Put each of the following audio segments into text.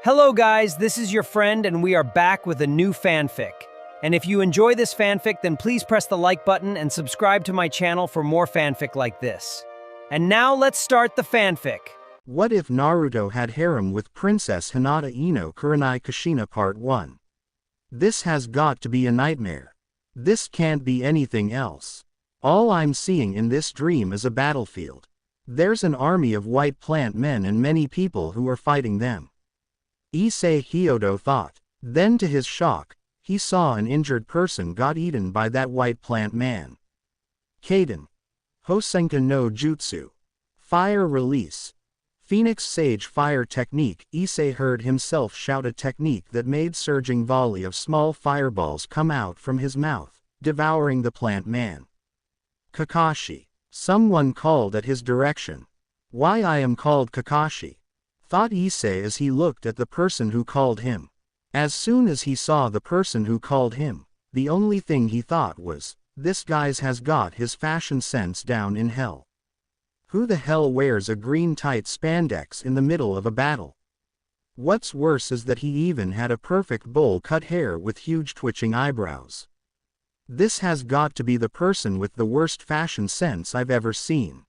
Hello guys, this is your friend and we are back with a new fanfic. And if you enjoy this fanfic, then please press the like button and subscribe to my channel for more fanfic like this. And now let's start the fanfic. What if Naruto had harem with Princess Hinata no Kurenai Kushina Part 1? This has got to be a nightmare. This can't be anything else. All I'm seeing in this dream is a battlefield. There's an army of white plant men and many people who are fighting them. Issei Hyodo thought. Then to his shock, he saw an injured person got eaten by that white plant man. Kaden. Hosenka no Jutsu. Fire release. Phoenix Sage Fire Technique. Issei heard himself shout a technique that made surging volley of small fireballs come out from his mouth, devouring the plant man. Kakashi. Someone called at his direction. Why I am called Kakashi? Thought Issei as he looked at the person who called him. As soon as he saw the person who called him, the only thing he thought was, this guy's has got his fashion sense down in hell. Who the hell wears a green tight spandex in the middle of a battle? What's worse is that he even had a perfect bowl cut hair with huge twitching eyebrows. This has got to be the person with the worst fashion sense I've ever seen.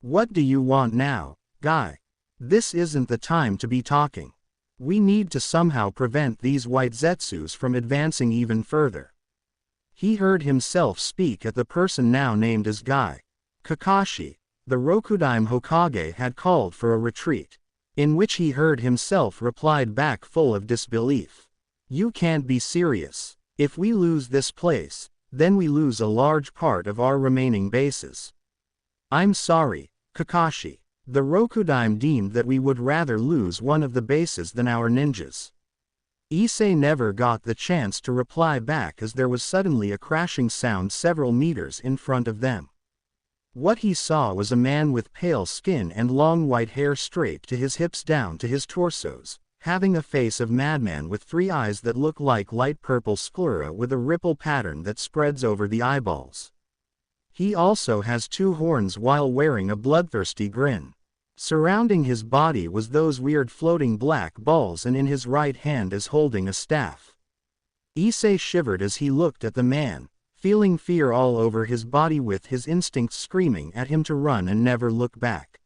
What do you want now, guy? This isn't the time to be talking. We need to somehow prevent these white Zetsus from advancing even further. He heard himself speak at the person now named as Guy. Kakashi, the Rokudaime Hokage, had called for a retreat, in which he heard himself replied back full of disbelief. You can't be serious. If we lose this place, then we lose a large part of our remaining bases. I'm sorry, Kakashi. The Rokudaime deemed that we would rather lose one of the bases than our ninjas. Issei never got the chance to reply back as there was suddenly a crashing sound several meters in front of them. What he saw was a man with pale skin and long white hair straight to his hips down to his torsos, having a face of madman with three eyes that look like light purple sclera with a ripple pattern that spreads over the eyeballs. He also has two horns while wearing a bloodthirsty grin. Surrounding his body was those weird floating black balls, and in his right hand is holding a staff. Issei shivered as he looked at the man, feeling fear all over his body with his instincts screaming at him to run and never look back.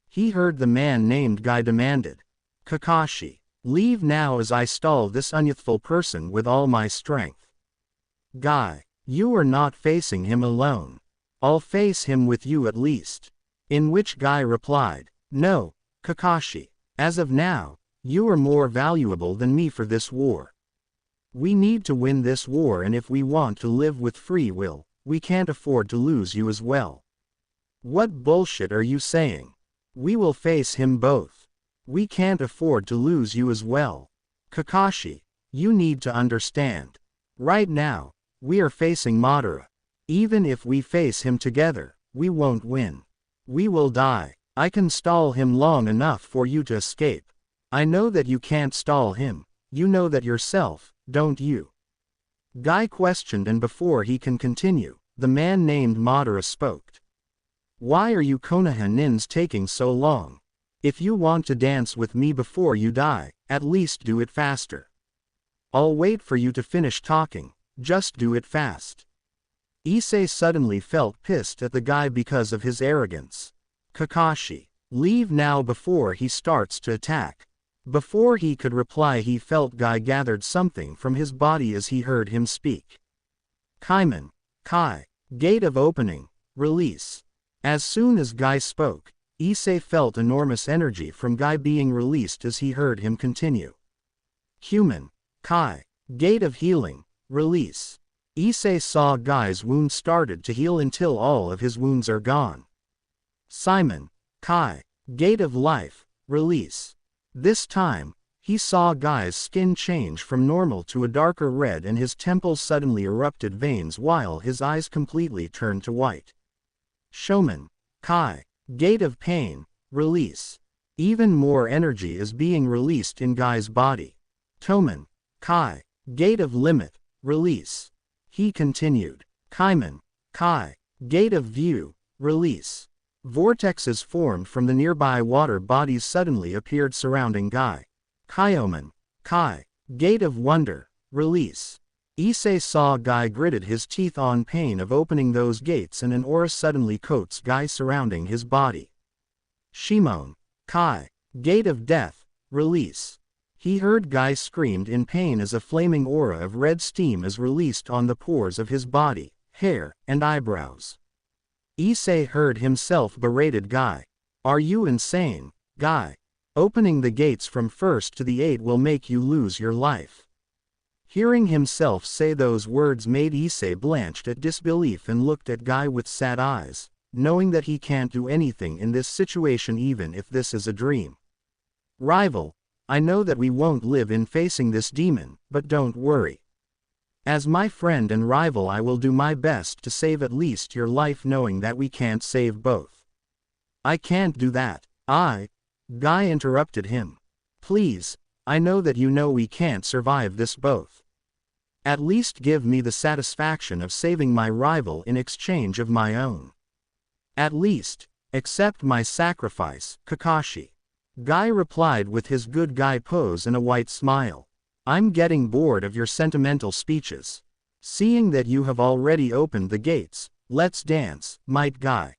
He heard the man named Guy demanded, Kakashi, leave now as I stall this unyouthful person with all my strength. Guy, you are not facing him alone. I'll face him with you at least. In which Guy replied, no, Kakashi, as of now, you are more valuable than me for this war. We need to win this war, and if we want to live with free will, we can't afford to lose you as well. What bullshit are you saying? We will face him both. We can't afford to lose you as well. Kakashi, you need to understand. Right now, we are facing Madara. Even if we face him together, we won't win. We will die. I can stall him long enough for you to escape. I know that you can't stall him. You know that yourself, don't you? Guy questioned, and before he can continue, the man named Madara spoke. Why are you Konoha nins taking so long? If you want to dance with me before you die, at least do it faster. I'll wait for you to finish talking, just do it fast. Issei suddenly felt pissed at the guy because of his arrogance. Kakashi, leave now before he starts to attack. Before he could reply, he felt Guy gathered something from his body as he heard him speak. Kaiman, Kai, gate of opening, release. As soon as Guy spoke, Issei felt enormous energy from Guy being released as he heard him continue. Human, Kai, gate of healing, release. Issei saw Guy's wound started to heal until all of his wounds are gone. Simon, Kai, gate of life, release. This time, he saw Guy's skin change from normal to a darker red and his temples suddenly erupted veins while his eyes completely turned to white. Shoman, Kai, gate of pain, release. Even more energy is being released in Guy's body. Toman, Kai, gate of limit, release. He continued. Kaiman, Kai, gate of view, release. Vortexes formed from the nearby water bodies suddenly appeared surrounding Guy. Kyomen. Kai. Gate of Wonder. Release. Issei saw Guy gritted his teeth on pain of opening those gates and an aura suddenly coats Guy surrounding his body. Shimon. Kai. Gate of Death. Release. He heard Guy screamed in pain as a flaming aura of red steam is released on the pores of his body, hair, and eyebrows. Issei heard himself berated Guy. Are you insane, Guy? Opening the gates from 1st to the 8th will make you lose your life. Hearing himself say those words made Issei blanched at disbelief and looked at Guy with sad eyes, knowing that he can't do anything in this situation even if this is a dream. Rival, I know that we won't live in facing this demon, but don't worry. As my friend and rival I will do my best to save at least your life knowing that we can't save both. I can't do that. Guy interrupted him. Please, I know that you know we can't survive this both. At least give me the satisfaction of saving my rival in exchange of my own. At least, accept my sacrifice, Kakashi. Guy replied with his good guy pose and a white smile. I'm getting bored of your sentimental speeches. Seeing that you have already opened the gates, let's dance, might Guy.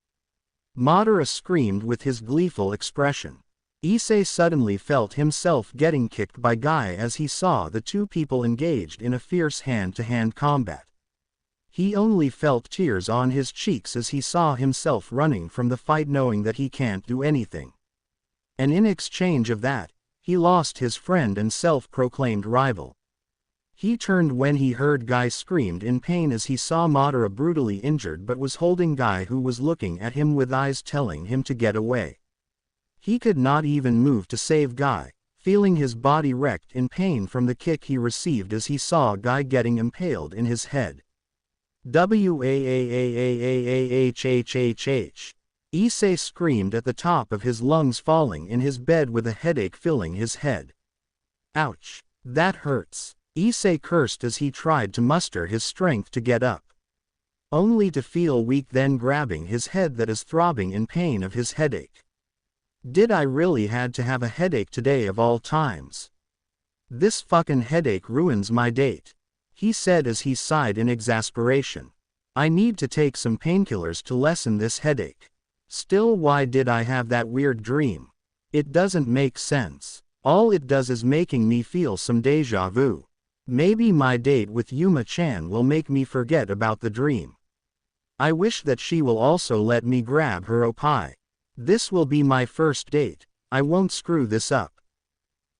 Madara screamed with his gleeful expression. Issei suddenly felt himself getting kicked by Guy as he saw the two people engaged in a fierce hand-to-hand combat. He only felt tears on his cheeks as he saw himself running from the fight knowing that he can't do anything. And in exchange of that, he lost his friend and self-proclaimed rival. He turned when he heard Guy screamed in pain as he saw Madara brutally injured but was holding Guy who was looking at him with eyes telling him to get away. He could not even move to save Guy, feeling his body wrecked in pain from the kick he received as he saw Guy getting impaled in his head. Waahhhhhhh. Issei screamed at the top of his lungs falling in his bed with a headache filling his head. Ouch. That hurts. Issei cursed as he tried to muster his strength to get up. Only to feel weak then grabbing his head that is throbbing in pain of his headache. Did I really had to have a headache today of all times? This fucking headache ruins my date, he said as he sighed in exasperation. I need to take some painkillers to lessen this headache. Still, why did I have that weird dream? It doesn't make sense. All it does is making me feel some deja vu. Maybe my date with Yuma-chan will make me forget about the dream. I wish that she will also let me grab her opai. This will be my first date. I won't screw this up.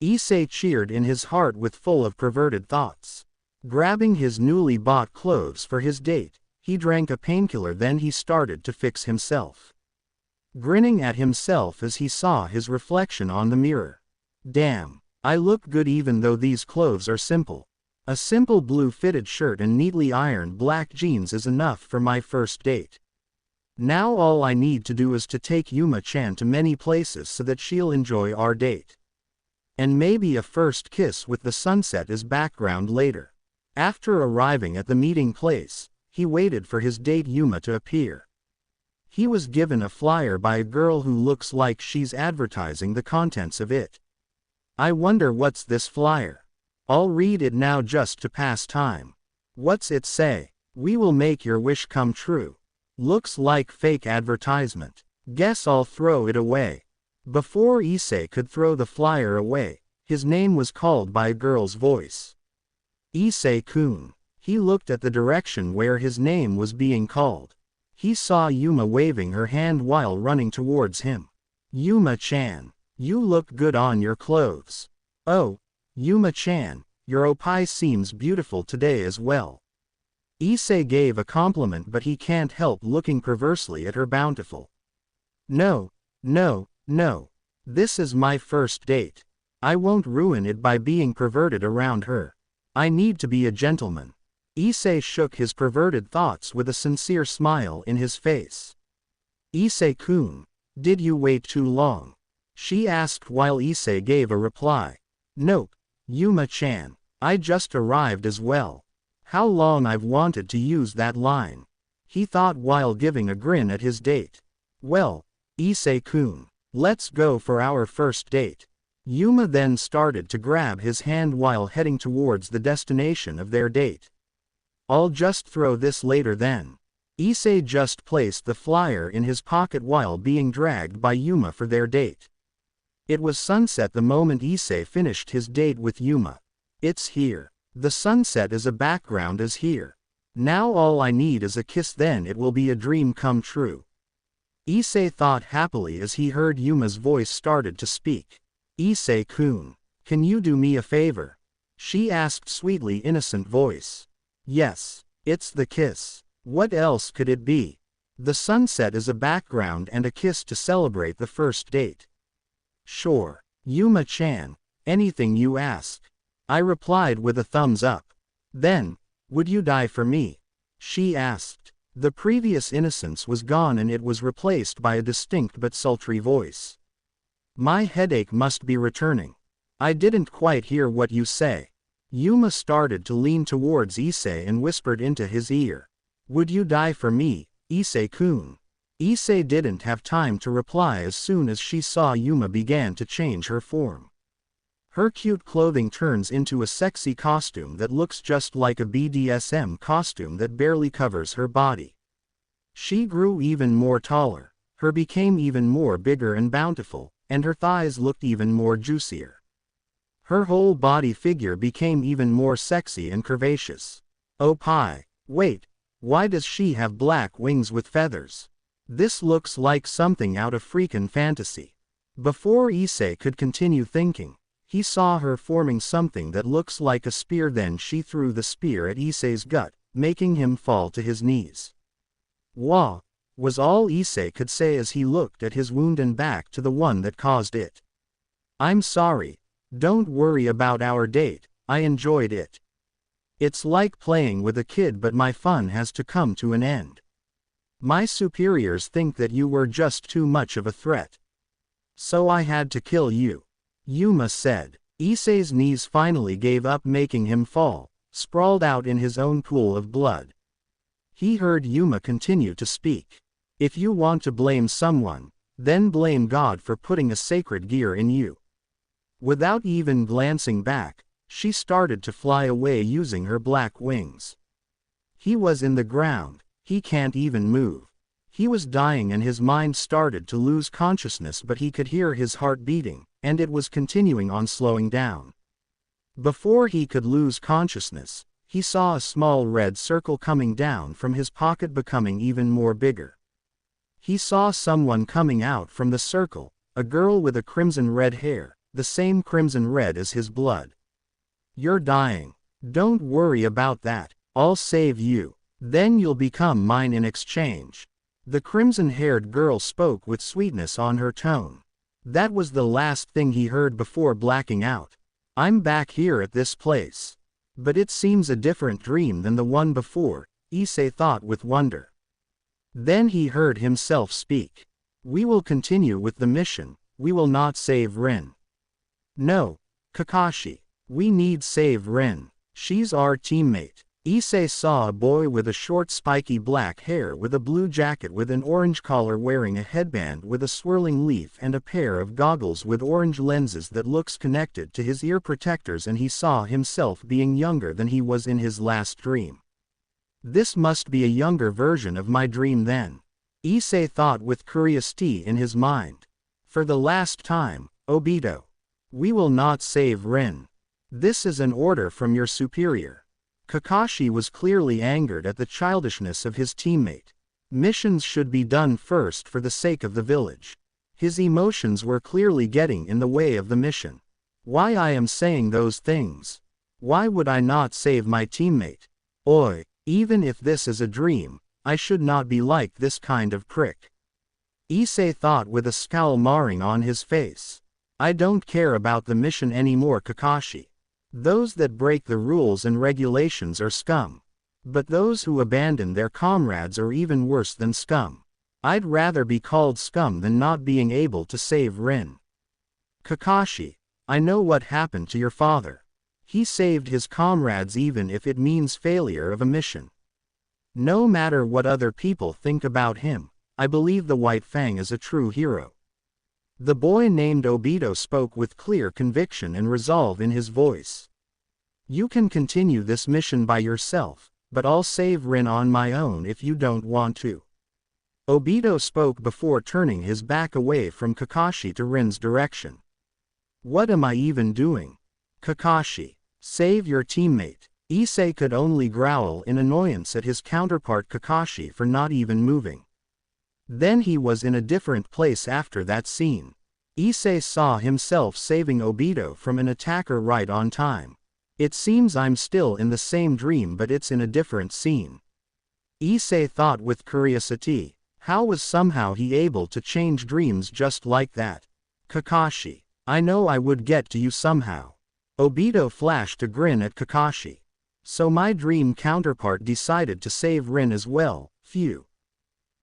Issei cheered in his heart with full of perverted thoughts. Grabbing his newly bought clothes for his date, he drank a painkiller then he started to fix himself. Grinning at himself as he saw his reflection on the mirror. Damn, I look good even though these clothes are simple. A simple blue fitted shirt and neatly ironed black jeans is enough for my first date. Now all I need to do is to take Yuma-chan to many places so that she'll enjoy our date. And maybe a first kiss with the sunset as background later. After arriving at the meeting place, he waited for his date Yuma to appear. He was given a flyer by a girl who looks like she's advertising the contents of it. I wonder what's this flyer. I'll read it now just to pass time. What's it say? We will make your wish come true. Looks like fake advertisement. Guess I'll throw it away. Before Issei could throw the flyer away, his name was called by a girl's voice. Issei-kun. He looked at the direction where his name was being called. He saw Yuma waving her hand while running towards him. Yuma-chan, you look good on your clothes. Oh, Yuma-chan, your opai seems beautiful today as well. Issei gave a compliment but he can't help looking perversely at her bountiful. No. This is my first date. I won't ruin it by being perverted around her. I need to be a gentleman. Issei shook his perverted thoughts with a sincere smile in his face. Issei-kun, did you wait too long? She asked while Issei gave a reply. Nope, Yuma-chan, I just arrived as well. How long I've wanted to use that line. He thought while giving a grin at his date. Well, Issei-kun, let's go for our first date. Yuma then started to grab his hand while heading towards the destination of their date. "I'll just throw this later then." Issei just placed the flyer in his pocket while being dragged by Yuma for their date. It was sunset the moment Issei finished his date with Yuma. "It's here. The sunset as a background is here. Now all I need is a kiss, then it will be a dream come true." Issei thought happily as he heard Yuma's voice started to speak. "Issei-kun, can you do me a favor?" she asked sweetly innocent voice. "Yes, it's the kiss. What else could it be? The sunset is a background and a kiss to celebrate the first date." "Sure, Yuma-chan, anything you ask," I replied with a thumbs up. "Then, would you die for me?" she asked. The previous innocence was gone and it was replaced by a distinct but sultry voice. "My headache must be returning. I didn't quite hear what you say." Yuma started to lean towards Issei and whispered into his ear. "Would you die for me, Issei-kun?" Issei didn't have time to reply as soon as she saw Yuma began to change her form. Her cute clothing turns into a sexy costume that looks just like a BDSM costume that barely covers her body. She grew even more taller, her became even more bigger and bountiful, and her thighs looked even more juicier. Her whole body figure became even more sexy and curvaceous. "Oh pie, wait, why does she have black wings with feathers? This looks like something out of freakin' fantasy." Before Issei could continue thinking, he saw her forming something that looks like a spear, then she threw the spear at Issei's gut, making him fall to his knees. "Wah," was all Issei could say as he looked at his wound and back to the one that caused it. "I'm sorry, don't worry about our date, I enjoyed it. It's like playing with a kid, but my fun has to come to an end. My superiors think that you were just too much of a threat. So I had to kill you," Yuma said. Issei's knees finally gave up, making him fall, sprawled out in his own pool of blood. He heard Yuma continue to speak. "If you want to blame someone, then blame God for putting a sacred gear in you." Without even glancing back, she started to fly away using her black wings. He was in the ground, he can't even move. He was dying and his mind started to lose consciousness, but he could hear his heart beating, and it was continuing on slowing down. Before he could lose consciousness, he saw a small red circle coming down from his pocket, becoming even more bigger. He saw someone coming out from the circle, a girl with a crimson red hair, the same crimson red as his blood. "You're dying. Don't worry about that, I'll save you. Then you'll become mine in exchange." The crimson-haired girl spoke with sweetness on her tone. That was the last thing he heard before blacking out. "I'm back here at this place. But it seems a different dream than the one before," Issei thought with wonder. Then he heard himself speak. "We will continue with the mission, we will not save Rin." "No, Kakashi. We need save Rin. She's our teammate." Issei saw a boy with a short spiky black hair with a blue jacket with an orange collar, wearing a headband with a swirling leaf and a pair of goggles with orange lenses that looks connected to his ear protectors, and he saw himself being younger than he was in his last dream. "This must be a younger version of my dream then," Issei thought with curiosity in his mind. "For the last time, Obito. We will not save Rin. This is an order from your superior." Kakashi was clearly angered at the childishness of his teammate. Missions should be done first for the sake of the village. His emotions were clearly getting in the way of the mission. "Why I am saying those things? Why would I not save my teammate? Oi, even if this is a dream, I should not be like this kind of prick." Issei thought with a scowl marring on his face. "I don't care about the mission anymore, Kakashi. Those that break the rules and regulations are scum. But those who abandon their comrades are even worse than scum. I'd rather be called scum than not being able to save Rin. Kakashi, I know what happened to your father. He saved his comrades even if it means failure of a mission. No matter what other people think about him, I believe the White Fang is a true hero." The boy named Obito spoke with clear conviction and resolve in his voice. You can continue this mission by yourself, but I'll save Rin on my own if you don't want to. Obito spoke before turning his back away from Kakashi to Rin's direction. What am I even doing? Kakashi, save your teammate. Issei could only growl in annoyance at his counterpart Kakashi for not even moving. Then he was in a different place after that scene. Issei saw himself saving Obito from an attacker right on time. It seems I'm still in the same dream, but it's in a different scene. Issei thought with curiosity. How was somehow he able to change dreams just like that? Kakashi, I know I would get to you somehow. Obito flashed a grin at Kakashi. So my dream counterpart decided to save Rin as well, phew.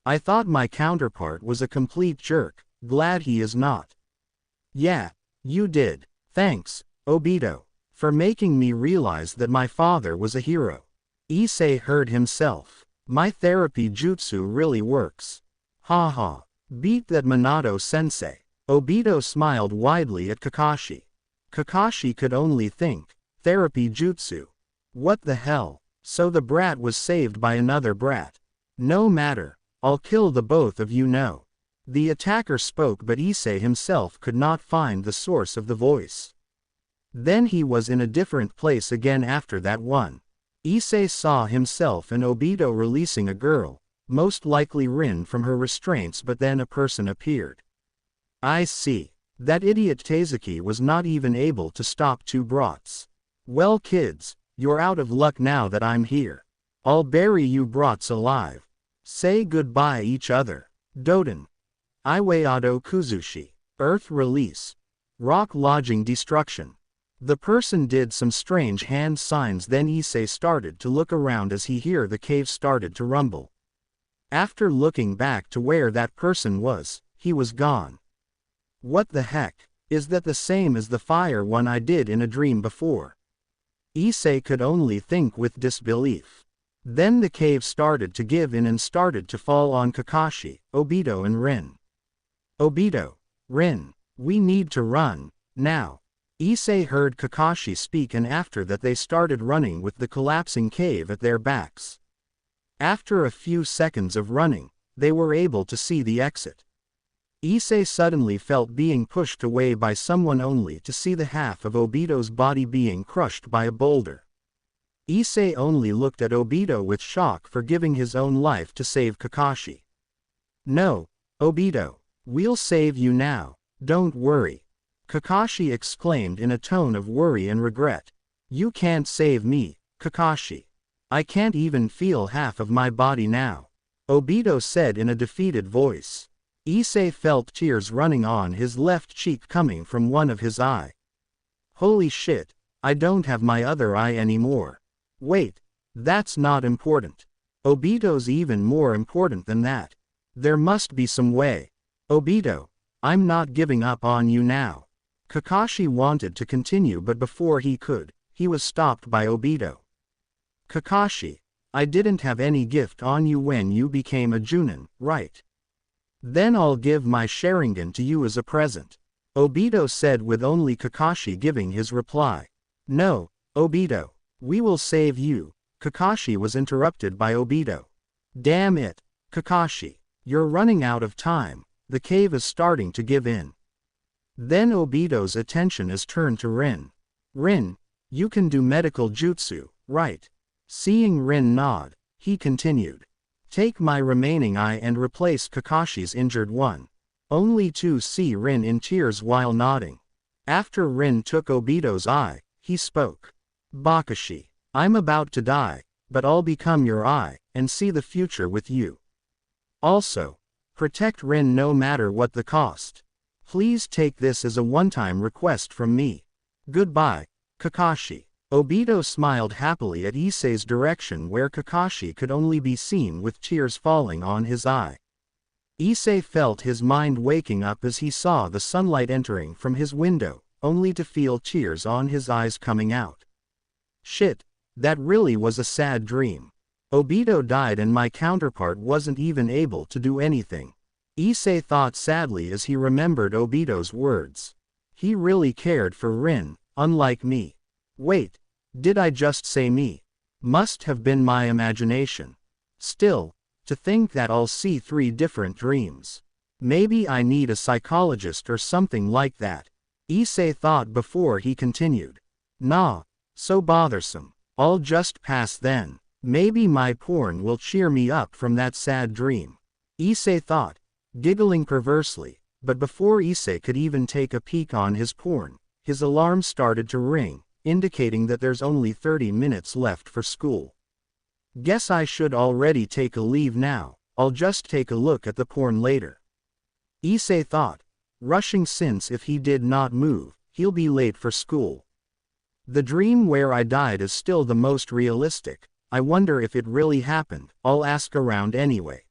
I thought my counterpart was a complete jerk, glad he is not. Yeah, you did. Thanks, Obito, for making me realize that my father was a hero. Issei heard himself. My therapy jutsu really works. Ha ha. Beat that Minato-sensei. Obito smiled widely at Kakashi. Kakashi could only think, therapy jutsu. What the hell? So the brat was saved by another brat. No matter, I'll kill the both of you now. The attacker spoke, but Issei himself could not find the source of the voice. Then he was in a different place again after that one. Issei saw himself and Obito releasing a girl, most likely Rin, from her restraints, but then a person appeared. I see. That idiot Tezuki was not even able to stop two brats. Well kids, you're out of luck now that I'm here. I'll bury you brats alive. Say goodbye each other. Doden. Iwayado Kuzushi. Earth release. Rock lodging destruction. The person did some strange hand signs, then Issei started to look around as he heard the cave started to rumble. After looking back to where that person was, he was gone. What the heck? Is that the same as the fire one I did in a dream before? Issei could only think with disbelief. Then the cave started to give in and started to fall on Kakashi, Obito and Rin. Obito, Rin, we need to run, now. Issei heard Kakashi speak, and after that they started running with the collapsing cave at their backs. After a few seconds of running, they were able to see the exit. Issei suddenly felt being pushed away by someone, only to see the half of Obito's body being crushed by a boulder. Issei only looked at Obito with shock for giving his own life to save Kakashi. No, Obito, we'll save you now, don't worry. Kakashi exclaimed in a tone of worry and regret. You can't save me, Kakashi. I can't even feel half of my body now. Obito said in a defeated voice. Issei felt tears running on his left cheek coming from one of his eye. Holy shit, I don't have my other eye anymore. Wait, that's not important. Obito's even more important than that. There must be some way. Obito, I'm not giving up on you now. Kakashi wanted to continue, but before he could, he was stopped by Obito. Kakashi, I didn't have any gift on you when you became a Junin, right? Then I'll give my Sharingan to you as a present. Obito said, with only Kakashi giving his reply. No, Obito, we will save you. Kakashi was interrupted by Obito. Damn it, Kakashi, you're running out of time, the cave is starting to give in. Then Obito's attention is turned to Rin. Rin, you can do medical jutsu, right? Seeing Rin nod, he continued. Take my remaining eye and replace Kakashi's injured one. Only to see Rin in tears while nodding. After Rin took Obito's eye, he spoke. Bakashi, I'm about to die, but I'll become your eye, and see the future with you. Also, protect Rin no matter what the cost. Please take this as a one-time request from me. Goodbye, Kakashi. Obito smiled happily at Issei's direction, where Kakashi could only be seen with tears falling on his eye. Issei felt his mind waking up as he saw the sunlight entering from his window, only to feel tears on his eyes coming out. Shit, that really was a sad dream. Obito died and my counterpart wasn't even able to do anything. Issei thought sadly as he remembered Obito's words. He really cared for Rin, unlike me. Wait, did I just say me? Must have been my imagination. Still, to think that I'll see 3 different dreams. Maybe I need a psychologist or something like that. Issei thought before he continued. Nah, so bothersome. I'll just pass then. Maybe my porn will cheer me up from that sad dream. Issei thought, giggling perversely, but before Issei could even take a peek on his porn, his alarm started to ring, indicating that there's only 30 minutes left for school. Guess I should already take a leave now, I'll just take a look at the porn later. Issei thought, rushing since if he did not move, he'll be late for school. The dream where I died is still the most realistic. I wonder if it really happened. I'll ask around anyway.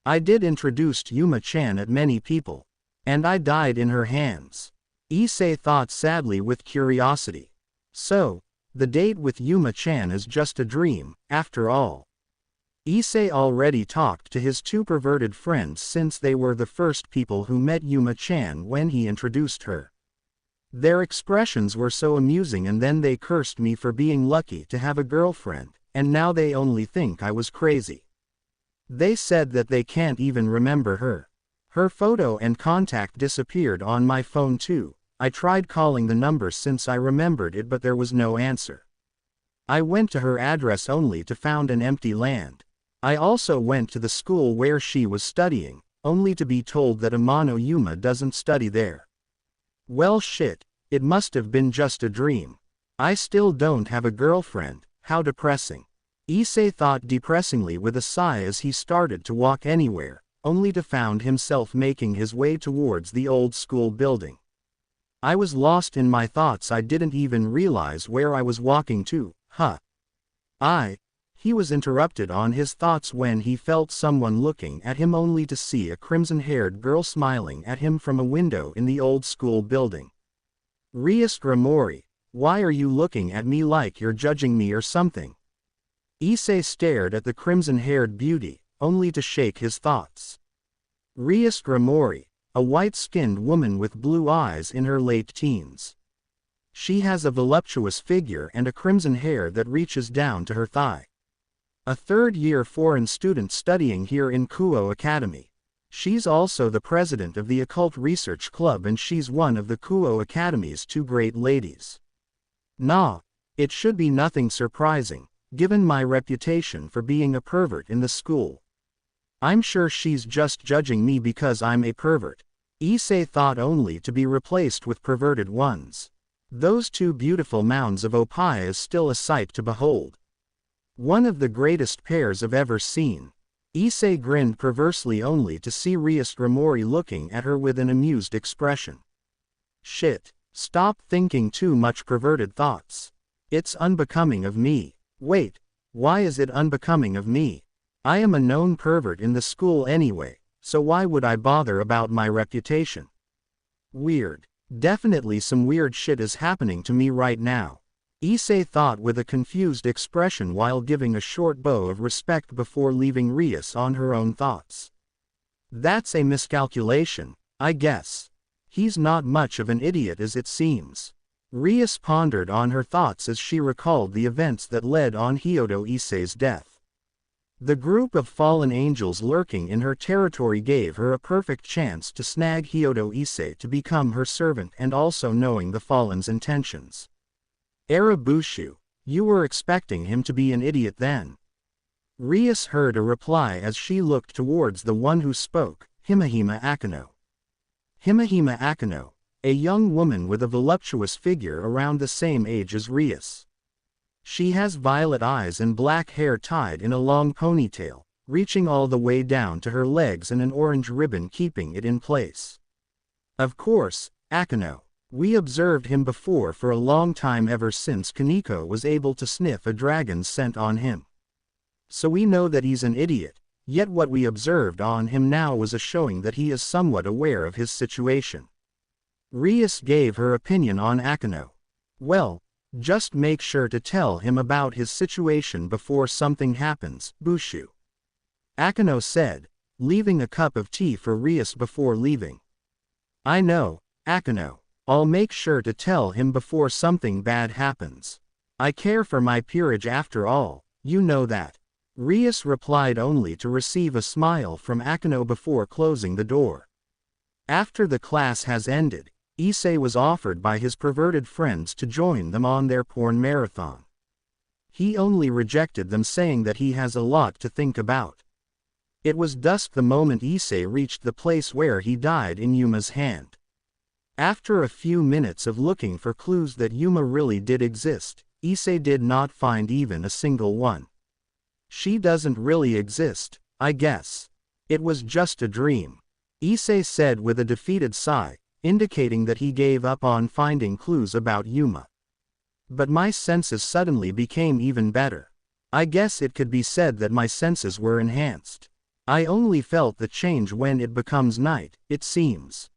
I did introduce Yuma-chan at many people. And I died in her hands. Issei thought sadly with curiosity. So, the date with Yuma-chan is just a dream, after all. Issei already talked to his 2 perverted friends since they were the first people who met Yuma-chan when he introduced her. Their expressions were so amusing, and then they cursed me for being lucky to have a girlfriend, and now they only think I was crazy. They said that they can't even remember her. Her photo and contact disappeared on my phone too. I tried calling the number since I remembered it, but there was no answer. I went to her address only to found an empty land. I also went to the school where she was studying, only to be told that Amano Yuma doesn't study there. Well shit, it must have been just a dream. I still don't have a girlfriend, how depressing. Issei thought depressingly with a sigh as he started to walk anywhere, only to found himself making his way towards the old school building. I was lost in my thoughts, I didn't even realize where I was walking to, He was interrupted on his thoughts when he felt someone looking at him, only to see a crimson-haired girl smiling at him from a window in the old school building. Rias Gramori, why are you looking at me like you're judging me or something? Issei stared at the crimson-haired beauty, only to shake his thoughts. Rias Gramori, a white-skinned woman with blue eyes in her late teens. She has a voluptuous figure and a crimson hair that reaches down to her thigh. A third-year foreign student studying here in Kuo Academy. She's also the president of the Occult Research Club, and she's one of the Kuo Academy's 2 great ladies. Nah, it should be nothing surprising, given my reputation for being a pervert in the school. I'm sure she's just judging me because I'm a pervert. Issei thought, only to be replaced with perverted ones. Those 2 beautiful mounds of opie is still a sight to behold. One of the greatest pairs I've ever seen. Issei grinned perversely only to see Rias Gramori looking at her with an amused expression. Shit, stop thinking too much perverted thoughts. It's unbecoming of me. Wait, why is it unbecoming of me? I am a known pervert in the school anyway, so why would I bother about my reputation? Weird. Definitely some weird shit is happening to me right now. Issei thought with a confused expression while giving a short bow of respect before leaving Rias on her own thoughts. That's a miscalculation, I guess. He's not much of an idiot as it seems. Rias pondered on her thoughts as she recalled the events that led on Hyodo Issei's death. The group of fallen angels lurking in her territory gave her a perfect chance to snag Hyodo Issei to become her servant, and also knowing the fallen's intentions. Arabushu, you were expecting him to be an idiot then? Rias heard a reply as she looked towards the one who spoke, Himahima Akano. Himahima Akano, a young woman with a voluptuous figure around the same age as Rias. She has violet eyes and black hair tied in a long ponytail, reaching all the way down to her legs, and an orange ribbon keeping it in place. Of course, Akano. We observed him before for a long time, ever since Kaneko was able to sniff a dragon's scent on him. So we know that he's an idiot, yet what we observed on him now was a showing that he is somewhat aware of his situation. Rias gave her opinion on Akano. Well, just make sure to tell him about his situation before something happens, Bushu. Akano said, leaving a cup of tea for Rias before leaving. I know, Akano. I'll make sure to tell him before something bad happens. I care for my peerage after all, you know that. Rias replied only to receive a smile from Akano before closing the door. After the class has ended, Issei was offered by his perverted friends to join them on their porn marathon. He only rejected them, saying that he has a lot to think about. It was dusk the moment Issei reached the place where he died in Yuma's hand. After a few minutes of looking for clues that Yuma really did exist, Issei did not find even a single one. She doesn't really exist, I guess. It was just a dream, Issei said with a defeated sigh, indicating that he gave up on finding clues about Yuma. But my senses suddenly became even better. I guess it could be said that my senses were enhanced. I only felt the change when it becomes night, it seems.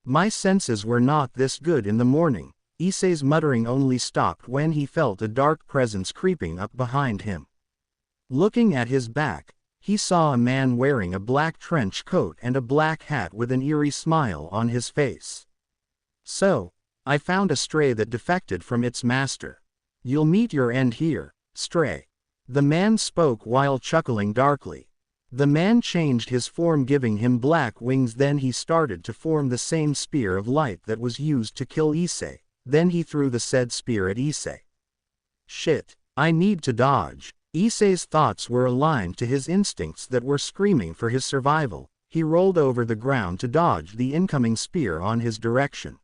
My senses were not this good in the morning. Issei's muttering only stopped when he felt a dark presence creeping up behind him. Looking at his back, he saw a man wearing a black trench coat and a black hat with an eerie smile on his face. So, I found a stray that defected from its master. You'll meet your end here, stray. The man spoke while chuckling darkly. The man changed his form, giving him black wings. Then he started to form the same spear of light that was used to kill Issei. Then he threw the said spear at Issei. Shit, I need to dodge. Issei's thoughts were aligned to his instincts that were screaming for his survival. He rolled over the ground to dodge the incoming spear on his direction.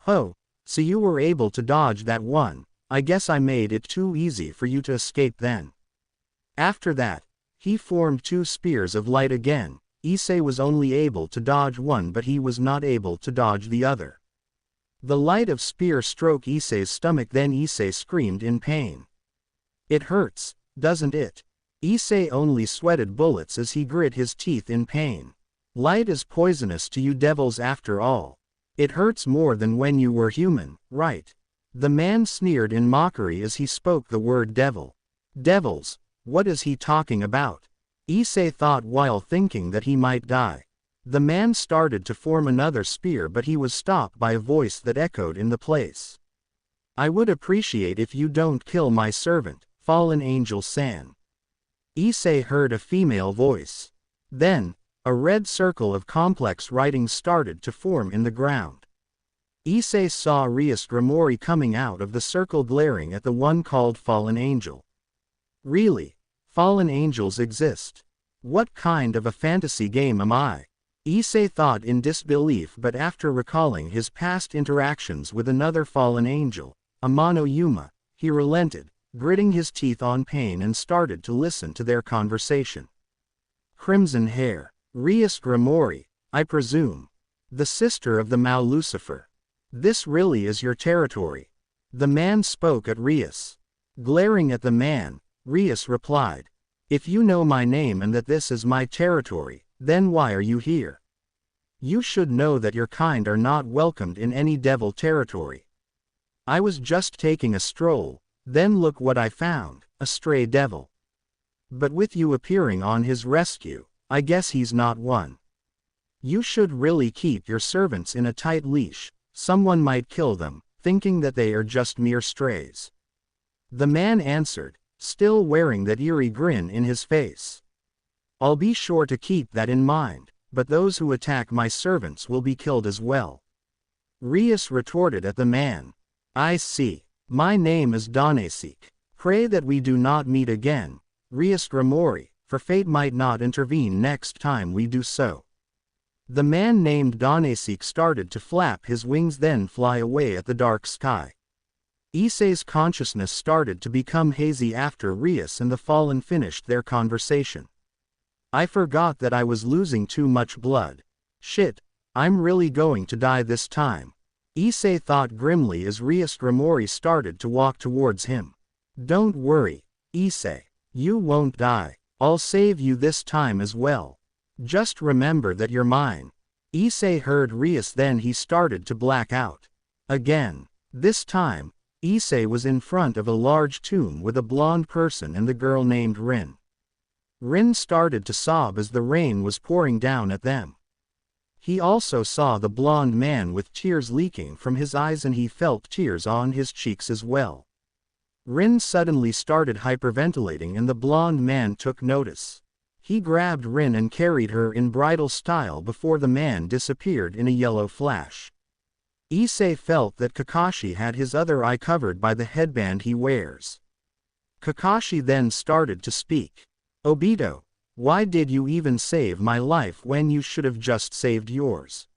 Oh, so you were able to dodge that one. I guess I made it too easy for you to escape then. After that, he formed two spears of light again. Issei was only able to dodge one, but he was not able to dodge the other. The light of spear struck Issei's stomach, then Issei screamed in pain. It hurts, doesn't it? Issei only sweated bullets as he grit his teeth in pain. Light is poisonous to you devils after all. It hurts more than when you were human, right? The man sneered in mockery as he spoke the word devil. Devils, what is he talking about? Issei thought while thinking that he might die. The man started to form another spear, but he was stopped by a voice that echoed in the place. I would appreciate if you don't kill my servant, fallen angel San. Issei heard a female voice. Then, a red circle of complex writing started to form in the ground. Issei saw Rias Grimori coming out of the circle, glaring at the one called Fallen Angel. Really? Fallen angels exist? What kind of a fantasy game am I? Issei thought in disbelief, but after recalling his past interactions with another fallen angel, Amano Yuma, he relented, gritting his teeth on pain, and started to listen to their conversation. Crimson hair. Rias Grimori, I presume. The sister of the Mao Lucifer. This really is your territory. The man spoke at Rias. Glaring at the man, Rias replied, if you know my name and that this is my territory, then why are you here? You should know that your kind are not welcomed in any devil territory. I was just taking a stroll, then look what I found, a stray devil. But with you appearing on his rescue, I guess he's not one. You should really keep your servants in a tight leash. Someone might kill them, thinking that they are just mere strays. The man answered, still wearing that eerie grin in his face. I'll be sure to keep that in mind, but those who attack my servants will be killed as well. Rias retorted at the man. I see. My name is Danesik. Pray that we do not meet again, Rias Grimori, for fate might not intervene next time we do so. The man named Danesik started to flap his wings, then fly away at the dark sky. Issei's consciousness started to become hazy after Rias and the Fallen finished their conversation. I forgot that I was losing too much blood. Shit, I'm really going to die this time. Issei thought grimly as Rias Grimori started to walk towards him. Don't worry, Issei. You won't die. I'll save you this time as well. Just remember that you're mine. Issei heard Rias, then he started to black out. Again. This time, Issei was in front of a large tomb with a blonde person and the girl named Rin. Rin started to sob as the rain was pouring down at them. He also saw the blonde man with tears leaking from his eyes and he felt tears on his cheeks as well. Rin suddenly started hyperventilating and the blonde man took notice. He grabbed Rin and carried her in bridal style before the man disappeared in a yellow flash. Issei felt that Kakashi had his other eye covered by the headband he wears. Kakashi then started to speak. Obito, why did you even save my life when you should have just saved yours?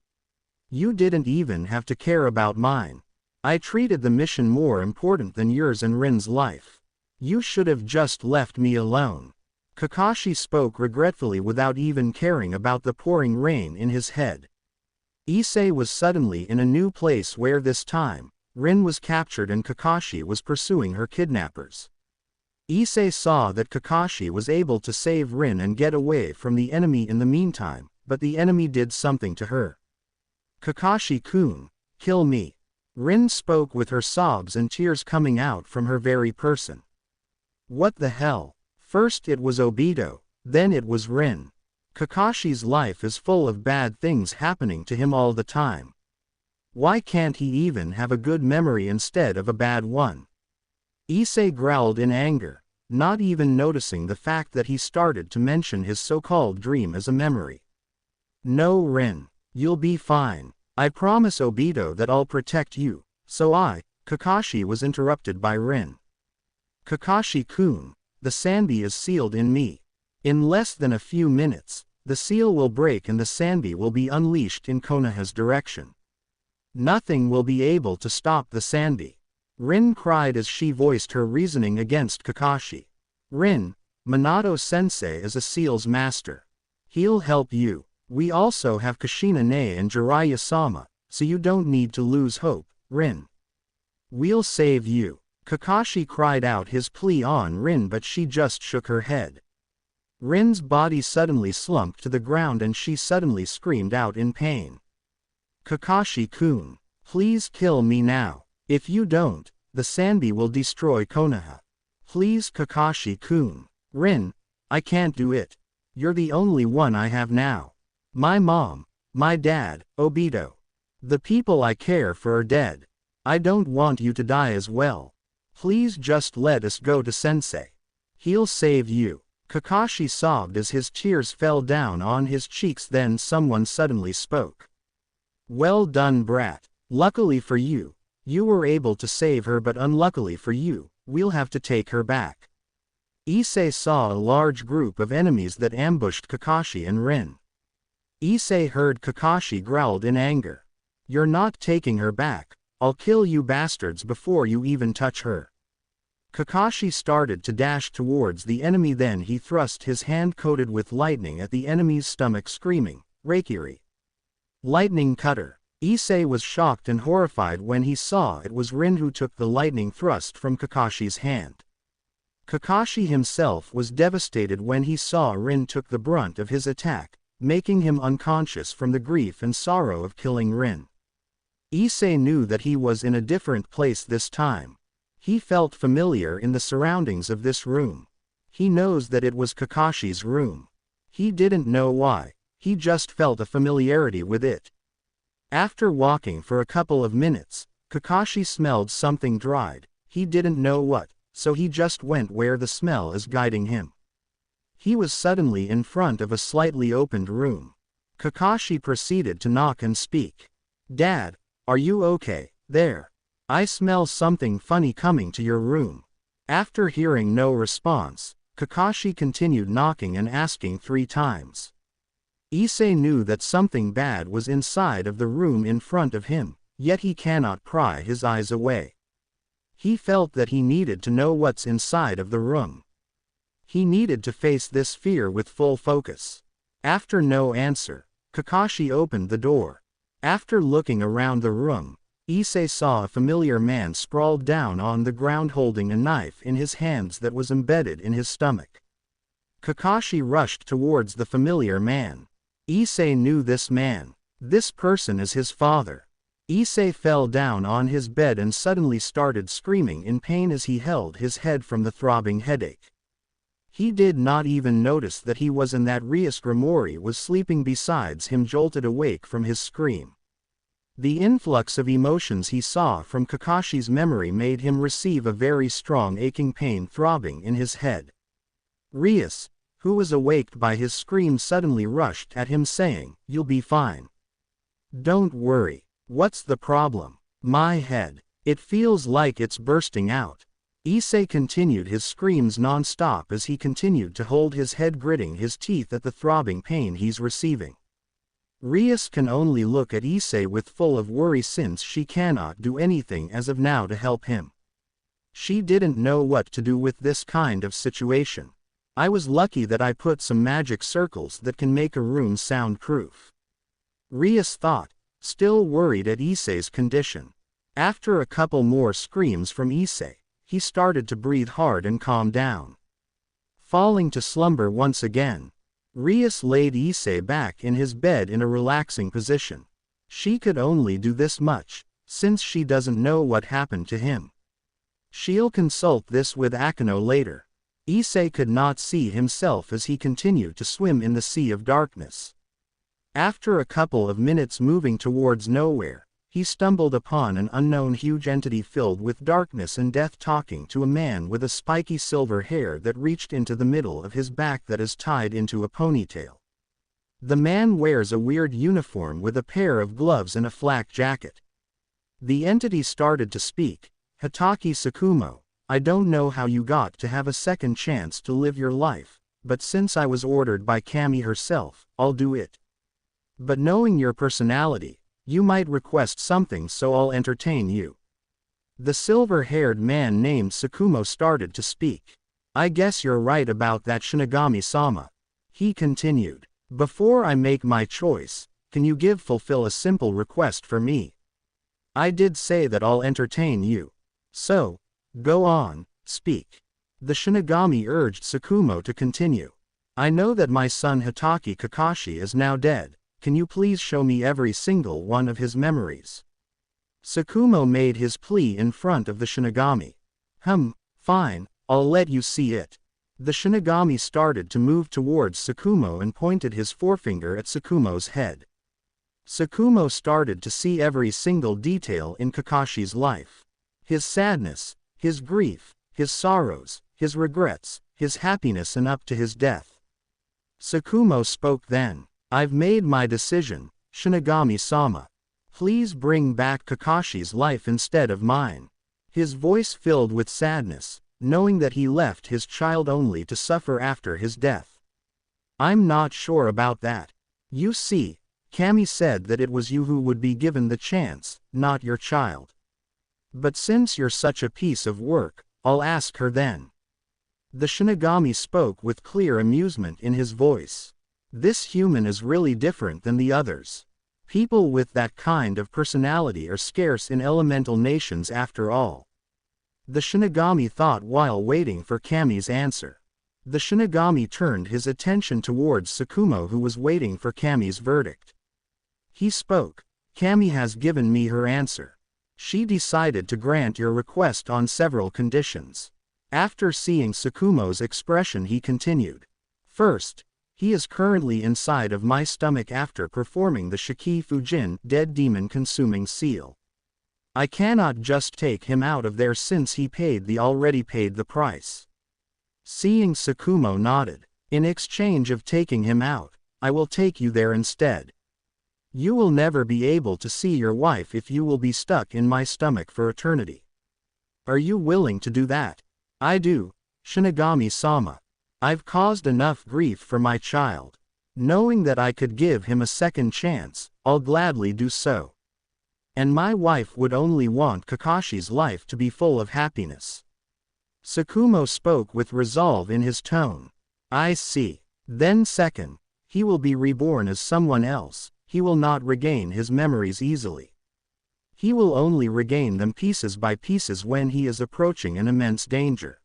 You didn't even have to care about mine. I treated the mission more important than yours and Rin's life. You should have just left me alone. Kakashi spoke regretfully without even caring about the pouring rain in his head. Issei was suddenly in a new place where this time, Rin was captured and Kakashi was pursuing her kidnappers. Issei saw that Kakashi was able to save Rin and get away from the enemy in the meantime, but the enemy did something to her. Kakashi-kun, kill me. Rin spoke with her sobs and tears coming out from her very person. What the hell? First it was Obito, then it was Rin. Kakashi's life is full of bad things happening to him all the time. Why can't he even have a good memory instead of a bad one? Issei growled in anger, not even noticing the fact that he started to mention his so-called dream as a memory. No Rin, you'll be fine. I promise Obito that I'll protect you. Kakashi was interrupted by Rin. Kakashi-kun, the Sanbi is sealed in me. In less than a few minutes, the seal will break and the Sanbi will be unleashed in Konoha's direction. Nothing will be able to stop the Sanbi. Rin cried as she voiced her reasoning against Kakashi. Rin, Minato-sensei is a seal's master. He'll help you. We also have Kushina-ne and Jiraiya-sama, so you don't need to lose hope, Rin. We'll save you. Kakashi cried out his plea on Rin but she just shook her head. Rin's body suddenly slumped to the ground and she suddenly screamed out in pain. Kakashi-kun, please kill me now. If you don't, the Sanbi will destroy Konoha. Please Kakashi-kun. Rin, I can't do it. You're the only one I have now. My mom, my dad, Obito. The people I care for are dead. I don't want you to die as well. Please just let us go to Sensei. He'll save you. Kakashi sobbed as his tears fell down on his cheeks. Then someone suddenly spoke. Well done, brat. Luckily for you, you were able to save her, but unluckily for you, we'll have to take her back. Issei saw a large group of enemies that ambushed Kakashi and Rin. Issei heard Kakashi growled in anger. You're not taking her back. I'll kill you bastards before you even touch her. Kakashi started to dash towards the enemy, then he thrust his hand coated with lightning at the enemy's stomach, screaming, Raikiri. Lightning cutter. Issei was shocked and horrified when he saw it was Rin who took the lightning thrust from Kakashi's hand. Kakashi himself was devastated when he saw Rin took the brunt of his attack, making him unconscious from the grief and sorrow of killing Rin. Issei knew that he was in a different place this time. He felt familiar in the surroundings of this room. He knows that it was Kakashi's room. He didn't know why, he just felt a familiarity with it. After walking for a couple of minutes, Kakashi smelled something dried. He didn't know what, so he just went where the smell is guiding him. He was suddenly in front of a slightly opened room. Kakashi proceeded to knock and speak. Dad, are you okay, there? I smell something funny coming to your room. After hearing no response, Kakashi continued knocking and asking 3 times. Issei knew that something bad was inside of the room in front of him, yet he cannot pry his eyes away. He felt that he needed to know what's inside of the room. He needed to face this fear with full focus. After no answer, Kakashi opened the door. After looking around the room, Issei saw a familiar man sprawled down on the ground holding a knife in his hands that was embedded in his stomach. Kakashi rushed towards the familiar man. Issei knew this man. This person is his father. Issei fell down on his bed and suddenly started screaming in pain as he held his head from the throbbing headache. He did not even notice that he was and that Ryusuke was sleeping besides him, jolted awake from his scream. The influx of emotions he saw from Kakashi's memory made him receive a very strong aching pain throbbing in his head. Ryus, who was awaked by his scream, suddenly rushed at him saying, "You'll be fine. Don't worry. What's the problem?" "My head. It feels like it's bursting out." Issei continued his screams non-stop as he continued to hold his head, gritting his teeth at the throbbing pain he's receiving. Ryus can only look at Issei with full of worry since she cannot do anything as of now to help him. She didn't know what to do with this kind of situation. "I was lucky that I put some magic circles that can make a room soundproof," Ryus thought, still worried at Issei's condition. After a couple more screams from Issei, he started to breathe hard and calm down. Falling to slumber once again, Ryus laid Issei back in his bed in a relaxing position. She could only do this much, since she doesn't know what happened to him. She'll consult this with Akeno later. Issei could not see himself as he continued to swim in the sea of darkness. After a couple of minutes moving towards nowhere, he stumbled upon an unknown huge entity filled with darkness and death, talking to a man with a spiky silver hair that reached into the middle of his back that is tied into a ponytail. The man wears a weird uniform with a pair of gloves and a flak jacket. The entity started to speak. "Hitaki Tsukumo, I don't know how you got to have a second chance to live your life, but since I was ordered by Kami herself, I'll do it. But knowing your personality, you might request something, so I'll entertain you." The silver-haired man named Tsukumo started to speak. "I guess you're right about that, Shinigami-sama," he continued. "Before I make my choice, can you fulfill a simple request for me? I did say that I'll entertain you. So, go on, speak." The Shinigami urged Tsukumo to continue. "I know that my son Hitaki Kakashi is now dead. Can you please show me every single one of his memories?" Tsukumo made his plea in front of the Shinigami. Fine, I'll let you see it." The Shinigami started to move towards Tsukumo and pointed his forefinger at Tsukumo's head. Tsukumo started to see every single detail in Kakashi's life. His sadness, his grief, his sorrows, his regrets, his happiness, and up to his death. Tsukumo spoke then. "I've made my decision, Shinigami-sama. Please bring back Kakashi's life instead of mine." His voice filled with sadness, knowing that he left his child only to suffer after his death. "I'm not sure about that. You see, Kami said that it was you who would be given the chance, not your child. But since you're such a piece of work, I'll ask her then." The Shinigami spoke with clear amusement in his voice. "This human is really different than the others. People with that kind of personality are scarce in elemental nations after all." The Shinigami thought while waiting for Kami's answer. The Shinigami turned his attention towards Tsukumo, who was waiting for Kami's verdict. He spoke. "Kami has given me her answer. She decided to grant your request on several conditions." After seeing Tsukumo's expression, he continued. "First, he is currently inside of my stomach after performing the Shiki Fujin dead demon consuming seal. I cannot just take him out of there since he already paid the price." Seeing Tsukumo nodded. "In exchange of taking him out, I will take you there instead. You will never be able to see your wife if you will be stuck in my stomach for eternity. Are you willing to do that?" "I do, Shinigami-sama. I've caused enough grief for my child. Knowing that I could give him a second chance, I'll gladly do so. And my wife would only want Kakashi's life to be full of happiness." Tsukumo spoke with resolve in his tone. "I see. Then second, he will be reborn as someone else. He will not regain his memories easily. He will only regain them pieces by pieces when he is approaching an immense danger.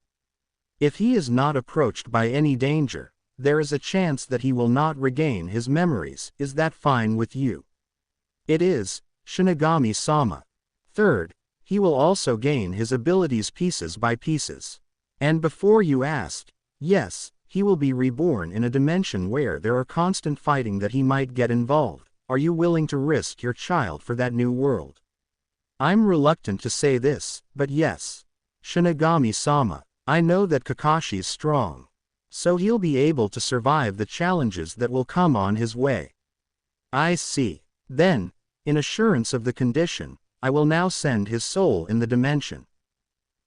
If he is not approached by any danger, there is a chance that he will not regain his memories. Is that fine with you?" "It is, Shinigami-sama. Third, he will also gain his abilities pieces by pieces. And before you ask, yes, he will be reborn in a dimension where there are constant fighting that he might get involved. Are you willing to risk your child for that new world? I'm reluctant to say this, but yes. Shinigami-sama, I know that Kakashi's strong. So he'll be able to survive the challenges that will come on his way. I see. Then, in assurance of the condition, I will now send his soul in the dimension.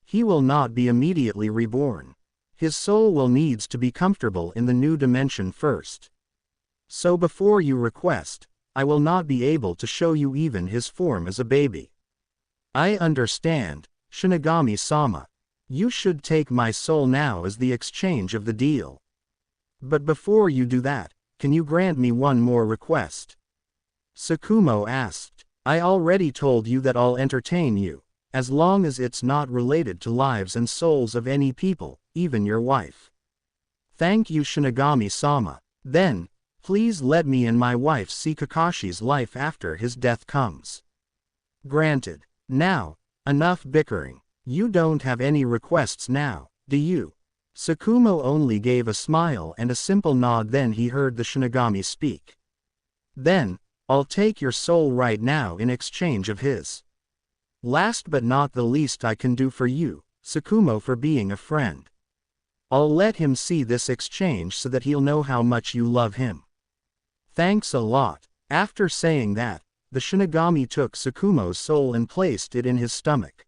He will not be immediately reborn. His soul will needs to be comfortable in the new dimension first. So before you request, I will not be able to show you even his form as a baby. I understand, Shinigami-sama. You should take my soul now as the exchange of the deal. But before you do that, can you grant me one more request? Tsukumo asked. I already told you that I'll entertain you, as long as it's not related to lives and souls of any people, even your wife. Thank you, Shinigami-sama. Then, please let me and my wife see Kakashi's life after his death comes. Granted. Now, enough bickering. You don't have any requests now, do you? Tsukumo only gave a smile and a simple nod, then he heard the Shinigami speak. Then, I'll take your soul right now in exchange of his. Last but not the least I can do for you, Tsukumo, for being a friend. I'll let him see this exchange so that he'll know how much you love him. Thanks a lot. After saying that, the Shinigami took Tsukumo's soul and placed it in his stomach.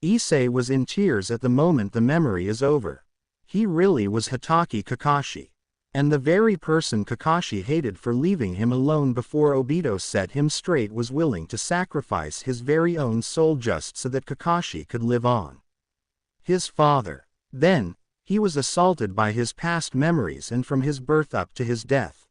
Issei was in tears at the moment the memory is over. He really was Hitaki Kakashi. And the very person Kakashi hated for leaving him alone before Obito set him straight was willing to sacrifice his very own soul just so that Kakashi could live on. His father. Then, he was assaulted by his past memories and from his birth up to his death.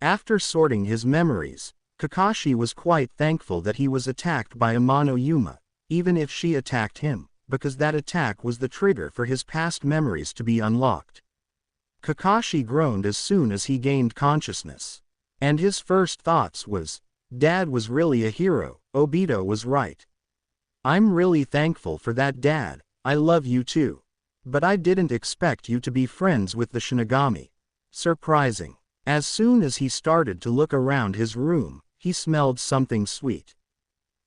After sorting his memories, Kakashi was quite thankful that he was attacked by Amano Yuma, even if she attacked him, because that attack was the trigger for his past memories to be unlocked. Kakashi groaned as soon as he gained consciousness. And his first thoughts was, Dad was really a hero, Obito was right. I'm really thankful for that, Dad, I love you too. But I didn't expect you to be friends with the Shinigami. Surprising. As soon as he started to look around his room, he smelled something sweet.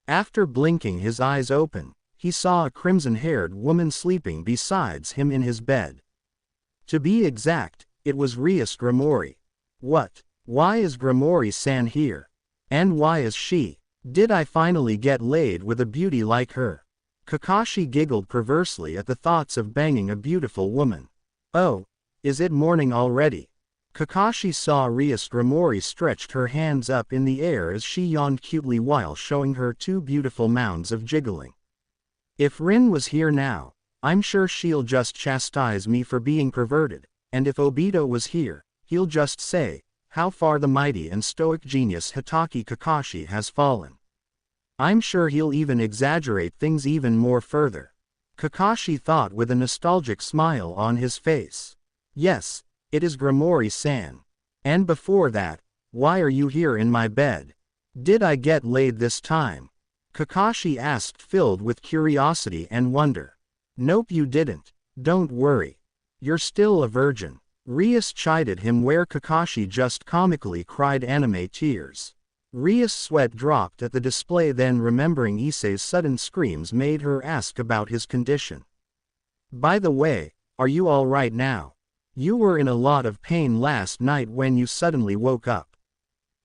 After blinking his eyes open, he saw a crimson-haired woman sleeping besides him in his bed. To be exact, it was Rias Grimori. What? Why is Grimori-san here? And why is she? Did I finally get laid with a beauty like her? Kakashi giggled perversely at the thoughts of banging a beautiful woman. Oh, is it morning already? Kakashi saw Rias Grimori stretched her hands up in the air as she yawned cutely while showing her two beautiful mounds of jiggling. If Rin was here now, I'm sure she'll just chastise me for being perverted, and if Obito was here, he'll just say, how far the mighty and stoic genius Hitaki Kakashi has fallen. I'm sure he'll even exaggerate things even more further. Kakashi thought with a nostalgic smile on his face. Yes, it is Grimori-san. And before that, why are you here in my bed? Did I get laid this time? Kakashi asked, filled with curiosity and wonder. Nope, you didn't. Don't worry. You're still a virgin. Rias chided him where Kakashi just comically cried anime tears. Rias' sweat dropped at the display, then remembering Issei's sudden screams made her ask about his condition. By the way, are you all right now? You were in a lot of pain last night when you suddenly woke up.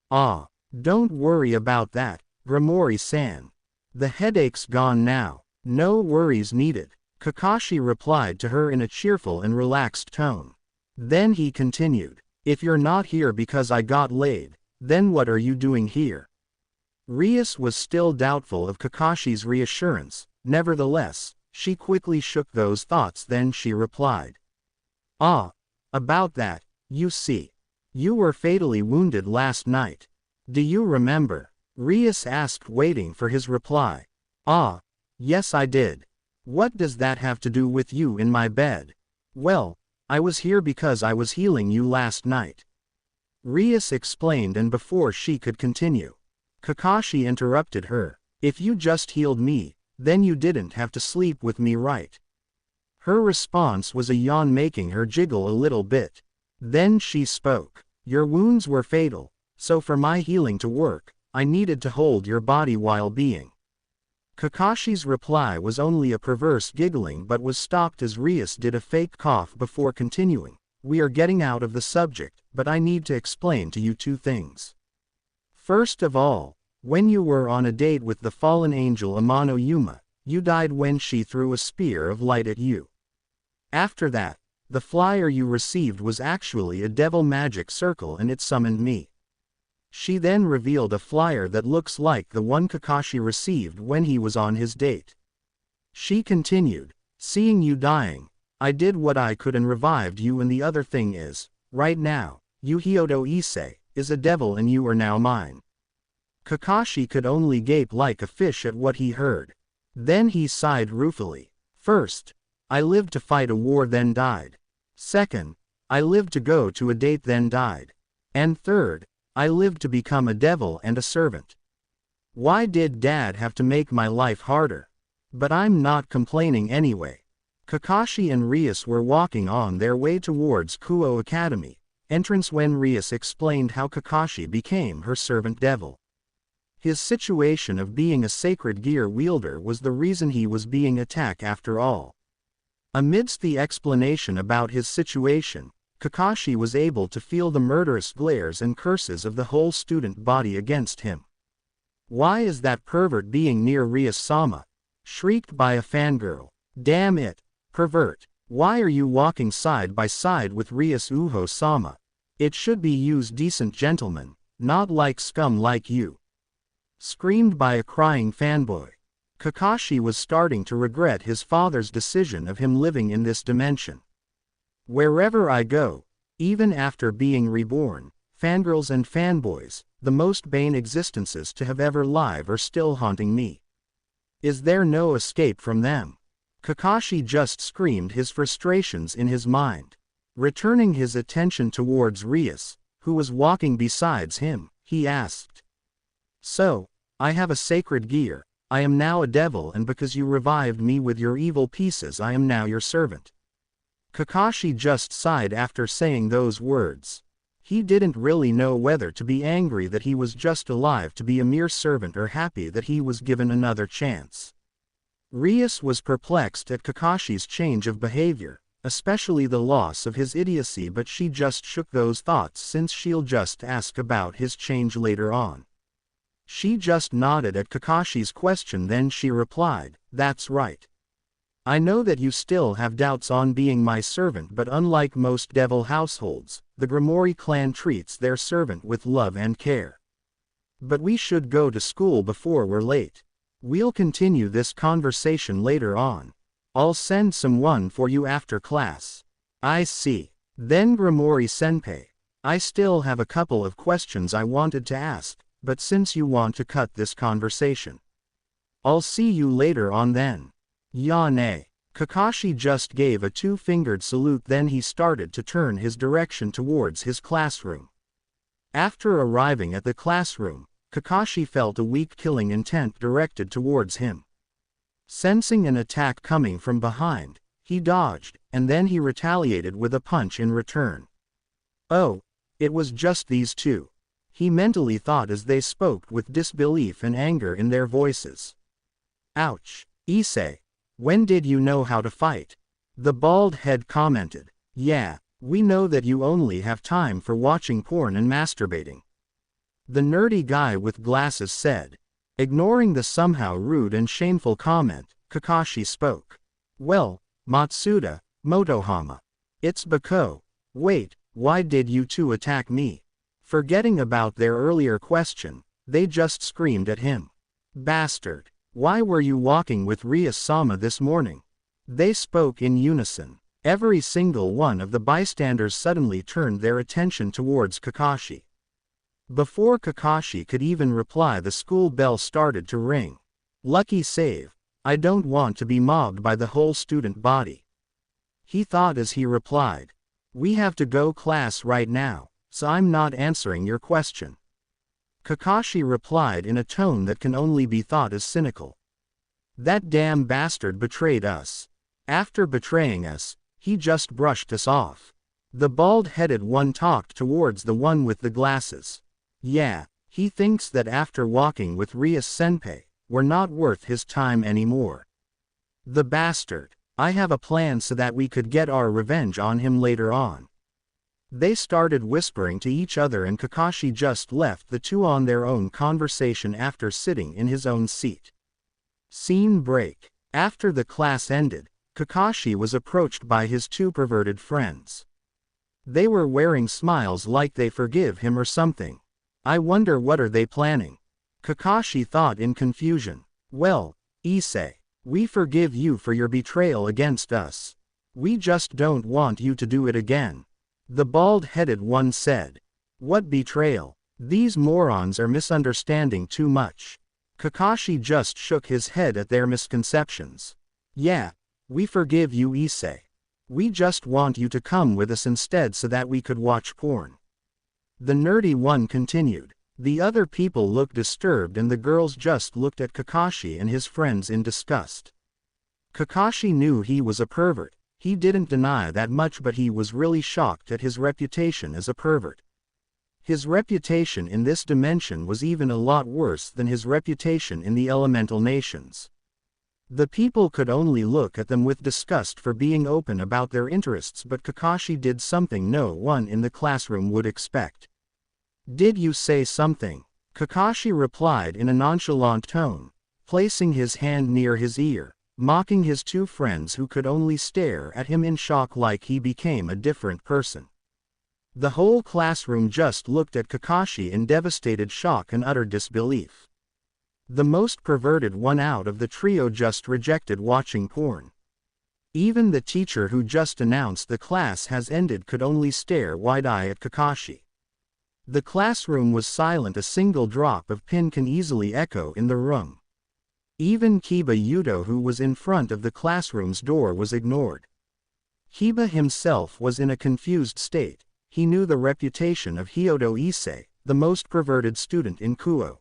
Ah, don't worry about that, Grimori-san. The headache's gone now. No worries needed, Kakashi replied to her in a cheerful and relaxed tone. Then he continued, if you're not here because I got laid, then what are you doing here? Rias was still doubtful of Kakashi's reassurance, nevertheless, she quickly shook those thoughts, then she replied. Ah, about that, you see. You were fatally wounded last night. Do you remember? Rias asked, waiting for his reply. Ah, yes I did. What does that have to do with you in my bed? Well, I was here because I was healing you last night. Rias explained, and before she could continue, Kakashi interrupted her. If you just healed me, then you didn't have to sleep with me, right? Her response was a yawn making her jiggle a little bit. Then she spoke. Your wounds were fatal, so for my healing to work, I needed to hold your body while being. Kakashi's reply was only a perverse giggling but was stopped as Rias did a fake cough before continuing. We are getting out of the subject, but I need to explain to you two things. First of all, when you were on a date with the fallen angel Amano Yuma, you died when she threw a spear of light at you. After that, the flyer you received was actually a devil magic circle and it summoned me. She then revealed a flyer that looks like the one Kakashi received when he was on his date. She continued, seeing you dying, I did what I could and revived you, and the other thing is, right now, you Hyoto Issei, is a devil and you are now mine. Kakashi could only gape like a fish at what he heard. Then he sighed ruefully. First, I lived to fight a war then died. Second, I lived to go to a date then died. And third, I lived to become a devil and a servant. Why did Dad have to make my life harder? But I'm not complaining anyway. Kakashi and Rias were walking on their way towards Kuo Academy, entrance when Rias explained how Kakashi became her servant devil. His situation of being a sacred gear wielder was the reason he was being attacked after all. Amidst the explanation about his situation, Kakashi was able to feel the murderous glares and curses of the whole student body against him. Why is that pervert being near Rias-sama? Shrieked by a fangirl. Damn it, pervert. Why are you walking side by side with Rias Uho-sama? It should be use decent gentlemen, not like scum like you. Screamed by a crying fanboy. Kakashi was starting to regret his father's decision of him living in this dimension. Wherever I go, even after being reborn, fangirls and fanboys, the most bane existences to have ever lived, are still haunting me. Is there no escape from them? Kakashi just screamed his frustrations in his mind. Returning his attention towards Rias, who was walking besides him, he asked. So, I have a sacred gear, I am now a devil, and because you revived me with your evil pieces I am now your servant. Kakashi just sighed after saying those words. He didn't really know whether to be angry that he was just alive to be a mere servant or happy that he was given another chance. Rias was perplexed at Kakashi's change of behavior, especially the loss of his idiocy, but she just shook those thoughts since she'll just ask about his change later on. She just nodded at Kakashi's question, then she replied, that's right. I know that you still have doubts on being my servant, but unlike most devil households, the Grimoire clan treats their servant with love and care. But we should go to school before we're late. We'll continue this conversation later on. I'll send someone for you after class. I see. Then Grimoire-senpai, I still have a couple of questions I wanted to ask, but since you want to cut this conversation, I'll see you later on then. Yane. Kakashi just gave a two-fingered salute, then he started to turn his direction towards his classroom. After arriving at the classroom, Kakashi felt a weak killing intent directed towards him. Sensing an attack coming from behind, he dodged, and then he retaliated with a punch in return. Oh, it was just these two, he mentally thought as they spoke with disbelief and anger in their voices. Ouch, Issei. When did you know how to fight? The bald head commented. Yeah, we know that you only have time for watching porn and masturbating. The nerdy guy with glasses said. Ignoring the somehow rude and shameful comment, Kakashi spoke. Well, Matsuda, Motohama. It's Bako. Wait, why did you two attack me? Forgetting about their earlier question, they just screamed at him. Bastard. Why were you walking with Rias-sama this morning? They spoke in unison. Every single one of the bystanders suddenly turned their attention towards Kakashi. Before Kakashi could even reply, the school bell started to ring. Lucky save. I don't want to be mobbed by the whole student body, he thought as he replied. We have to go class right now, so I'm not answering your question. Kakashi replied in a tone that can only be thought as cynical. That damn bastard betrayed us. After betraying us, he just brushed us off. The bald-headed one talked towards the one with the glasses. Yeah, he thinks that after walking with Rias-senpai, we're not worth his time anymore. The bastard. I have a plan so that we could get our revenge on him later on. They started whispering to each other and Kakashi just left the two on their own conversation after sitting in his own seat. Scene break. After the class ended, Kakashi was approached by his two perverted friends. They were wearing smiles like they forgive him or something. I wonder what are they planning? Kakashi thought in confusion. Well, Issei, we forgive you for your betrayal against us. We just don't want you to do it again. The bald-headed one said. What betrayal? These morons are misunderstanding too much. Kakashi just shook his head at their misconceptions. Yeah, we forgive you, Issei. We just want you to come with us instead so that we could watch porn. The nerdy one continued. The other people looked disturbed and the girls just looked at Kakashi and his friends in disgust. Kakashi knew he was a pervert. He didn't deny that much, but he was really shocked at his reputation as a pervert. His reputation in this dimension was even a lot worse than his reputation in the elemental nations. The people could only look at them with disgust for being open about their interests, but Kakashi did something no one in the classroom would expect. Did you say something? Kakashi replied in a nonchalant tone, placing his hand near his ear, mocking his two friends who could only stare at him in shock like he became a different person. The whole classroom just looked at Kakashi in devastated shock and utter disbelief. The most perverted one out of the trio just rejected watching porn. Even the teacher who just announced the class has ended could only stare wide-eyed at Kakashi. The classroom was silent. A single drop of pin can easily echo in the room. Even Kiba Yudo, who was in front of the classroom's door, was ignored. Kiba himself was in a confused state. He knew the reputation of Hyodo Issei, the most perverted student in Kuo.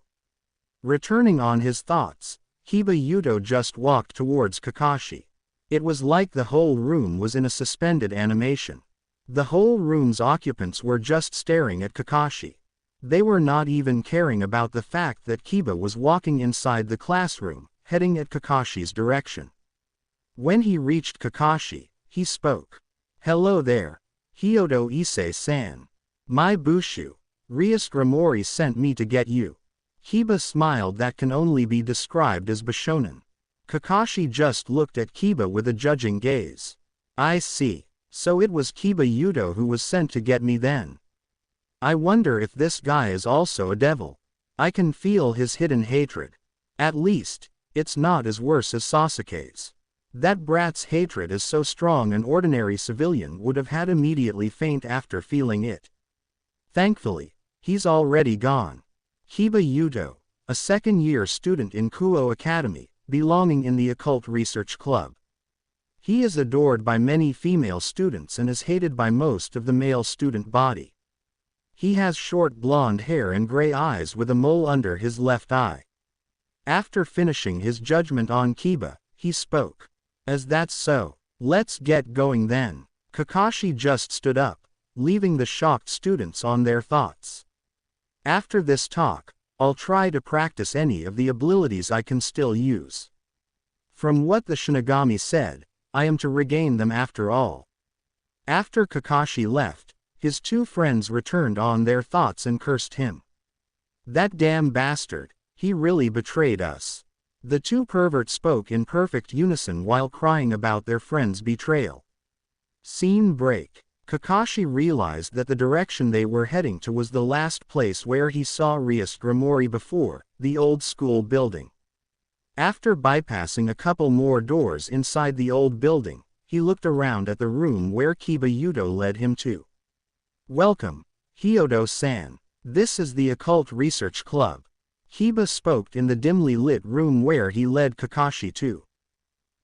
Returning on his thoughts, Kiba Yudo just walked towards Kakashi. It was like the whole room was in a suspended animation. The whole room's occupants were just staring at Kakashi. They were not even caring about the fact that Kiba was walking inside the classroom, heading at Kakashi's direction. When he reached Kakashi, he spoke. Hello there, Hyodo Issei-san. My Bushu, Rias Gramori sent me to get you. Kiba smiled that can only be described as Bishonen. Kakashi just looked at Kiba with a judging gaze. I see. So it was Kiba Yudo who was sent to get me then. I wonder if this guy is also a devil. I can feel his hidden hatred. At least, it's not as worse as Sasuke's. That brat's hatred is so strong an ordinary civilian would have had immediately faint after feeling it. Thankfully, he's already gone. Kiba Yudo, a second-year student in Kuo Academy, belonging in the Occult Research Club. He is adored by many female students and is hated by most of the male student body. He has short blonde hair and gray eyes with a mole under his left eye. After finishing his judgment on Kiba, he spoke. As that's so, let's get going then. Kakashi just stood up, leaving the shocked students on their thoughts. After this talk, I'll try to practice any of the abilities I can still use. From what the Shinigami said, I am to regain them after all. After Kakashi left, his two friends returned on their thoughts and cursed him. That damn bastard, he really betrayed us. The two perverts spoke in perfect unison while crying about their friend's betrayal. Scene break. Kakashi realized that the direction they were heading to was the last place where he saw Rias Gramori before, the old school building. After bypassing a couple more doors inside the old building, he looked around at the room where Kiba Yudo led him to. Welcome, Hyodo-san. This is the Occult Research Club. Kiba spoke in the dimly lit room where he led Kakashi to.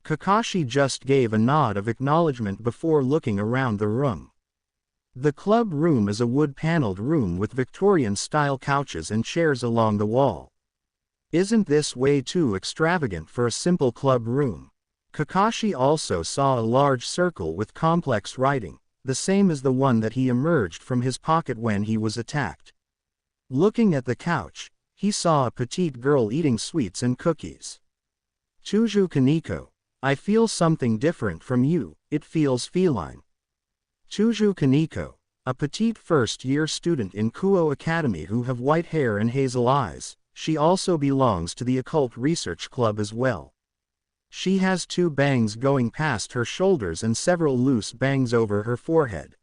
Kakashi just gave a nod of acknowledgement before looking around the room. The club room is a wood-paneled room with Victorian-style couches and chairs along the wall. Isn't this way too extravagant for a simple club room? Kakashi also saw a large circle with complex writing, the same as the one that he emerged from his pocket when he was attacked. Looking at the couch, he saw a petite girl eating sweets and cookies. Chuju Kaneko, I feel something different from you, it feels feline. Chuju Kaneko, a petite first-year student in Kuo Academy who have white hair and hazel eyes, she also belongs to the Occult Research Club as well. She has 2 bangs going past her shoulders and several loose bangs over her forehead.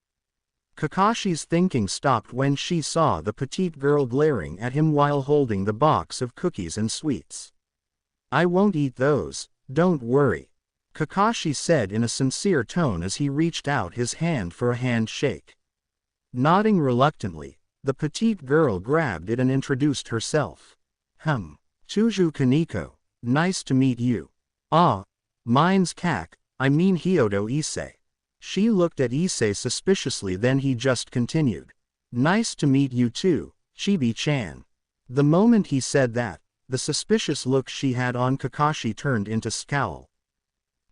Kakashi's thinking stopped when she saw the petite girl glaring at him while holding the box of cookies and sweets. I won't eat those, don't worry, Kakashi said in a sincere tone as he reached out his hand for a handshake. Nodding reluctantly, the petite girl grabbed it and introduced herself. Chuju Kaneko, nice to meet you. Ah, mine's Kak, I mean Hyodo Issei. She looked at Issei suspiciously, then he just continued. Nice to meet you too, Chibi-chan. The moment he said that, the suspicious look she had on Kakashi turned into scowl.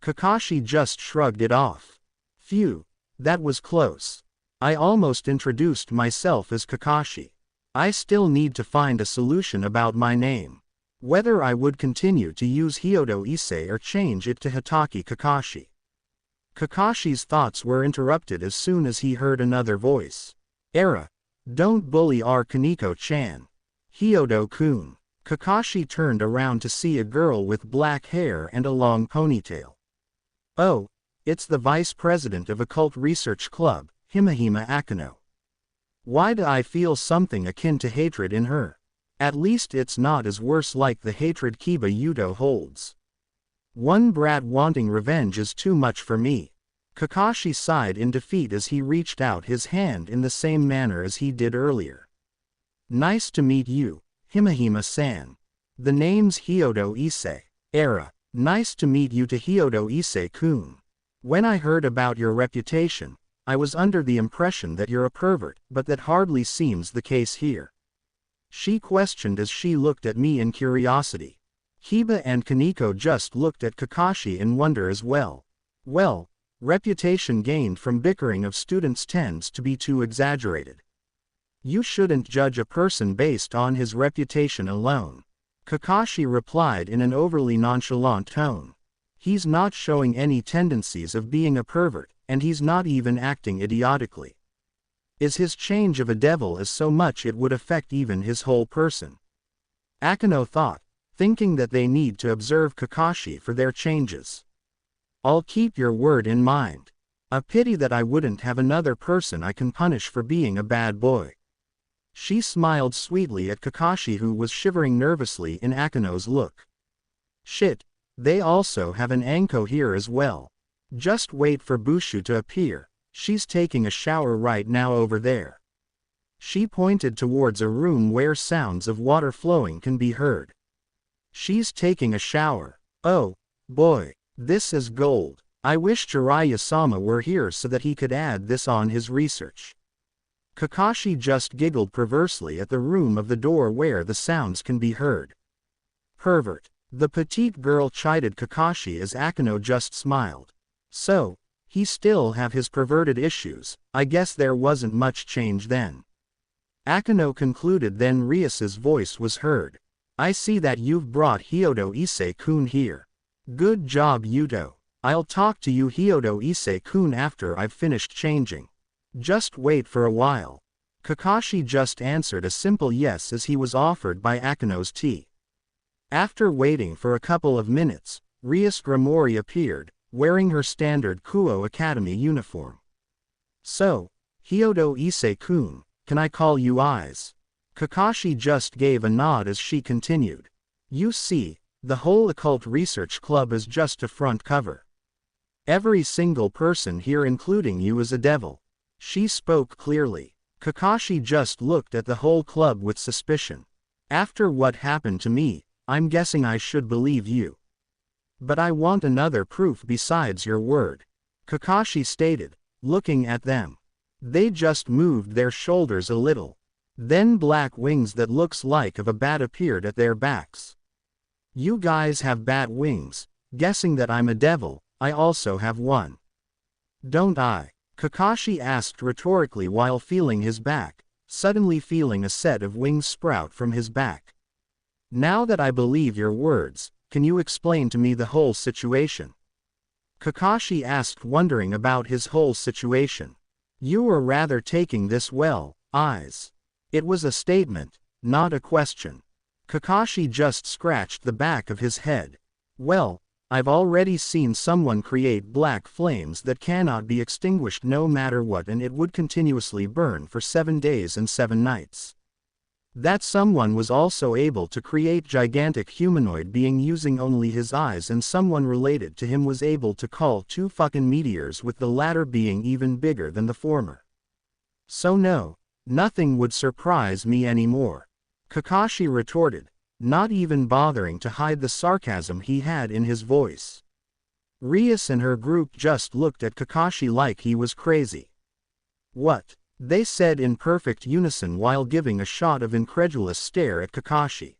Kakashi just shrugged it off. Phew, that was close. I almost introduced myself as Kakashi. I still need to find a solution about my name. Whether I would continue to use Hyodo Issei or change it to Hitaki Kakashi. Kakashi's thoughts were interrupted as soon as he heard another voice. Era, don't bully our Kaneko-chan. Hyodo-kun. Kakashi turned around to see a girl with black hair and a long ponytail. Oh, it's the vice president of Occult Research Club, Himehime Akano. Why do I feel something akin to hatred in her? At least it's not as worse like the hatred Kiba Yudo holds. One brat wanting revenge is too much for me. Kakashi sighed in defeat as he reached out his hand in the same manner as he did earlier. Nice to meet you, Himehime-san. The name's Hyodo Issei. Era, nice to meet you to Hyodo Issei-kun. When I heard about your reputation, I was under the impression that you're a pervert, but that hardly seems the case here. She questioned as she looked at me in curiosity. Kiba and Kaneko just looked at Kakashi in wonder as well. Well, reputation gained from bickering of students tends to be too exaggerated. You shouldn't judge a person based on his reputation alone. Kakashi replied in an overly nonchalant tone. He's not showing any tendencies of being a pervert, and he's not even acting idiotically. Is his change of a devil as so much it would affect even his whole person? Akano thought, thinking that they need to observe Kakashi for their changes. I'll keep your word in mind. A pity that I wouldn't have another person I can punish for being a bad boy. She smiled sweetly at Kakashi, who was shivering nervously in Akano's look. Shit, they also have an Anko here as well. Just wait for Bushu to appear, she's taking a shower right now over there. She pointed towards a room where sounds of water flowing can be heard. She's taking a shower. Oh, boy, this is gold. I wish Jiraiya-sama were here so that he could add this on his research. Kakashi just giggled perversely at the room of the door where the sounds can be heard. Pervert. The petite girl chided Kakashi as Akano just smiled. So, he still have his perverted issues, I guess there wasn't much change then. Akano concluded, then Rias's voice was heard. I see that you've brought Hyodo Issei-kun here. Good job, Yudo. I'll talk to you Hyodo Issei-kun after I've finished changing. Just wait for a while. Kakashi just answered a simple yes as he was offered by Akano's tea. After waiting for a couple of minutes, Rias Grimori appeared, wearing her standard Kuo Academy uniform. So, Hyodo Issei-kun, can I call you Eyes? Kakashi just gave a nod as she continued. You see, the whole Occult Research Club is just a front cover. Every single person here including you is a devil. She spoke clearly. Kakashi just looked at the whole club with suspicion. After what happened to me, I'm guessing I should believe you. But I want another proof besides your word. Kakashi stated, looking at them. They just moved their shoulders a little. Then black wings that looks like of a bat appeared at their backs. You guys have bat wings, Guessing that I'm a devil, I also have one. Don't I? Kakashi asked rhetorically while feeling his back, suddenly feeling a set of wings sprout from his back. Now that I believe your words, can you explain to me the whole situation? Kakashi asked, wondering about his whole situation. You were rather taking this well, eyes. It was a statement, not a question. Kakashi just scratched the back of his head. Well, I've already seen someone create black flames that cannot be extinguished no matter what, and it would continuously burn for 7 days and 7 nights. That someone was also able to create gigantic humanoid being using only his eyes, and someone related to him was able to call 2 fucking meteors, with the latter being even bigger than the former. So no, nothing would surprise me anymore. Kakashi retorted, not even bothering to hide the sarcasm he had in his voice. Rias and her group just looked at Kakashi like he was crazy. What? They said in perfect unison while giving a shot of incredulous stare at Kakashi.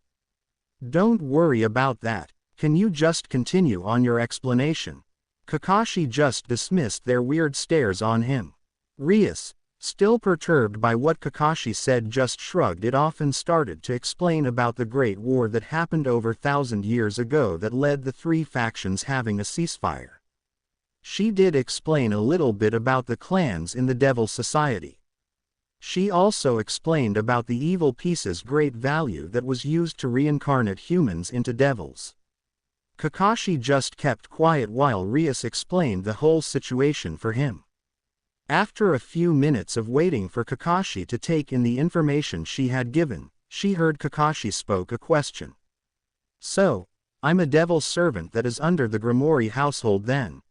Don't worry about that, can you just continue on your explanation? Kakashi just dismissed their weird stares on him. Rias, still perturbed by what Kakashi said, just shrugged it off and started to explain about the Great War that happened over 1,000 years ago that led the 3 factions having a ceasefire. She did explain a little bit about the clans in the Devil Society. She also explained about the evil piece's great value that was used to reincarnate humans into devils. Kakashi just kept quiet while Rias explained the whole situation for him. After a few minutes of waiting for Kakashi to take in the information she had given, she heard Kakashi spoke a question. So, I'm a devil's servant that is under the Grimoire household then?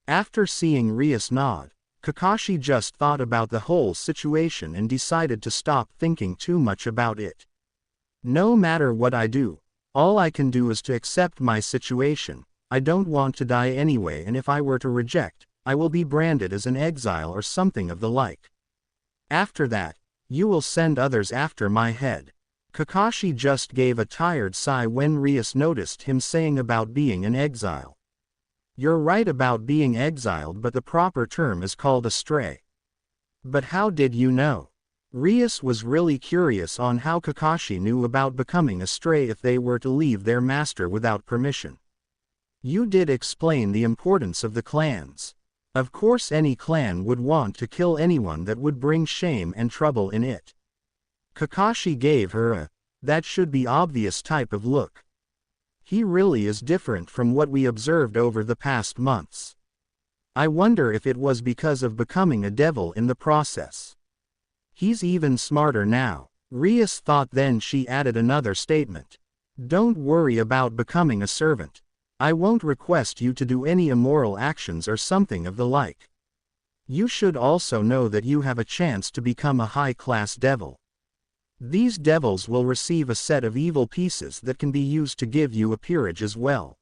After seeing Rias nod, Kakashi just thought about the whole situation and decided to stop thinking too much about it. No matter what I do, all I can do is to accept my situation. I don't want to die anyway, and if I were to reject, I will be branded as an exile or something of the like. After that, you will send others after my head. Kakashi just gave a tired sigh when Rias noticed him saying about being an exile. You're right about being exiled, but the proper term is called a stray. But how did you know? Rias was really curious on how Kakashi knew about becoming a stray if they were to leave their master without permission. You did explain the importance of the clans. Of course any clan would want to kill anyone that would bring shame and trouble in it. Kakashi gave her a, that should be obvious type of look. He really is different from what we observed over the past months. I wonder if it was because of becoming a devil in the process. He's even smarter now, Rias thought. Then she added another statement. Don't worry about becoming a servant. I won't request you to do any immoral actions or something of the like. You should also know that you have a chance to become a high-class devil. These devils will receive a set of evil pieces that can be used to give you a peerage as well.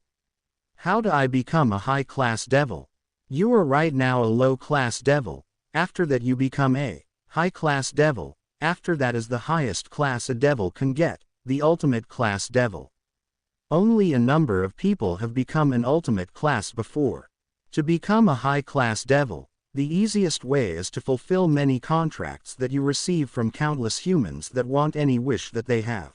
How do I become a high-class devil? You are right now a low-class devil, after that you become a high-class devil, after that is the highest class a devil can get, the ultimate class devil. Only a number of people have become an ultimate class before. To become a high-class devil, the easiest way is to fulfill many contracts that you receive from countless humans that want any wish that they have.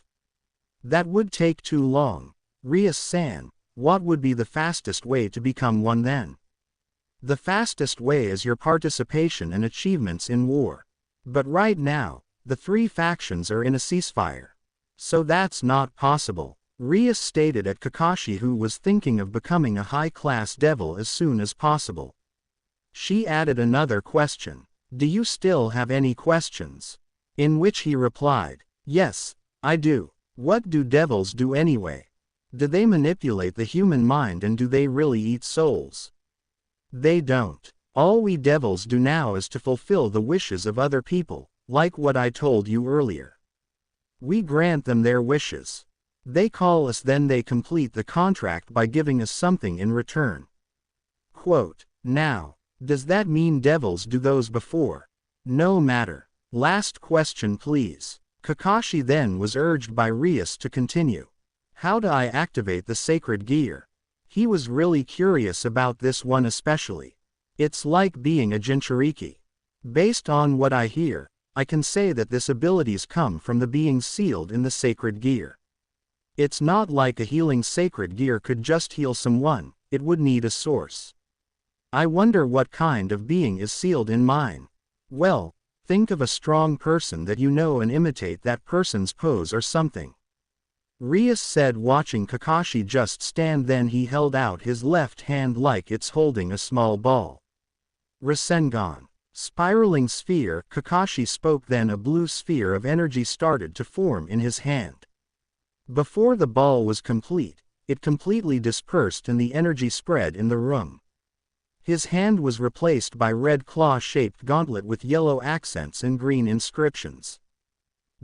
That would take too long. Rias-san, what would be the fastest way to become one then? The fastest way is your participation and achievements in war. But right now, the 3 factions are in a ceasefire. So that's not possible. Rias stated at Kakashi, who was thinking of becoming a high-class devil as soon as possible. She added another question. Do you still have any questions? In which he replied, yes, I do. What do devils do anyway? Do they manipulate the human mind, and do they really eat souls? They don't. All we devils do now is to fulfill the wishes of other people, like what I told you earlier. We grant them their wishes. They call us, then they complete the contract by giving us something in return. Quote, now, does that mean devils do those before? No matter. Last question please. Kakashi then was urged by Rias to continue. How do I activate the sacred gear? He was really curious about this one especially. It's like being a Jinchuriki. Based on what I hear, I can say that this abilities come from the beings sealed in the sacred gear. It's not like a healing sacred gear could just heal someone, it would need a source. I wonder what kind of being is sealed in mine. Well, think of a strong person that you know and imitate that person's pose or something. Rias said, watching Kakashi just stand. Then he held out his left hand like it's holding a small ball. Rasengan. Spiraling sphere, Kakashi spoke. Then a blue sphere of energy started to form in his hand. Before the ball was complete, it completely dispersed and the energy spread in the room. His hand was replaced by red claw-shaped gauntlet with yellow accents and green inscriptions.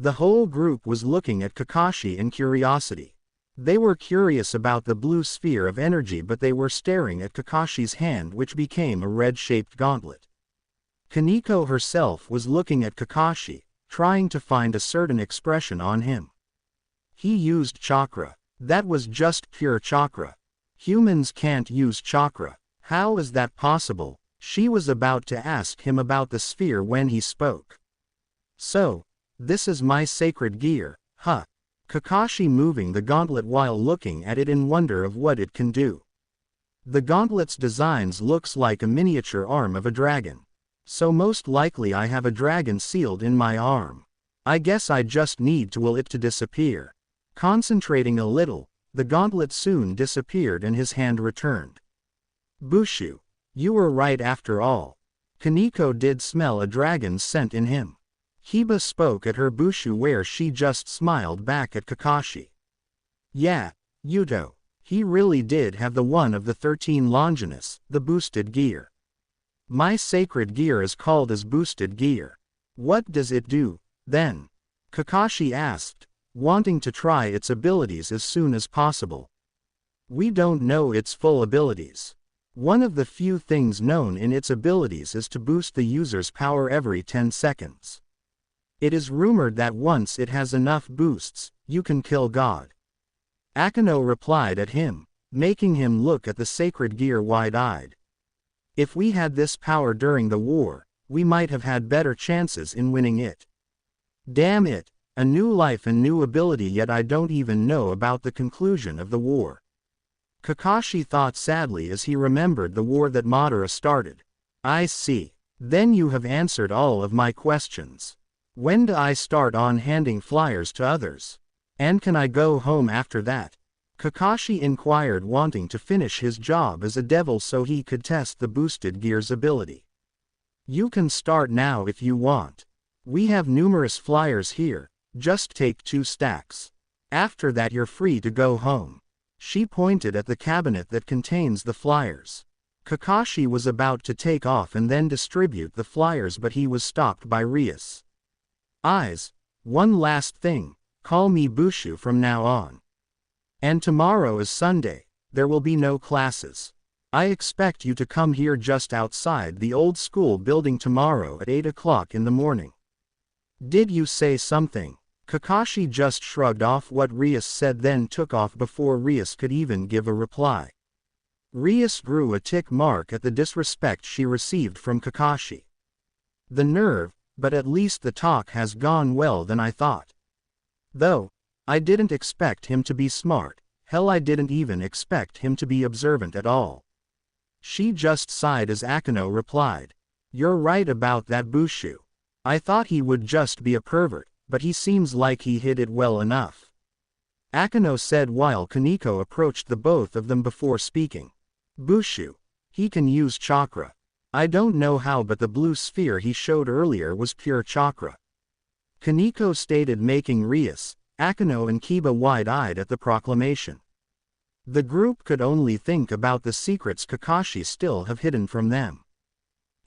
The whole group was looking at Kakashi in curiosity. They were curious about the blue sphere of energy, but they were staring at Kakashi's hand, which became a red-shaped gauntlet. Kaneko herself was looking at Kakashi, trying to find a certain expression on him. He used chakra. That was just pure chakra. Humans can't use chakra. How is that possible? She was about to ask him about the sphere when he spoke. So, this is my sacred gear, huh? Kakashi moving the gauntlet while looking at it in wonder of what it can do. The gauntlet's designs looks like a miniature arm of a dragon. So most likely I have a dragon sealed in my arm. I guess I just need to will it to disappear. Concentrating a little, the gauntlet soon disappeared and his hand returned. Bushu, you were right after all. Kaneko did smell a dragon's scent in him. Hiba spoke at her Bushu, where she just smiled back at Kakashi. Yeah, Yuto, he really did have the one of the 13 Longinus, the boosted gear. My sacred gear is called as boosted gear. What does it do, then? Kakashi asked, wanting to try its abilities as soon as possible. We don't know its full abilities. One of the few things known in its abilities is to boost the user's power every 10 seconds. It is rumored that once it has enough boosts, you can kill God. Akeno replied at him, making him look at the sacred gear wide-eyed. If we had this power during the war, we might have had better chances in winning it. Damn it, a new life and new ability, yet I don't even know about the conclusion of the war. Kakashi thought sadly as he remembered the war that Madara started. I see. Then you have answered all of my questions. When do I start on handing flyers to others? And can I go home after that? Kakashi inquired, wanting to finish his job as a devil so he could test the boosted gear's ability. You can start now if you want. We have numerous flyers here, just take 2 stacks. After that you're free to go home. She pointed at the cabinet that contains the flyers. Kakashi was about to take off and then distribute the flyers, but he was stopped by Rias. Eyes, one last thing, call me Bushu from now on. And tomorrow is Sunday, there will be no classes. I expect you to come here just outside the old school building tomorrow at 8 o'clock in the morning. Did you say something? Kakashi just shrugged off what Rias said, then took off before Rias could even give a reply. Rias grew a tick mark at the disrespect she received from Kakashi. The nerve, but at least the talk has gone well than I thought. Though, I didn't expect him to be smart, hell I didn't even expect him to be observant at all. She just sighed as Akeno replied. You're right about that Bushu. I thought he would just be a pervert, but he seems like he hid it well enough. Akeno said while Kaneko approached the both of them before speaking. Bushu. He can use chakra. I don't know how, but the blue sphere he showed earlier was pure chakra. Kaneko stated, making Rias, Akeno and Kiba wide-eyed at the proclamation. The group could only think about the secrets Kakashi still have hidden from them.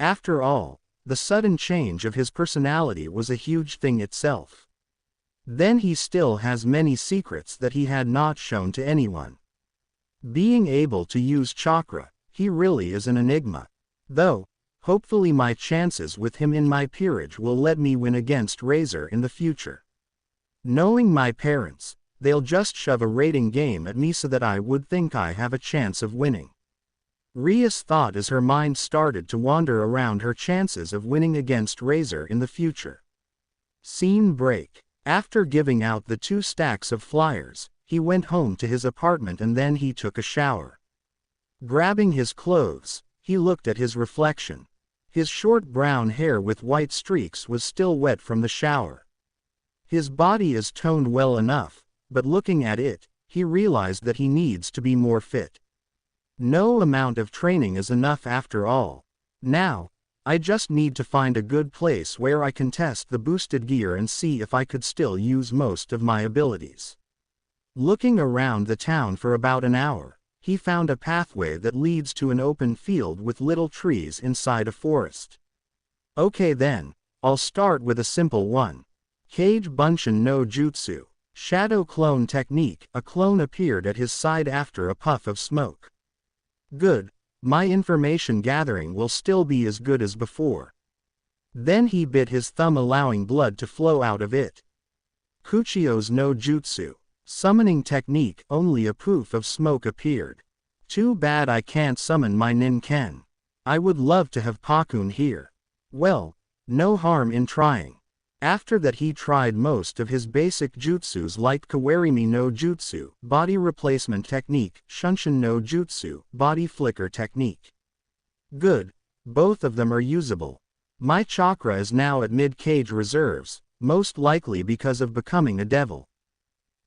After all, the sudden change of his personality was a huge thing itself. Then he still has many secrets that he had not shown to anyone. Being able to use chakra, he really is an enigma. Though, hopefully my chances with him in my peerage will let me win against Razor in the future. Knowing my parents, They'll just shove a rating game at me so that I would think I have a chance of winning. Rias thought as her mind started to wander around her chances of winning against Razor in the future. Scene break. After giving out the 2 stacks of flyers, he went home to his apartment and then he took a shower. Grabbing his clothes, he looked at his reflection. His short brown hair with white streaks was still wet from the shower. His body is toned well enough, but looking at it, he realized that he needs to be more fit. No amount of training is enough after all. Now, I just need to find a good place where I can test the boosted gear and see if I could still use most of my abilities. Looking around the town for about an hour, he found a pathway that leads to an open field with little trees inside a forest. Okay then, I'll start with a simple one. Kage Bunshin no Jutsu, Shadow Clone Technique. A clone appeared at his side after a puff of smoke. Good. My information gathering will still be as good as before. Then he bit his thumb, allowing blood to flow out of it. Kuchio's no Jutsu, Summoning Technique. Only a poof of smoke appeared. Too bad I can't summon my Ninken. I would love to have Pakun here. Well, no harm in trying. After that he tried most of his basic jutsus like Kawarimi no Jutsu, Body Replacement Technique, Shunshin no Jutsu, Body Flicker Technique. Good. Both of them are usable. My chakra is now at mid-cage reserves, most likely because of becoming a devil.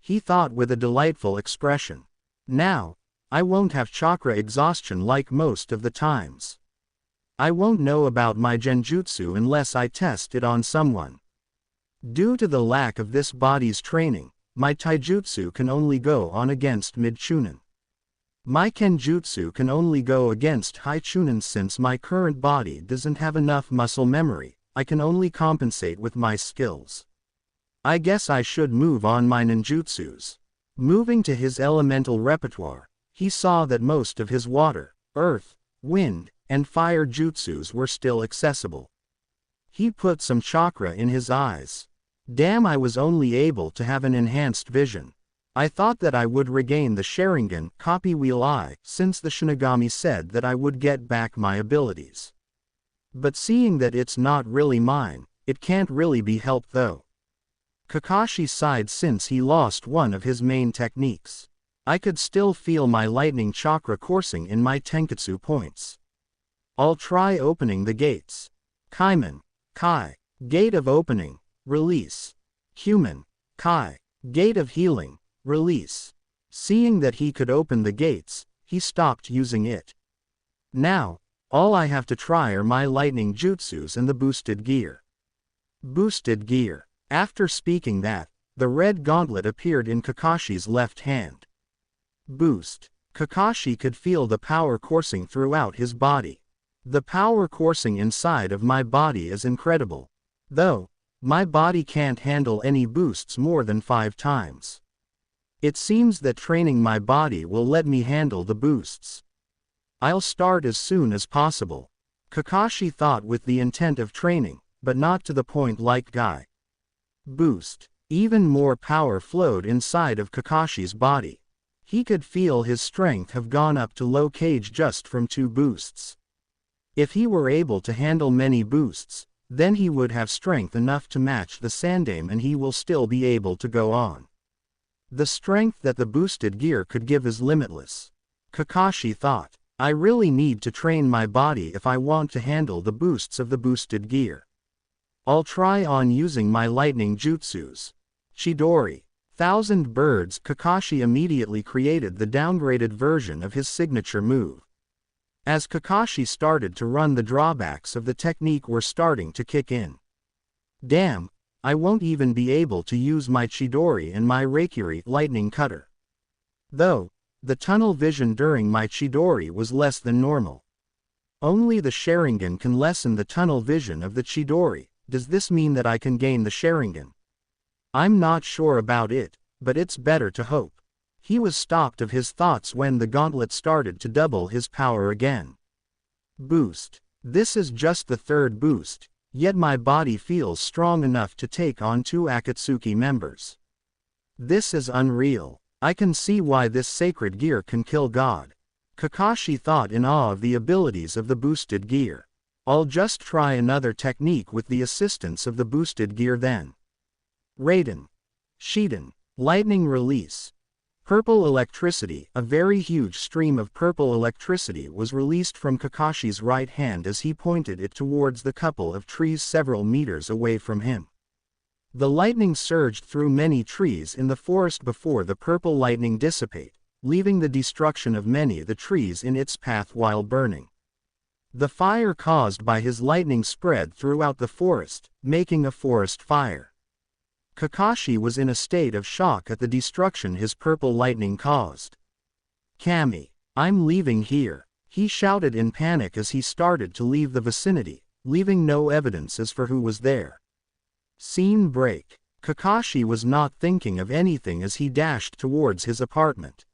He thought with a delightful expression. Now, I won't have chakra exhaustion like most of the times. I won't know about my genjutsu unless I test it on someone. Due to the lack of this body's training, my taijutsu can only go on against mid-chunin. My kenjutsu can only go against high chunin. Since my current body doesn't have enough muscle memory, I can only compensate with my skills. I guess I should move on my ninjutsus. Moving to his elemental repertoire, he saw that most of his water, earth, wind, and fire jutsus were still accessible. He put some chakra in his eyes. Damn, I was only able to have an enhanced vision. I thought that I would regain the Sharingan copy wheel eye since the Shinigami said that I would get back my abilities. But seeing that it's not really mine, it can't really be helped though. Kakashi sighed since he lost one of his main techniques. I could still feel my lightning chakra coursing in my tenketsu points. I'll try opening the gates. Kaiman, Kai, Gate of Opening, Release. Human, Kai, Gate of Healing, Release. Seeing that he could open the gates, he stopped using it. Now, all I have to try are my lightning jutsus and the boosted gear. Boosted gear. After speaking that, the red gauntlet appeared in Kakashi's left hand. Boost. Kakashi could feel the power coursing throughout his body. The power coursing inside of my body is incredible. Though, my body can't handle any boosts more than 5 times. It seems that training my body will let me handle the boosts. I'll start as soon as possible. Kakashi thought with the intent of training, but not to the point like Guy. Boost. Even more power flowed inside of Kakashi's body. He could feel his strength have gone up to low cage just from 2 boosts. If he were able to handle many boosts, then he would have strength enough to match the Sandame and he will still be able to go on. The strength that the boosted gear could give is limitless. Kakashi thought, I really need to train my body if I want to handle the boosts of the boosted gear. I'll try on using my lightning jutsus. Chidori. 1,000 birds. Kakashi immediately created the downgraded version of his signature move. As Kakashi started to run, the drawbacks of the technique were starting to kick in. Damn, I won't even be able to use my Chidori and my Reikiri lightning cutter. Though, the tunnel vision during my Chidori was less than normal. Only the Sharingan can lessen the tunnel vision of the Chidori. Does this mean that I can gain the Sharingan? I'm not sure about it, but it's better to hope. He was stopped of his thoughts when the gauntlet started to double his power again. Boost. This is just the 3rd boost, yet my body feels strong enough to take on 2 Akatsuki members. This is unreal. I can see why this sacred gear can kill God. Kakashi thought in awe of the abilities of the boosted gear. I'll just try another technique with the assistance of the boosted gear then. Raiden. Shiden. Lightning release. Purple electricity. A very huge stream of purple electricity was released from Kakashi's right hand as he pointed it towards the couple of trees several meters away from him. The lightning surged through many trees in the forest before the purple lightning dissipate, leaving the destruction of many of the trees in its path while burning. The fire caused by his lightning spread throughout the forest, making a forest fire. Kakashi was in a state of shock at the destruction his purple lightning caused. "Kami, I'm leaving here," he shouted in panic as he started to leave the vicinity, leaving no evidence as for who was there. Scene break. Kakashi was not thinking of anything as he dashed towards his apartment.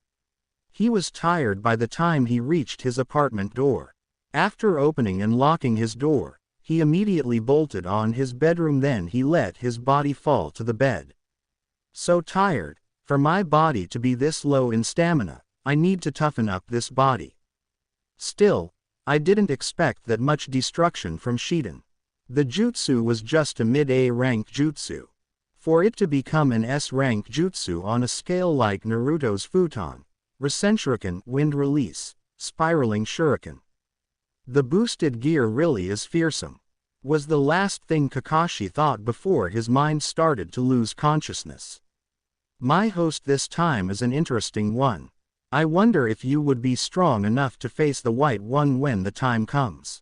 He was tired by the time he reached his apartment door. After opening and locking his door, he immediately bolted on his bedroom, then he let his body fall to the bed. So tired, for my body to be this low in stamina, I need to toughen up this body. Still, I didn't expect that much destruction from Shiden. The jutsu was just a mid-A rank jutsu. For it to become an S rank jutsu on a scale like Naruto's futon, Rasenshuriken, wind release, spiraling shuriken. The boosted gear really is fearsome, was the last thing Kakashi thought before his mind started to lose consciousness. My host this time is an interesting one. I wonder if you would be strong enough to face the white one when the time comes.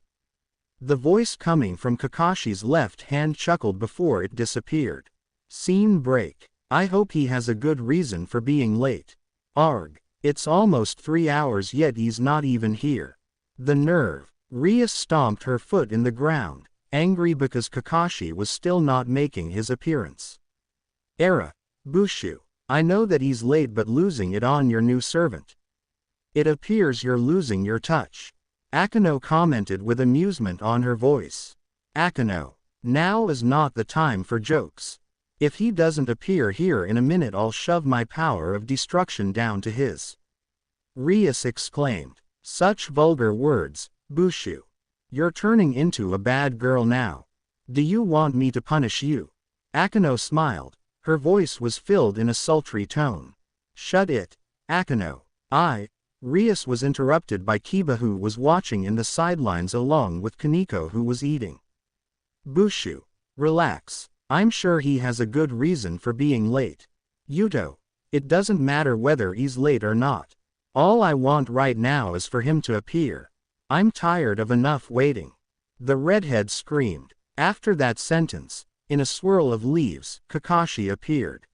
The voice coming from Kakashi's left hand chuckled before it disappeared. Scene break. I hope he has a good reason for being late. Arg. It's almost 3 hours yet he's not even here. The nerve. Ria stomped her foot in the ground, angry because Kakashi was still not making his appearance. Era. Bushu. I know that he's late, but losing it on your new servant. It appears you're losing your touch. Akano commented with amusement on her voice. Akano. Now is not the time for jokes. If he doesn't appear here in a minute, I'll shove my power of destruction down to his. Rias exclaimed. Such vulgar words, Bushu. You're turning into a bad girl now. Do you want me to punish you? Akano smiled. Her voice was filled in a sultry tone. Shut it, Akano. Rias was interrupted by Kiba, who was watching in the sidelines along with Kaneko, who was eating. Bushu. Relax. I'm sure he has a good reason for being late. Yuto. It doesn't matter whether he's late or not. All I want right now is for him to appear. I'm tired of enough waiting. The redhead screamed. After that sentence, in a swirl of leaves, Kakashi appeared.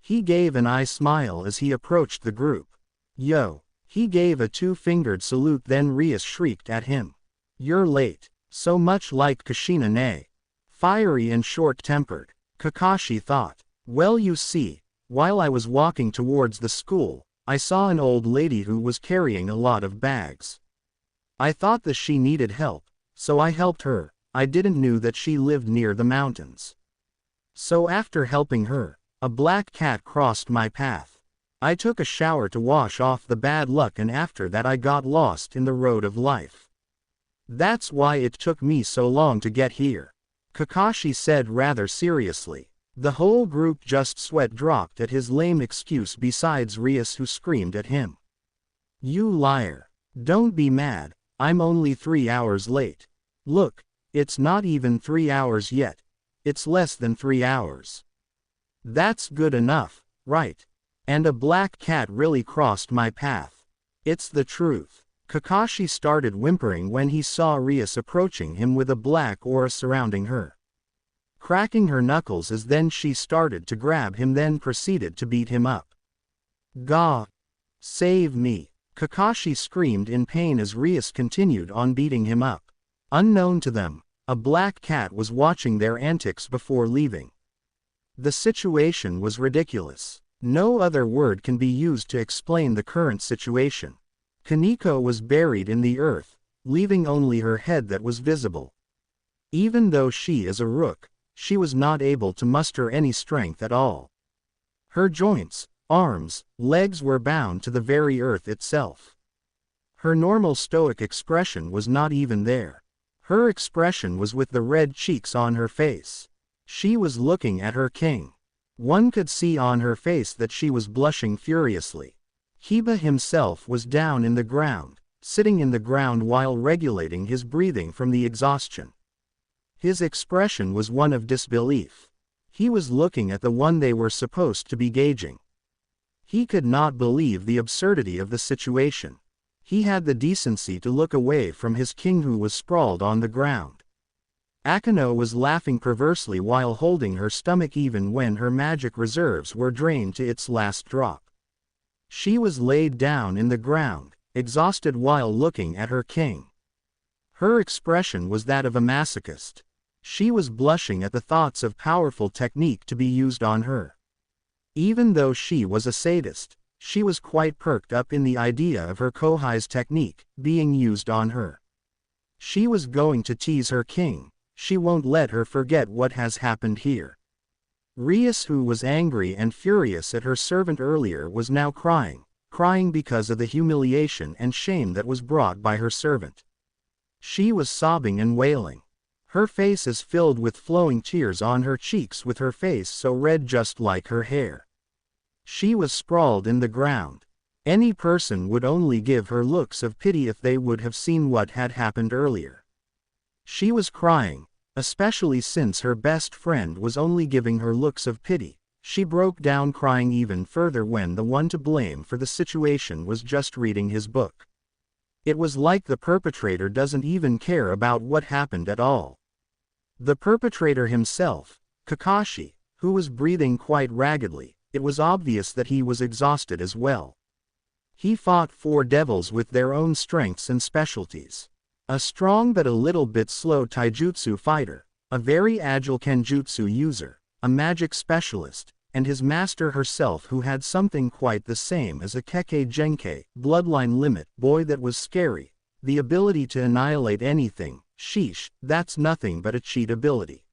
He gave an eye smile as he approached the group. Yo. He gave a two-fingered salute, then Rias shrieked at him. You're late. So much like Kushina ne. Fiery and short-tempered, Kakashi thought. Well, you see, while I was walking towards the school, I saw an old lady who was carrying a lot of bags. I thought that she needed help, so I helped her. I didn't know that she lived near the mountains. So after helping her, a black cat crossed my path. I took a shower to wash off the bad luck, and after that I got lost in the road of life. That's why it took me so long to get here, Kakashi said rather seriously. The whole group just sweat dropped at his lame excuse, besides Rias, who screamed at him. You liar. Don't be mad, I'm only 3 hours late. Look, it's not even 3 hours yet. It's less than 3 hours. That's good enough, right? And a black cat really crossed my path. It's the truth. Kakashi started whimpering when he saw Rias approaching him with a black aura surrounding her. Cracking her knuckles as then she started to grab him, then proceeded to beat him up. God! Save me! Kakashi screamed in pain as Rias continued on beating him up. Unknown to them, a black cat was watching their antics before leaving. The situation was ridiculous. No other word can be used to explain the current situation. Kaneko was buried in the earth, leaving only her head that was visible. Even though she is a rook, she was not able to muster any strength at all. Her joints, arms, legs were bound to the very earth itself. Her normal stoic expression was not even there. Her expression was with the red cheeks on her face. She was looking at her king. One could see on her face that she was blushing furiously. Kiba himself was down in the ground, sitting in the ground while regulating his breathing from the exhaustion. His expression was one of disbelief. He was looking at the one they were supposed to be gauging. He could not believe the absurdity of the situation. He had the decency to look away from his king who was sprawled on the ground. Akano was laughing perversely while holding her stomach even when her magic reserves were drained to its last drop. She was laid down in the ground, exhausted while looking at her king. Her expression was that of a masochist. She was blushing at the thoughts of powerful technique to be used on her. Even though she was a sadist, she was quite perked up in the idea of her Kohai's technique being used on her. She was going to tease her king. She won't let her forget what has happened here. Rias, who was angry and furious at her servant earlier, was now crying because of the humiliation and shame that was brought by her servant. She was sobbing and wailing. Her face is filled with flowing tears on her cheeks, with her face so red just like her hair. She was sprawled in the ground. Any person would only give her looks of pity if they would have seen what had happened earlier. She was crying, especially since her best friend was only giving her looks of pity. She broke down crying even further when the one to blame for the situation was just reading his book. It was like the perpetrator doesn't even care about what happened at all. The perpetrator himself, Kakashi, who was breathing quite raggedly, it was obvious that he was exhausted as well. He fought 4 devils with their own strengths and specialties. A strong but a little bit slow taijutsu fighter, a very agile kenjutsu user, a magic specialist, and his master herself, who had something quite the same as a Kekkei Genkei, bloodline limit boy that was scary, the ability to annihilate anything. Sheesh, that's nothing but a cheat ability.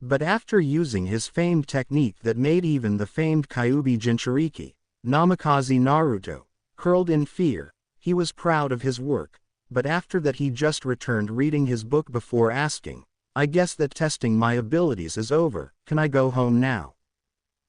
But after using his famed technique that made even the famed Kyuubi Jinchuriki, Namikaze Naruto, curled in fear, he was proud of his work. But after that he just returned reading his book before asking, I guess that testing my abilities is over, can I go home now?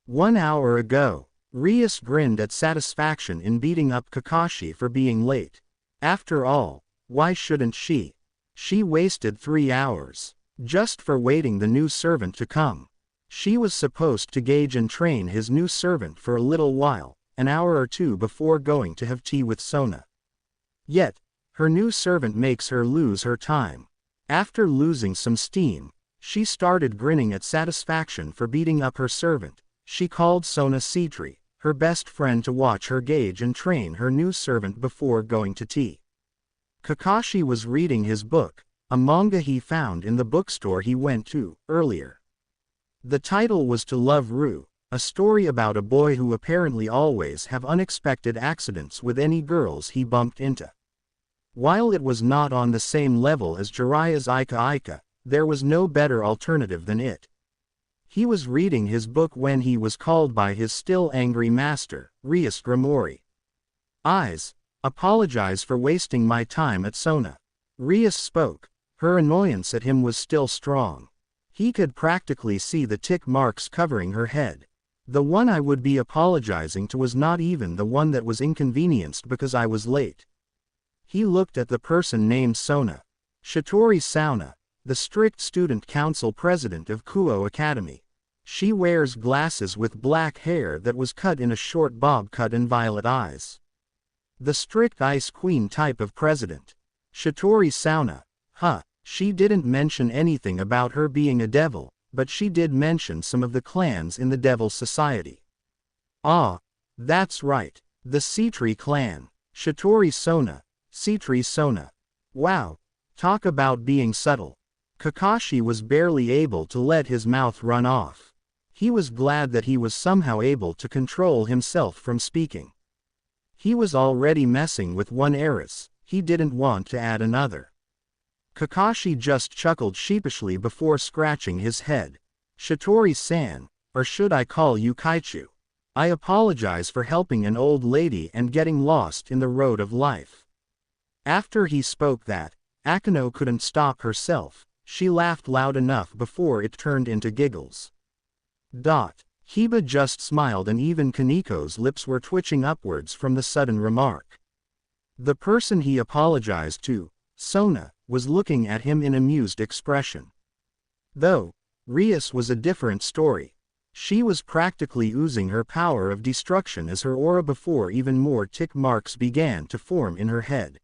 1 hour ago, Rias grinned at satisfaction in beating up Kakashi for being late. After all, why shouldn't she? She wasted 3 hours, just for waiting the new servant to come. She was supposed to gauge and train his new servant for a little while, an hour or 2 before going to have tea with Sona. Yet, her new servant makes her lose her time. After losing some steam, she started grinning at satisfaction for beating up her servant. She called Sona Citri, her best friend, to watch her gauge and train her new servant before going to tea. Kakashi was reading his book, a manga he found in the bookstore he went to earlier. The title was To Love Ru, a story about a boy who apparently always have unexpected accidents with any girls he bumped into. While it was not on the same level as Jiraiya's Ika Ika, there was no better alternative than it. He was reading his book when he was called by his still angry master, Rias Grimori. Apologize for wasting my time at Sona. Rias spoke. Her annoyance at him was still strong. He could practically see the tick marks covering her head. The one I would be apologizing to was not even the one that was inconvenienced because I was late. He looked at the person named Sona. Shitori Sauna, the strict student council president of Kuo Academy. She wears glasses with black hair that was cut in a short bob cut and violet eyes. The strict ice queen type of president. Shitori Sauna. She didn't mention anything about her being a devil, but she did mention some of the clans in the Devil Society. Ah, that's right, the Citri clan. Shitori Sona. Citri Sona. Wow, talk about being subtle. Kakashi was barely able to let his mouth run off. He was glad that he was somehow able to control himself from speaking. He was already messing with one heiress, he didn't want to add another. Kakashi just chuckled sheepishly before scratching his head. Shitori-san, or should I call you Kaichu? I apologize for helping an old lady and getting lost in the road of life." After he spoke that, Akano couldn't stop herself. She laughed loud enough before it turned into giggles. Hiba just smiled and even Kaniko's lips were twitching upwards from the sudden remark. The person he apologized to, Sona, was looking at him in amused expression. Though, Rias was a different story. She was practically oozing her power of destruction as her aura before even more tick marks began to form in her head.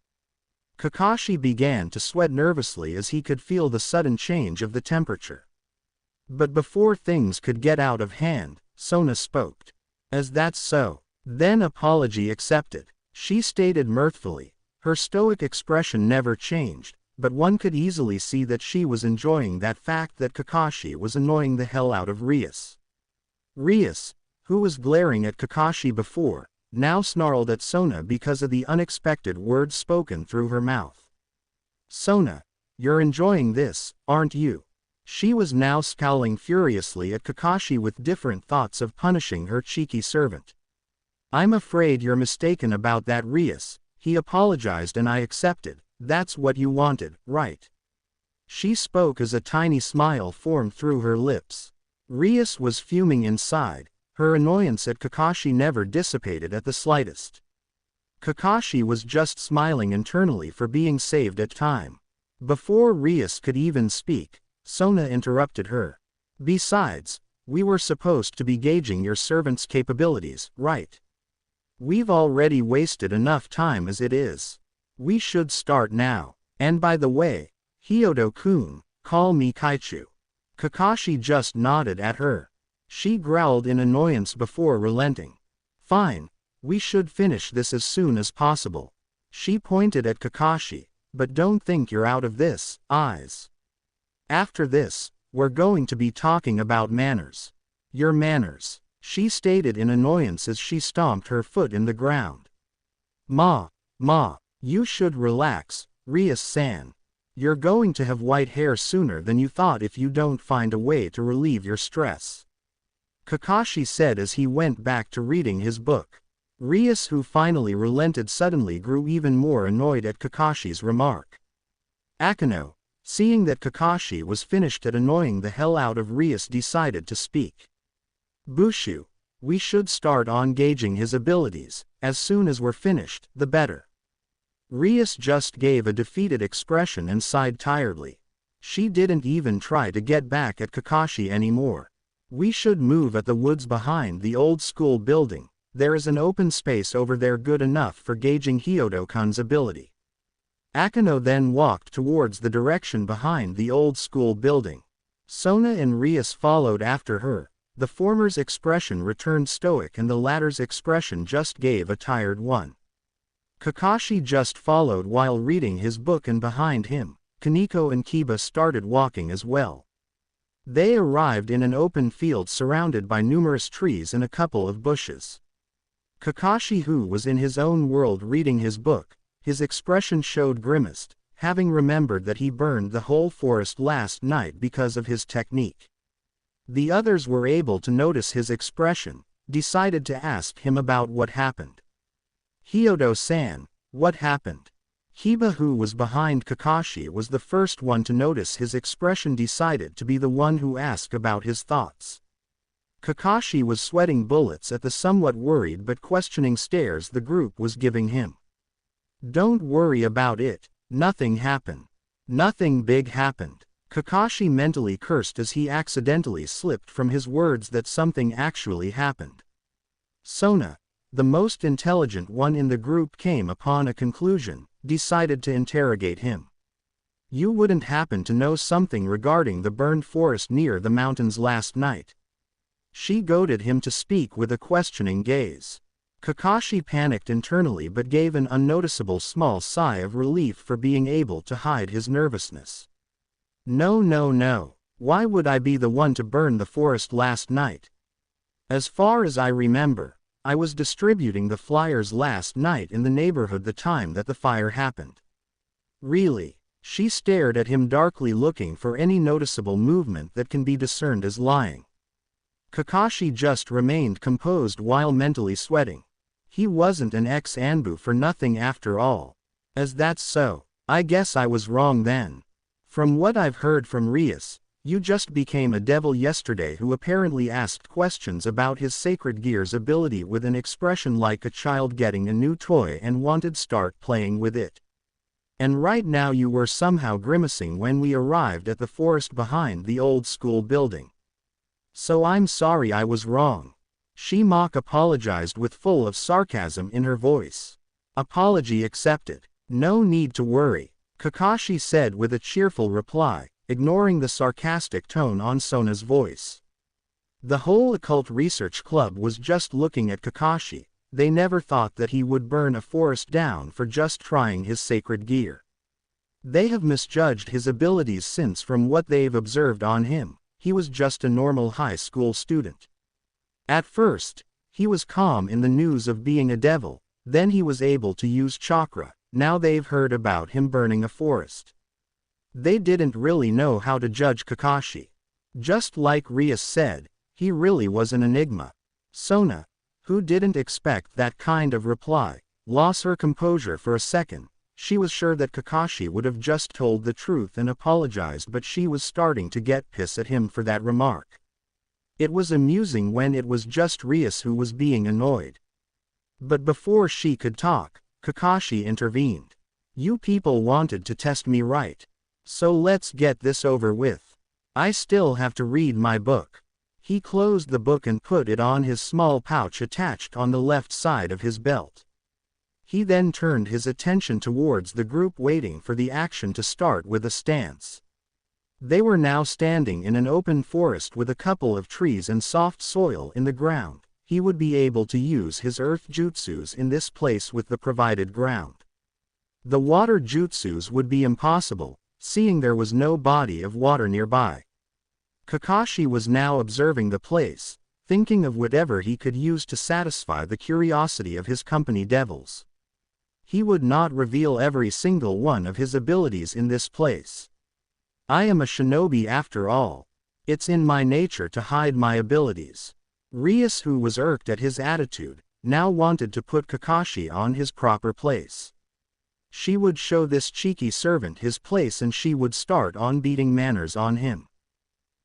Kakashi began to sweat nervously as he could feel the sudden change of the temperature. But before things could get out of hand, Sona spoke. "As that's so, then apology accepted," she stated mirthfully. Her stoic expression never changed, but one could easily see that she was enjoying that fact that Kakashi was annoying the hell out of Rias. Rias, who was glaring at Kakashi before, now snarled at Sona because of the unexpected words spoken through her mouth. "Sona, you're enjoying this, aren't you?" She was now scowling furiously at Kakashi with different thoughts of punishing her cheeky servant. "I'm afraid you're mistaken about that, Rias. He apologized and I accepted. That's what you wanted, right?" She spoke as a tiny smile formed through her lips. Rias was fuming inside. Her annoyance at Kakashi never dissipated at the slightest. Kakashi was just smiling internally for being saved at time. Before Rias could even speak, Sona interrupted her. "Besides, we were supposed to be gauging your servant's capabilities, right? We've already wasted enough time as it is. We should start now. And by the way, Hyodo-kun, call me Kaichu." Kakashi just nodded at her. She growled in annoyance before relenting. "Fine, we should finish this as soon as possible." She pointed at Kakashi, "But don't think you're out of this, eyes. After this, we're going to be talking about manners. Your manners," she stated in annoyance as she stomped her foot in the ground. Ma, you should relax, Rias-san. You're going to have white hair sooner than you thought if you don't find a way to relieve your stress," Kakashi said as he went back to reading his book. Rias, who finally relented, suddenly grew even more annoyed at Kakashi's remark. Akano, seeing that Kakashi was finished at annoying the hell out of Rias, decided to speak. "Bushu, we should start on gauging his abilities. As soon as we're finished, the better." Rias just gave a defeated expression and sighed tiredly. She didn't even try to get back at Kakashi anymore. "We should move at the woods behind the old school building. There is an open space over there good enough for gauging Hyodo-kun's ability." Akano then walked towards the direction behind the old school building. Sona and Rias followed after her. The former's expression returned stoic and the latter's expression just gave a tired one. Kakashi just followed while reading his book, and behind him, Kaniko and Kiba started walking as well. They arrived in an open field surrounded by numerous trees and a couple of bushes. Kakashi, who was in his own world reading his book, his expression showed grimaced, having remembered that he burned the whole forest last night because of his technique. The others were able to notice his expression, decided to ask him about what happened. "Hyodo-san, what happened?" Kiba, who was behind Kakashi, was the first one to notice his expression, decided to be the one who asked about his thoughts. Kakashi was sweating bullets at the somewhat worried but questioning stares the group was giving him. "Don't worry about it, nothing happened. Nothing big happened." Kakashi mentally cursed as he accidentally slipped from his words that something actually happened. Sona, the most intelligent one in the group, came upon a conclusion, decided to interrogate him. "You wouldn't happen to know something regarding the burned forest near the mountains last night?" She goaded him to speak with a questioning gaze. Kakashi panicked internally but gave an unnoticeable small sigh of relief for being able to hide his nervousness. No. Why would I be the one to burn the forest last night? As far as I remember, I was distributing the flyers last night in the neighborhood the time that the fire happened." "Really?" She stared at him darkly, looking for any noticeable movement that can be discerned as lying. Kakashi just remained composed while mentally sweating. He wasn't an ex-Anbu for nothing after all. As that's so, I guess I was wrong then. From what I've heard from Rias, you just became a devil yesterday who apparently asked questions about his sacred gear's ability with an expression like a child getting a new toy and wanted start playing with it. And right now you were somehow grimacing when we arrived at the forest behind the old school building. So I'm sorry I was wrong. She mock apologized with full of sarcasm in her voice. Apology accepted. No need to worry, Kakashi said with a cheerful reply, ignoring the sarcastic tone on Sona's voice. The whole occult research club was just looking at Kakashi. They never thought that he would burn a forest down for just trying his sacred gear. They have misjudged his abilities since from what they've observed on him, he was just a normal high school student. At first, he was calm in the news of being a devil, then he was able to use chakra, now they've heard about him burning a forest. They didn't really know how to judge Kakashi. Just like Rias said, he really was an enigma. Sona, who didn't expect that kind of reply, lost her composure for a second. She was sure that Kakashi would have just told the truth and apologized, but she was starting to get pissed at him for that remark. It was amusing when it was just Rias who was being annoyed. But before she could talk, Kakashi intervened. You people wanted to test me, right? So let's get this over with. I still have to read my book. He closed the book and put it on his small pouch attached on the left side of his belt. He then turned his attention towards the group waiting for the action to start with a stance. They were now standing in an open forest with a couple of trees and soft soil in the ground. He would be able to use his earth jutsus in this place with the provided ground. The water jutsus would be impossible, seeing there was no body of water nearby. Kakashi was now observing the place, thinking of whatever he could use to satisfy the curiosity of his company devils. He would not reveal every single one of his abilities in this place. I am a shinobi after all. It's in my nature to hide my abilities. Rias, who was irked at his attitude, now wanted to put Kakashi on his proper place. She would show this cheeky servant his place and she would start on beating manners on him.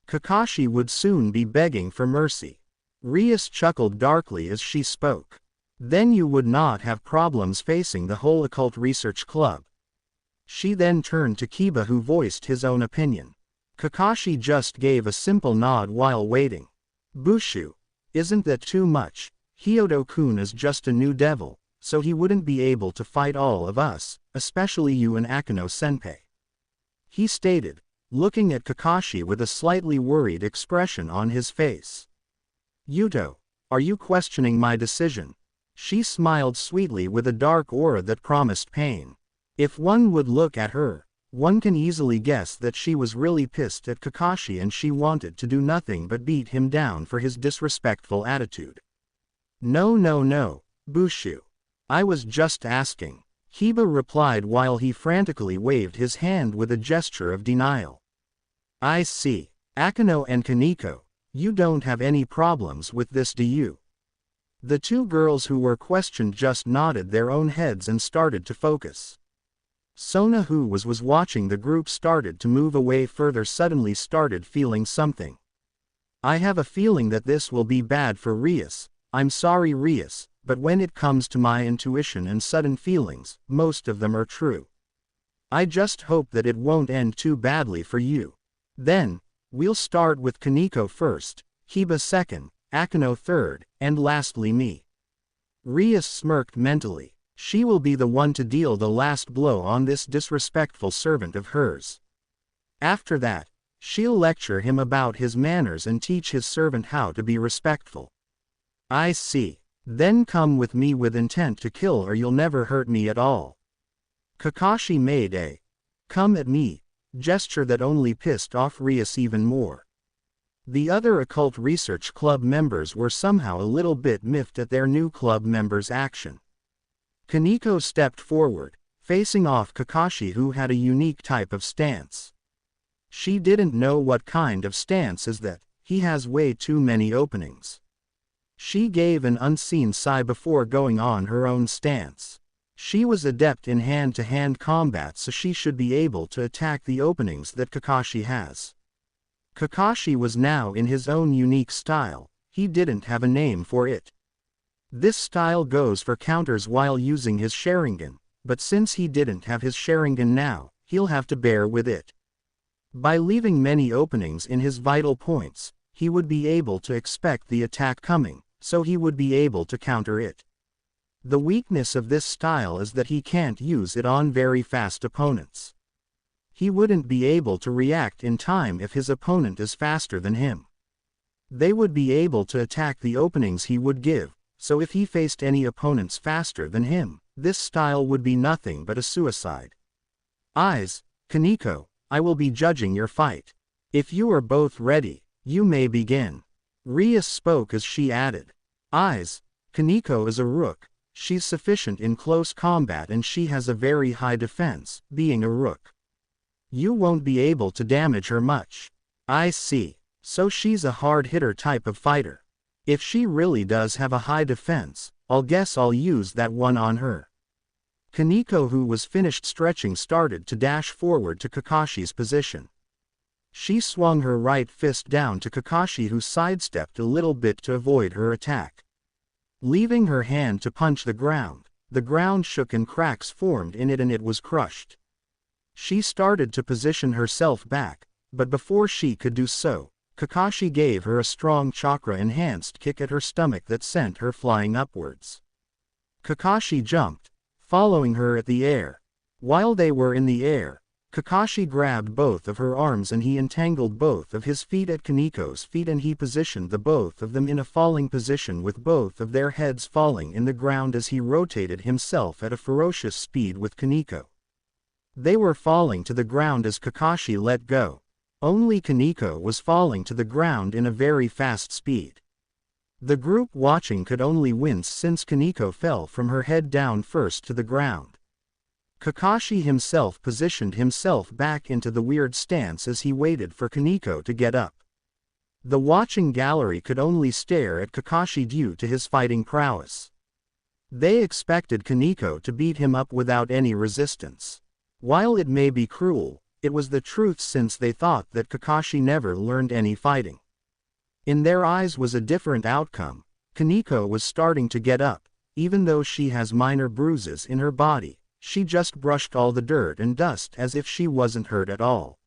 Kakashi would soon be begging for mercy. Rias chuckled darkly as she spoke. Then you would not have problems facing the whole occult research club. She then turned to Kiba, who voiced his own opinion. Kakashi just gave a simple nod while waiting. Bushu, isn't that too much? Hyodo-kun is just a new devil, so he wouldn't be able to fight all of us, especially you and Akeno-senpai. He stated, looking at Kakashi with a slightly worried expression on his face. Yuto, are you questioning my decision? She smiled sweetly with a dark aura that promised pain. If one would look at her, one can easily guess that she was really pissed at Kakashi and she wanted to do nothing but beat him down for his disrespectful attitude. No, Bushu. I was just asking. Kiba replied while he frantically waved his hand with a gesture of denial. I see. Akeno and Kaneko, you don't have any problems with this, do you? The two girls who were questioned just nodded their own heads and started to focus. Sona, who was watching the group, started to move away further, suddenly started feeling something. I have a feeling that this will be bad for Rias. I'm sorry Rias, but when it comes to my intuition and sudden feelings, most of them are true. I just hope that it won't end too badly for you. Then, we'll start with Kaneko first, Kiba second, Akeno third, and lastly me. Rias smirked mentally. She will be the one to deal the last blow on this disrespectful servant of hers. After that, she'll lecture him about his manners and teach his servant how to be respectful. I see. Then come with me with intent to kill or you'll never hurt me at all. Kakashi made a "come at me" gesture that only pissed off Rias even more. The other occult research club members were somehow a little bit miffed at their new club member's action. Kaneko stepped forward, facing off Kakashi, who had a unique type of stance. She didn't know what kind of stance is that. he has way too many openings. She gave an unseen sigh before going on her own stance. She was adept in hand-to-hand combat, so she should be able to attack the openings that Kakashi has. Kakashi was now in his own unique style. He didn't have a name for it. This style goes for counters while using his Sharingan, but since he didn't have his Sharingan now, he'll have to bear with it. By leaving many openings in his vital points, he would be able to expect the attack coming, so he would be able to counter it. The weakness of this style is that he can't use it on very fast opponents. He wouldn't be able to react in time if his opponent is faster than him. They would be able to attack the openings he would give, so if he faced any opponents faster than him, this style would be nothing but a suicide. Eyes, Kaneko, I will be judging your fight. If you are both ready, you may begin. Ria spoke as she added. Eyes, Kaneko is a rook. She's sufficient in close combat and she has a very high defense, being a rook. You won't be able to damage her much. I see. So she's a hard-hitter type of fighter. If she really does have a high defense, I'll use that one on her. Kaneko, who was finished stretching, started to dash forward to Kakashi's position. She swung her right fist down to Kakashi, who sidestepped a little bit to avoid her attack. Leaving her hand to punch the ground shook and cracks formed in it and it was crushed. She started to position herself back, but before she could do so, Kakashi gave her a strong chakra-enhanced kick at her stomach that sent her flying upwards. Kakashi jumped, following her at the air. While they were in the air, Kakashi grabbed both of her arms and he entangled both of his feet at Kaneko's feet and he positioned the both of them in a falling position with both of their heads falling in the ground as he rotated himself at a ferocious speed with Kaneko. They were falling to the ground as Kakashi let go. Only Kaneko was falling to the ground in a very fast speed. The group watching could only wince since Kaneko fell from her head down first to the ground. Kakashi himself positioned himself back into the weird stance as he waited for Kaneko to get up. The watching gallery could only stare at Kakashi due to his fighting prowess. They expected Kaneko to beat him up without any resistance. While it may be cruel, it was the truth since they thought that Kakashi never learned any fighting. In their eyes was a different outcome. Kaneko was starting to get up, even though she has minor bruises in her body. She just brushed all the dirt and dust as if she wasn't hurt at all.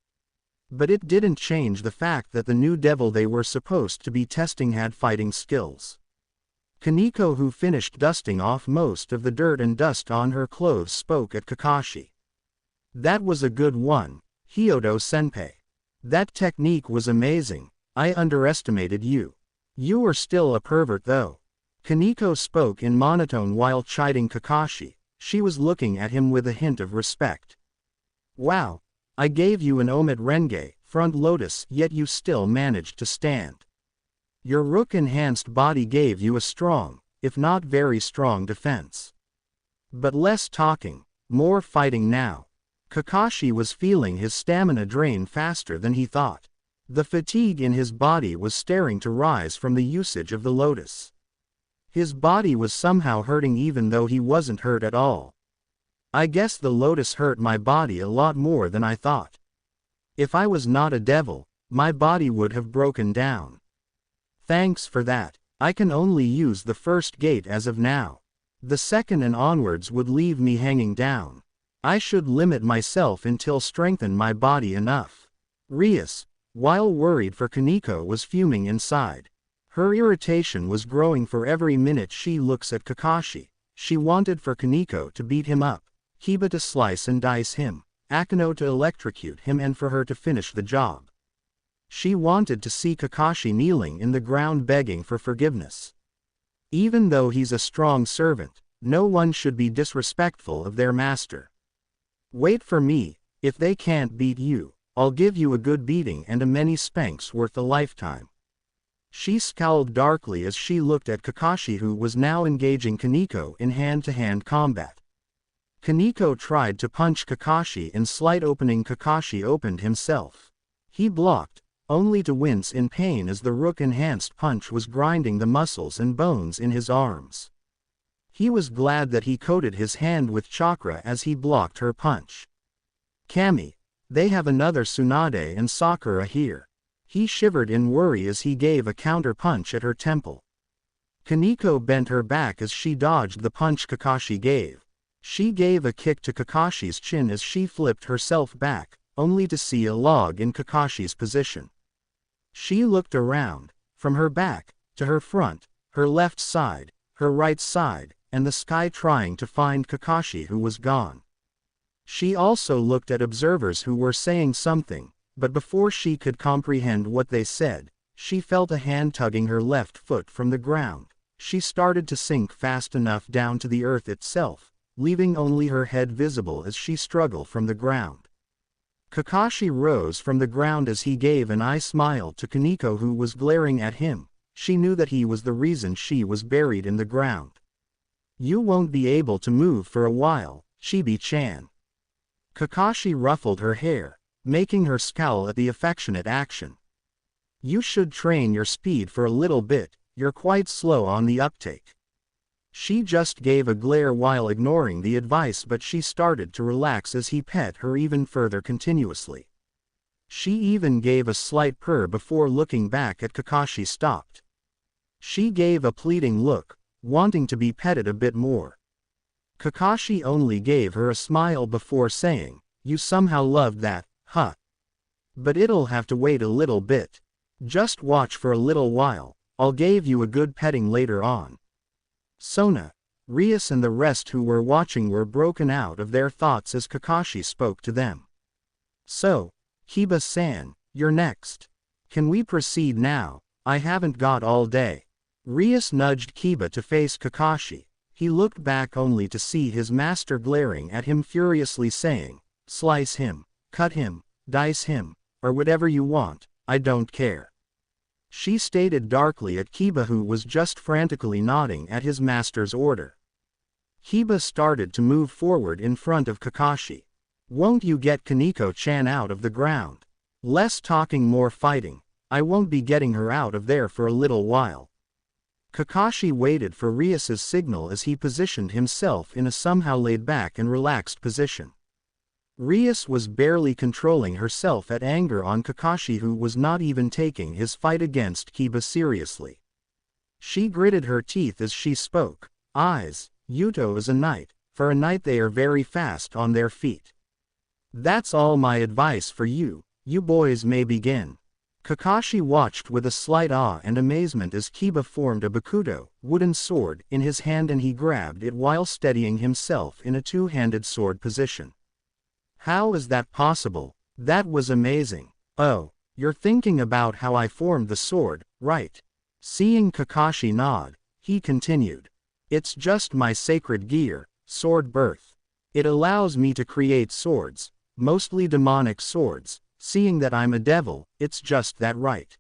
But it didn't change the fact that the new devil they were supposed to be testing had fighting skills. Kaneko, who finished dusting off most of the dirt and dust on her clothes, spoke at Kakashi. That was a good one, Hyodo-senpai. That technique was amazing. I underestimated you. You are still a pervert though. Kaneko spoke in monotone while chiding Kakashi. She was looking at him with a hint of respect. Wow. I gave you an Omet Renge, front lotus, yet you still managed to stand. Your rook-enhanced body gave you a strong, if not very strong defense. But less talking, more fighting now. Kakashi was feeling his stamina drain faster than he thought. The fatigue in his body was starting to rise from the usage of the lotus. His body was somehow hurting even though he wasn't hurt at all. I guess the lotus hurt my body a lot more than I thought. If I was not a devil, my body would have broken down. Thanks for that. I can only use the first gate as of now. The second and onwards would leave me hanging down. I should limit myself until strengthen my body enough. Rias, while worried for Kaneko, was fuming inside. Her irritation was growing for every minute she looks at Kakashi. She wanted for Kaneko to beat him up, Kiba to slice and dice him, Akeno to electrocute him, and for her to finish the job. She wanted to see Kakashi kneeling in the ground begging for forgiveness. Even though he's a strong servant, no one should be disrespectful of their master. Wait for me. If they can't beat you, I'll give you a good beating and a many spanks worth a lifetime. She scowled darkly as she looked at Kakashi, who was now engaging Kaneko in hand-to-hand combat. Kaneko tried to punch Kakashi in slight opening. Kakashi opened himself. He blocked, only to wince in pain as the rook-enhanced punch was grinding the muscles and bones in his arms. He was glad that he coated his hand with chakra as he blocked her punch. "Kami, they have another Tsunade and Sakura here." He shivered in worry as he gave a counter-punch at her temple. Kaneko bent her back as she dodged the punch Kakashi gave. She gave a kick to Kakashi's chin as she flipped herself back, only to see a log in Kakashi's position. She looked around, from her back, to her front, her left side, her right side, and the sky trying to find Kakashi who was gone. She also looked at observers who were saying something, but before she could comprehend what they said, she felt a hand tugging her left foot from the ground. She started to sink fast enough down to the earth itself, leaving only her head visible as she struggled from the ground. Kakashi rose from the ground as he gave an eye smile to Kaneko who was glaring at him. She knew that he was the reason she was buried in the ground. "You won't be able to move for a while, Chibi-chan." Kakashi ruffled her hair, making her scowl at the affectionate action. "You should train your speed for a little bit, you're quite slow on the uptake." She just gave a glare while ignoring the advice, but she started to relax as he pet her even further continuously. She even gave a slight purr before looking back at Kakashi stopped. She gave a pleading look, wanting to be petted a bit more. Kakashi only gave her a smile before saying, "You somehow loved that, huh? But it'll have to wait a little bit. Just watch for a little while, I'll give you a good petting later on." Sona, Rias and the rest who were watching were broken out of their thoughts as Kakashi spoke to them. "So, Kiba-san, you're next. Can we proceed now? I haven't got all day." Rias nudged Kiba to face Kakashi. He looked back only to see his master glaring at him furiously saying, "Slice him, cut him, dice him, or whatever you want, I don't care." She stated darkly at Kiba who was just frantically nodding at his master's order. Kiba started to move forward in front of Kakashi. "Won't you get Kaneko-chan out of the ground? Less talking, more fighting. I won't be getting her out of there for a little while." Kakashi waited for Rias's signal as he positioned himself in a somehow laid-back and relaxed position. Rias was barely controlling herself at anger on Kakashi who was not even taking his fight against Kiba seriously. She gritted her teeth as she spoke. "Eyes, Yuto is a knight. For a knight they are very fast on their feet. That's all my advice for you. You boys may begin." Kakashi watched with a slight awe and amazement as Kiba formed a bakudo, wooden sword, in his hand and he grabbed it while steadying himself in a two-handed sword position. "How is that possible? That was amazing." "Oh, you're thinking about how I formed the sword, right?" Seeing Kakashi nod, he continued. "It's just my sacred gear, sword birth. It allows me to create swords, mostly demonic swords. Seeing that I'm a devil, it's just that right."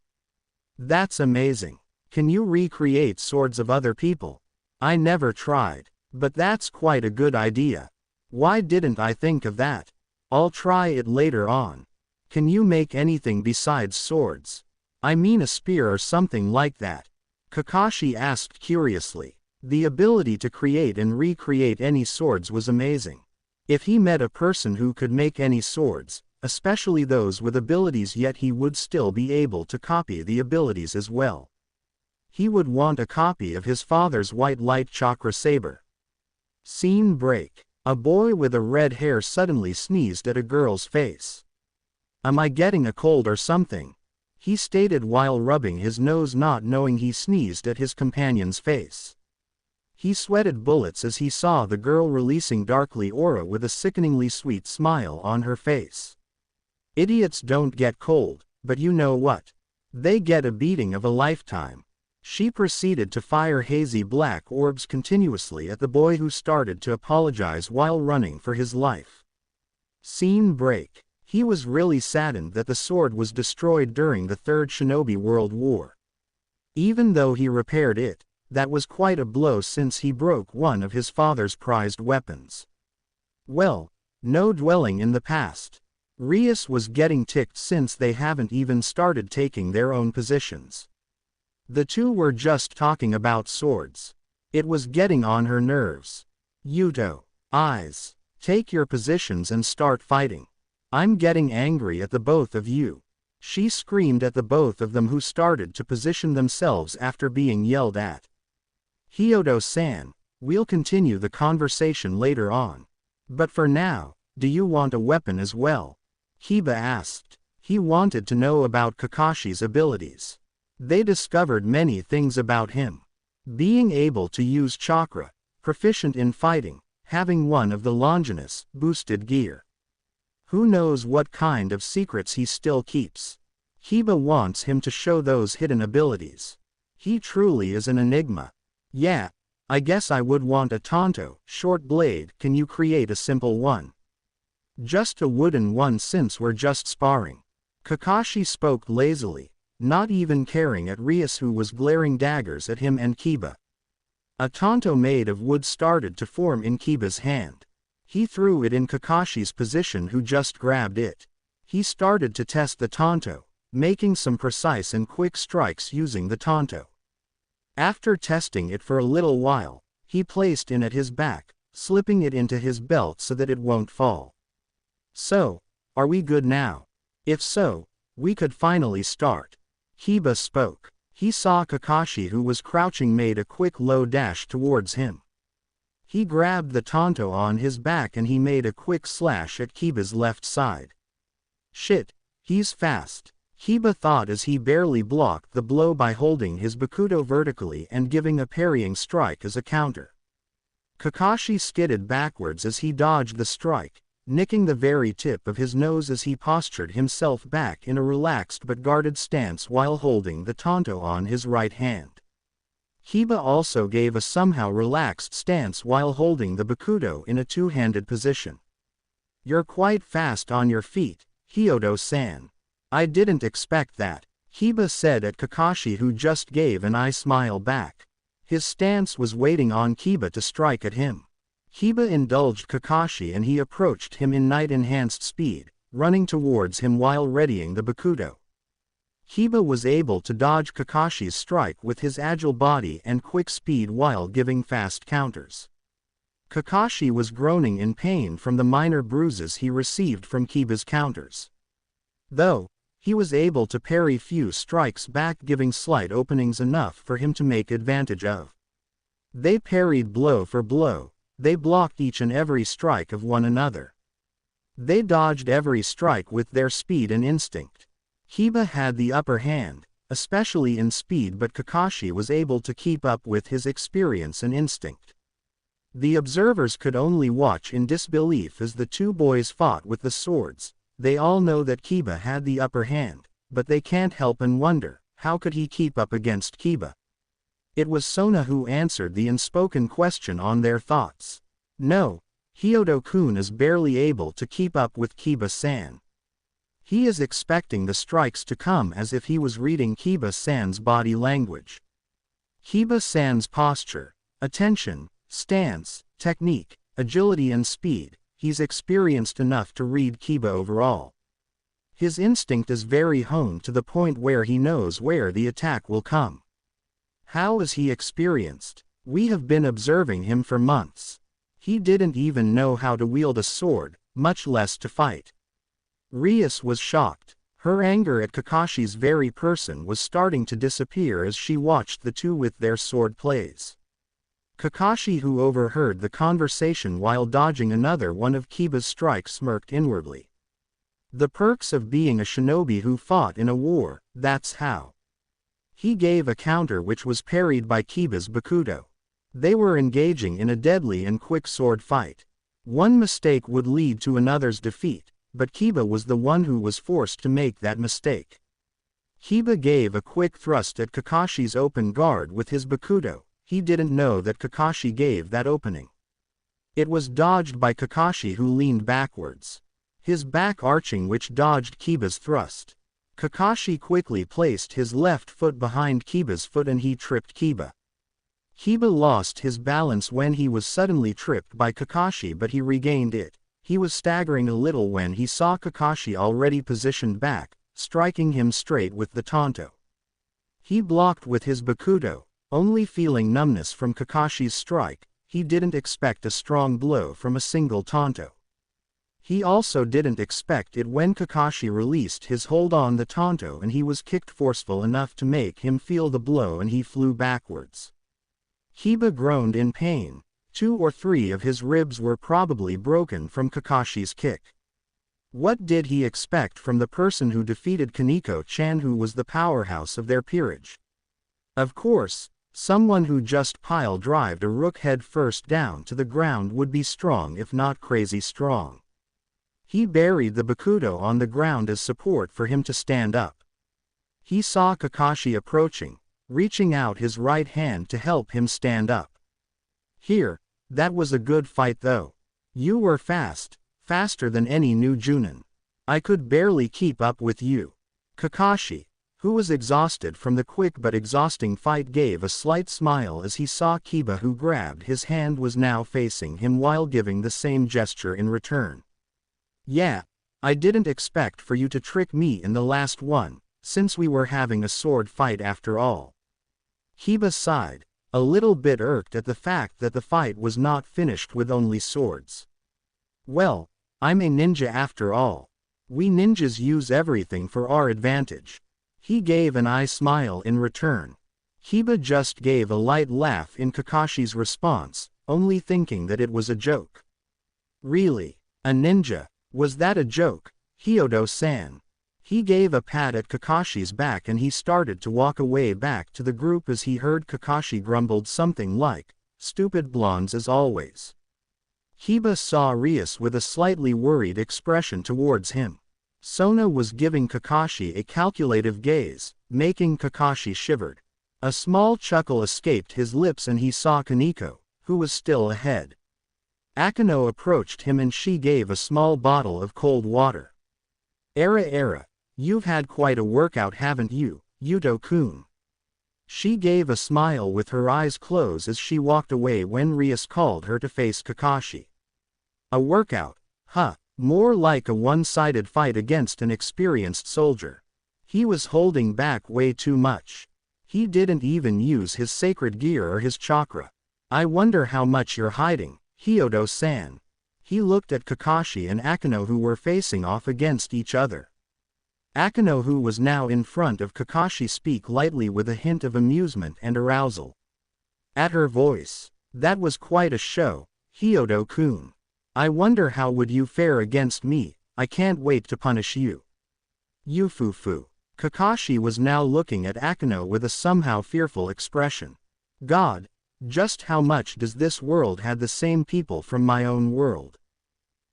"That's amazing. Can you recreate swords of other people?" "I never tried, but that's quite a good idea. Why didn't I think of that? I'll try it later on." "Can you make anything besides swords? I mean a spear or something like that?" Kakashi asked curiously. The ability to create and recreate any swords was amazing. If he met a person who could make any swords, especially those with abilities, yet he would still be able to copy the abilities as well. He would want a copy of his father's white light chakra saber. Scene break. A boy with a red hair suddenly sneezed at a girl's face. "Am I getting a cold or something?" he stated while rubbing his nose, not knowing he sneezed at his companion's face. He sweated bullets as he saw the girl releasing darkly aura with a sickeningly sweet smile on her face. "Idiots don't get cold, but you know what? They get a beating of a lifetime." She proceeded to fire hazy black orbs continuously at the boy who started to apologize while running for his life. Scene break. He was really saddened that the sword was destroyed during the Third Shinobi World War. Even though he repaired it, that was quite a blow since he broke one of his father's prized weapons. Well, no dwelling in the past. Rias was getting ticked since they haven't even started taking their own positions. The two were just talking about swords. It was getting on her nerves. Yuto, eyes, take your positions and start fighting. I'm getting angry at the both of you. She screamed at the both of them, who started to position themselves after being yelled at. Hyodo-san, we'll continue the conversation later on. But for now, do you want a weapon as well? Kiba asked. He wanted to know about Kakashi's abilities. They discovered many things about him. Being able to use chakra, proficient in fighting, having one of the Longinus boosted gear. Who knows what kind of secrets he still keeps. Kiba wants him to show those hidden abilities. He truly is an enigma. Yeah, I guess I would want a tanto, short blade. Can you create a simple one? Just a wooden one, since we're just sparring. Kakashi spoke lazily, not even caring at Rias, who was glaring daggers at him and Kiba. A tanto made of wood started to form in Kiba's hand. He threw it in Kakashi's position, who just grabbed it. He started to test the tanto, making some precise and quick strikes using the tanto. After testing it for a little while, he placed it at his back, slipping it into his belt so that it won't fall. So, are we good now? If so, we could finally start. Kiba spoke. He saw Kakashi, who was crouching, made a quick low dash towards him. He grabbed the tanto on his back and he made a quick slash at Kiba's left side. Shit, he's fast, Kiba thought as he barely blocked the blow by holding his bakudo vertically and giving a parrying strike as a counter. Kakashi skidded backwards as he dodged the strike, nicking the very tip of his nose as he postured himself back in a relaxed but guarded stance while holding the tanto on his right hand. Kiba also gave a somehow relaxed stance while holding the bakudo in a two-handed position. You're quite fast on your feet, Hyodo-san. I didn't expect that, Kiba said at Kakashi, who just gave an eye smile back. His stance was waiting on Kiba to strike at him. Kiba indulged Kakashi and he approached him in night-enhanced speed, running towards him while readying the bakudo. Kiba was able to dodge Kakashi's strike with his agile body and quick speed while giving fast counters. Kakashi was groaning in pain from the minor bruises he received from Kiba's counters. Though, he was able to parry few strikes back, giving slight openings enough for him to make advantage of. They parried blow for blow, they blocked each and every strike of one another. They dodged every strike with their speed and instinct. Kiba had the upper hand, especially in speed, but Kakashi was able to keep up with his experience and instinct. The observers could only watch in disbelief as the two boys fought with the swords. They all know that Kiba had the upper hand, but they can't help and wonder, how could he keep up against Kiba? It was Sona who answered the unspoken question on their thoughts. No, Hyodo-kun is barely able to keep up with Kiba-san. He is expecting the strikes to come as if he was reading Kiba-san's body language. Kiba-san's posture, attention, stance, technique, agility and speed, he's experienced enough to read Kiba overall. His instinct is very honed to the point where he knows where the attack will come. How is he experienced? We have been observing him for months. He didn't even know how to wield a sword, much less to fight. Rias was shocked. Her anger at Kakashi's very person was starting to disappear as she watched the two with their sword plays. Kakashi, who overheard the conversation while dodging another one of Kiba's strikes, smirked inwardly. The perks of being a shinobi who fought in a war, that's how. He gave a counter which was parried by Kiba's bakudo. They were engaging in a deadly and quick sword fight. One mistake would lead to another's defeat, but Kiba was the one who was forced to make that mistake. Kiba gave a quick thrust at Kakashi's open guard with his bakudo. He didn't know that Kakashi gave that opening. It was dodged by Kakashi, who leaned backwards. His back arching, which dodged Kiba's thrust. Kakashi quickly placed his left foot behind Kiba's foot and he tripped Kiba. Kiba lost his balance when he was suddenly tripped by Kakashi, but he regained it. He was staggering a little when he saw Kakashi already positioned back, striking him straight with the tanto. He blocked with his bakudo, only feeling numbness from Kakashi's strike. He didn't expect a strong blow from a single tanto. He also didn't expect it when Kakashi released his hold on the tanto and he was kicked forceful enough to make him feel the blow and he flew backwards. Kiba groaned in pain. 2 or 3 of his ribs were probably broken from Kakashi's kick. What did he expect from the person who defeated Kaneko-chan, who was the powerhouse of their peerage? Of course, someone who just pile-drived a rook head first down to the ground would be strong, if not crazy strong. He buried the bakudo on the ground as support for him to stand up. He saw Kakashi approaching, reaching out his right hand to help him stand up. Here, that was a good fight though. You were fast, faster than any new Junin. I could barely keep up with you. Kakashi, who was exhausted from the quick but exhausting fight, gave a slight smile as he saw Kiba, who grabbed his hand, was now facing him while giving the same gesture in return. Yeah, I didn't expect for you to trick me in the last one, since we were having a sword fight after all. Kiba sighed, a little bit irked at the fact that the fight was not finished with only swords. Well, I'm a ninja after all. We ninjas use everything for our advantage. He gave an eye smile in return. Kiba just gave a light laugh in Kakashi's response, only thinking that it was a joke. Really? A ninja? Was that a joke, Hyodo-san? He gave a pat at Kakashi's back and he started to walk away back to the group as he heard Kakashi grumbled something like, "Stupid blondes as always." Kiba saw Rias with a slightly worried expression towards him. Sona was giving Kakashi a calculative gaze, making Kakashi shivered. A small chuckle escaped his lips and he saw Kaneko, who was still ahead. Akano approached him and she gave a small bottle of cold water. Era, you've had quite a workout, haven't you, Yuto-kun? She gave a smile with her eyes closed as she walked away when Rias called her to face Kakashi. A workout? Huh, more like a one-sided fight against an experienced soldier. He was holding back way too much. He didn't even use his sacred gear or his chakra. I wonder how much you're hiding, Hyodo-san. He looked at Kakashi and Akano, who were facing off against each other. Akano, who was now in front of Kakashi, spoke lightly with a hint of amusement and arousal. At her voice, that was quite a show, Hyodo-kun. I wonder how would you fare against me. I can't wait to punish you. Yufufu. Kakashi was now looking at Akano with a somehow fearful expression. God, just how much does this world have the same people from my own world?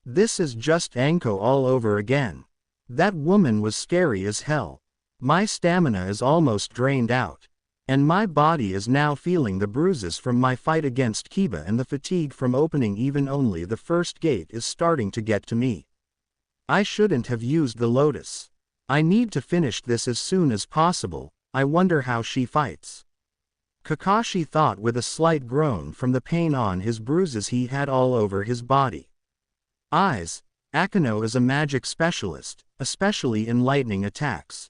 This is just Anko all over again. That woman was scary as hell. My stamina is almost drained out. And my body is now feeling the bruises from my fight against Kiba, and the fatigue from opening even only the first gate is starting to get to me. I shouldn't have used the lotus. I need to finish this as soon as possible. I wonder how she fights. Kakashi thought with a slight groan from the pain on his bruises he had all over his body. Eyes. Akano is a magic specialist, especially in lightning attacks.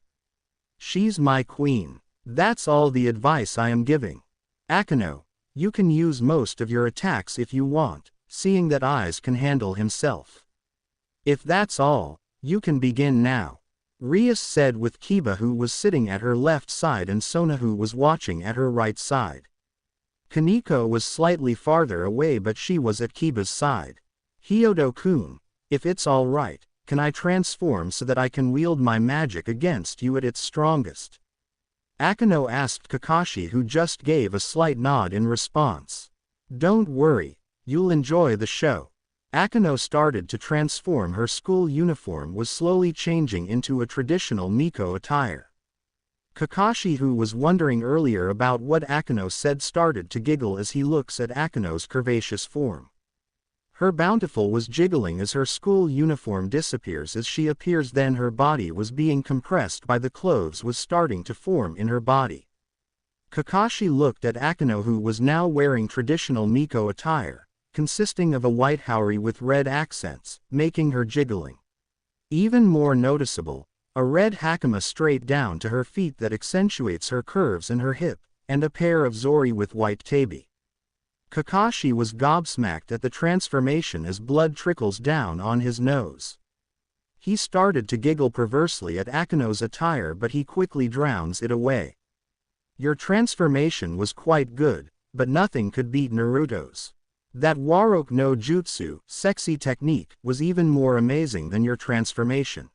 She's my queen. That's all the advice I am giving. Akano, you can use most of your attacks if you want, seeing that Eyes can handle himself. If that's all, you can begin now. Rias said with Kiba, who was sitting at her left side, and Sona, who was watching at her right side. Kaneko was slightly farther away, but she was at Kiba's side. Hyodo-kun, if it's all right, can I transform so that I can wield my magic against you at its strongest? Akano asked Kakashi, who just gave a slight nod in response. Don't worry, you'll enjoy the show. Akano started to transform. Her school uniform was slowly changing into a traditional Miko attire. Kakashi, who was wondering earlier about what Akano said, started to giggle as he looks at Akano's curvaceous form. Her bountiful was jiggling as her school uniform disappears as she appears, then her body was being compressed by the clothes was starting to form in her body. Kakashi looked at Akano, who was now wearing traditional Miko attire, consisting of a white haori with red accents, making her jiggling. Even more noticeable, a red hakama straight down to her feet that accentuates her curves and her hip, and a pair of zori with white tabi. Kakashi was gobsmacked at the transformation as blood trickles down on his nose. He started to giggle perversely at Akino's attire, but he quickly drowns it away. Your transformation was quite good, but nothing could beat Naruto's. That Waroke no Jutsu, sexy technique, was even more amazing than your transformation.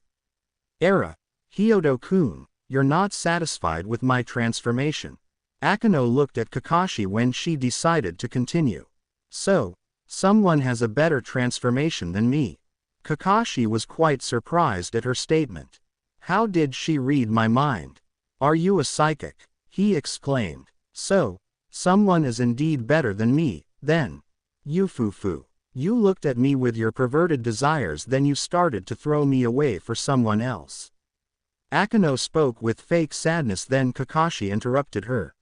Hyodo-kun, you're not satisfied with my transformation. Akino looked at Kakashi when she decided to continue. So, someone has a better transformation than me. Kakashi was quite surprised at her statement. How did she read my mind? Are you a psychic? He exclaimed. So, someone is indeed better than me, then. Yufufu. You looked at me with your perverted desires, then you started to throw me away for someone else. Akino spoke with fake sadness, then Kakashi interrupted her.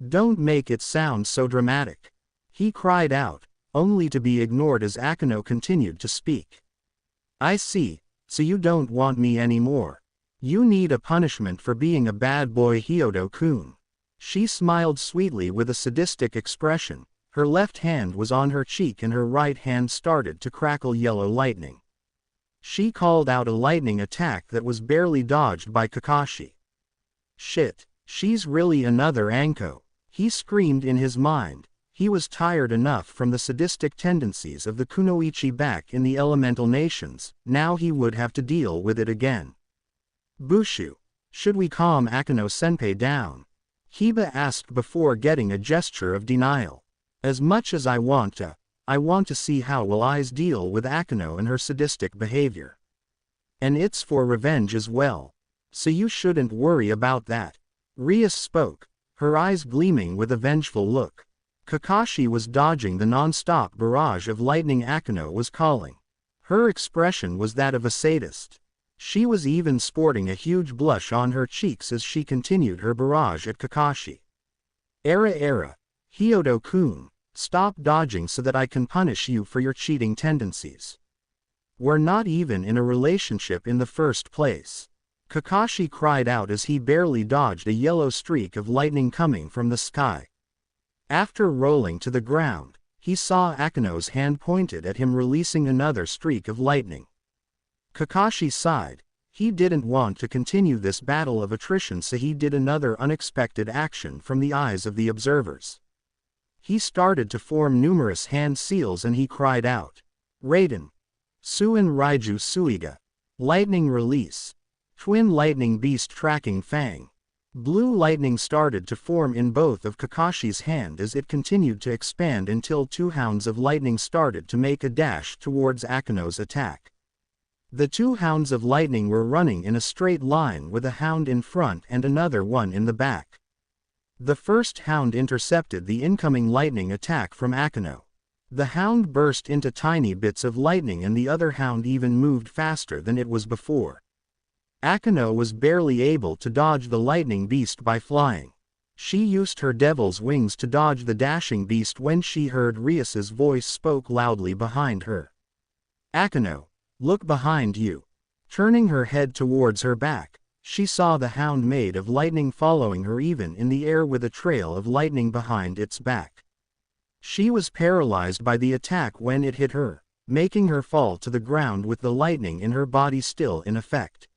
Don't make it sound so dramatic. He cried out, only to be ignored as Akino continued to speak. I see, so you don't want me anymore. You need a punishment for being a bad boy, Hyodo-kun. She smiled sweetly with a sadistic expression. Her left hand was on her cheek and her right hand started to crackle yellow lightning. She called out a lightning attack that was barely dodged by Kakashi. Shit, she's really another Anko. He screamed in his mind. He was tired enough from the sadistic tendencies of the kunoichi back in the elemental nations, now he would have to deal with it again. Bushu, should we calm Akino-senpai down? Hiba asked before getting a gesture of denial. As much as I want to see how will eyes deal with Akino and her sadistic behavior. And it's for revenge as well. So you shouldn't worry about that. Rias spoke, her eyes gleaming with a vengeful look. Kakashi was dodging the non-stop barrage of lightning Akino was calling. Her expression was that of a sadist. She was even sporting a huge blush on her cheeks as she continued her barrage at Kakashi. Hyodo-kun, stop dodging so that I can punish you for your cheating tendencies. We're not even in a relationship in the first place. Kakashi cried out as he barely dodged a yellow streak of lightning coming from the sky. After rolling to the ground, he saw Akino's hand pointed at him, releasing another streak of lightning. Kakashi sighed. He didn't want to continue this battle of attrition, so he did another unexpected action from the eyes of the observers. He started to form numerous hand seals and he cried out. Raiden. Suin Raiju Suiga. Lightning release. Twin lightning beast tracking fang. Blue lightning started to form in both of Kakashi's hand as it continued to expand until two hounds of lightning started to make a dash towards Akino's attack. The two hounds of lightning were running in a straight line with a hound in front and another one in the back. The first hound intercepted the incoming lightning attack from Akino. The hound burst into tiny bits of lightning and the other hound even moved faster than it was before. Akino was barely able to dodge the lightning beast by flying. She used her devil's wings to dodge the dashing beast when she heard Rias's voice spoke loudly behind her. Akino, look behind you. Turning her head towards her back, she saw the hound made of lightning following her even in the air with a trail of lightning behind its back. She was paralyzed by the attack when it hit her, making her fall to the ground with the lightning in her body still in effect.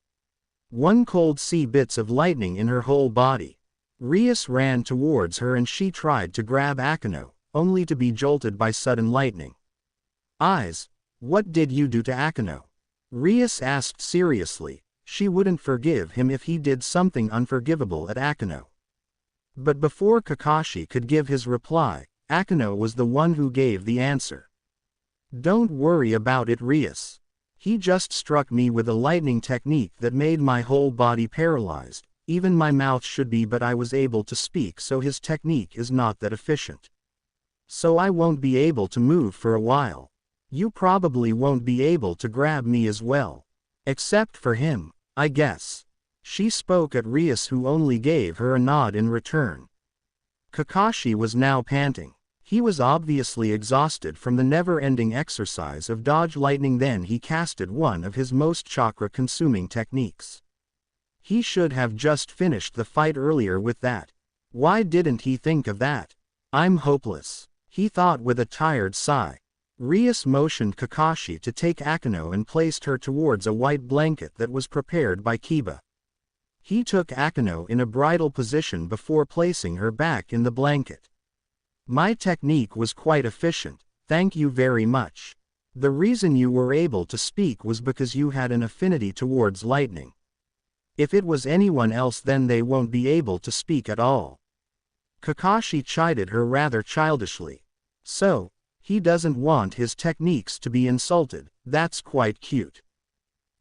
One cold see bits of lightning in her whole body. Rias ran towards her and she tried to grab Akino, only to be jolted by sudden lightning. Eyes, what did you do to Akino? Rias asked seriously. She wouldn't forgive him if he did something unforgivable at Akino. But before Kakashi could give his reply, Akino was the one who gave the answer. Don't worry about it, Rias. He just struck me with a lightning technique that made my whole body paralyzed, even my mouth should be, but I was able to speak, so his technique is not that efficient. So I won't be able to move for a while. You probably won't be able to grab me as well. Except for him, I guess. She spoke at Rias, who only gave her a nod in return. Kakashi was now panting. He was obviously exhausted from the never-ending exercise of dodge lightning. Then he casted one of his most chakra-consuming techniques. He should have just finished the fight earlier with that. Why didn't he think of that? I'm hopeless, he thought with a tired sigh. Rias motioned Kakashi to take Akeno and placed her towards a white blanket that was prepared by Kiba. He took Akeno in a bridal position before placing her back in the blanket. My technique was quite efficient, thank you very much. The reason you were able to speak was because you had an affinity towards lightning. If it was anyone else, then they won't be able to speak at all. Kakashi chided her rather childishly. So, he doesn't want his techniques to be insulted, that's quite cute.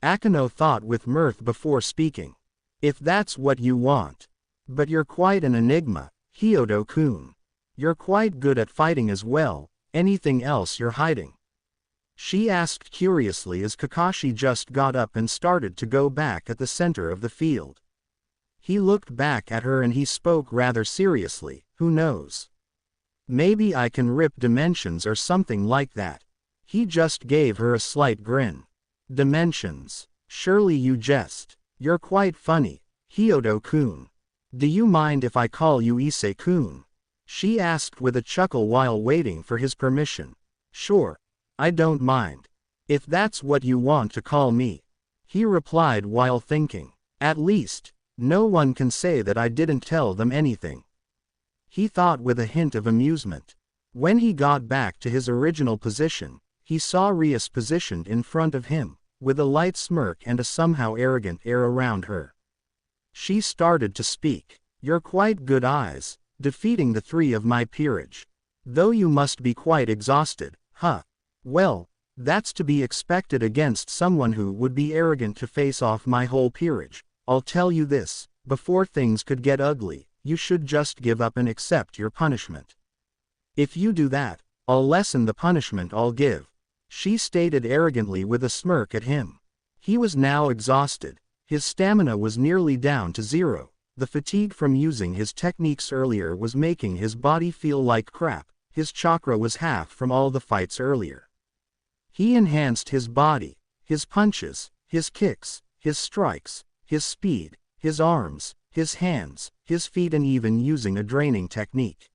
Akeno thought with mirth before speaking. If that's what you want. But you're quite an enigma, Hyodo-kun. You're quite good at fighting as well, anything else you're hiding? She asked curiously as Kakashi just got up and started to go back at the center of the field. He looked back at her and he spoke rather seriously, who knows? Maybe I can rip dimensions or something like that. He just gave her a slight grin. Dimensions? Surely you jest. You're quite funny, Hyodo-kun. Do you mind if I call you Issei-kun? She asked with a chuckle while waiting for his permission. Sure, I don't mind. If that's what you want to call me. He replied while thinking. At least, no one can say that I didn't tell them anything. He thought with a hint of amusement. When he got back to his original position, he saw Rias positioned in front of him, with a light smirk and a somehow arrogant air around her. She started to speak. You're quite good eyes, defeating the three of my peerage. Though you must be quite exhausted, huh? Well, that's to be expected against someone who would be arrogant to face off my whole peerage. I'll tell you this, before things could get ugly, you should just give up and accept your punishment. If you do that, I'll lessen the punishment I'll give. She stated arrogantly with a smirk at him. He was now exhausted. His stamina was nearly down to zero. The fatigue from using his techniques earlier was making his body feel like crap. His chakra was half from all the fights earlier. He enhanced his body, his punches, his kicks, his strikes, his speed, his arms, his hands, his feet, and even using a draining technique.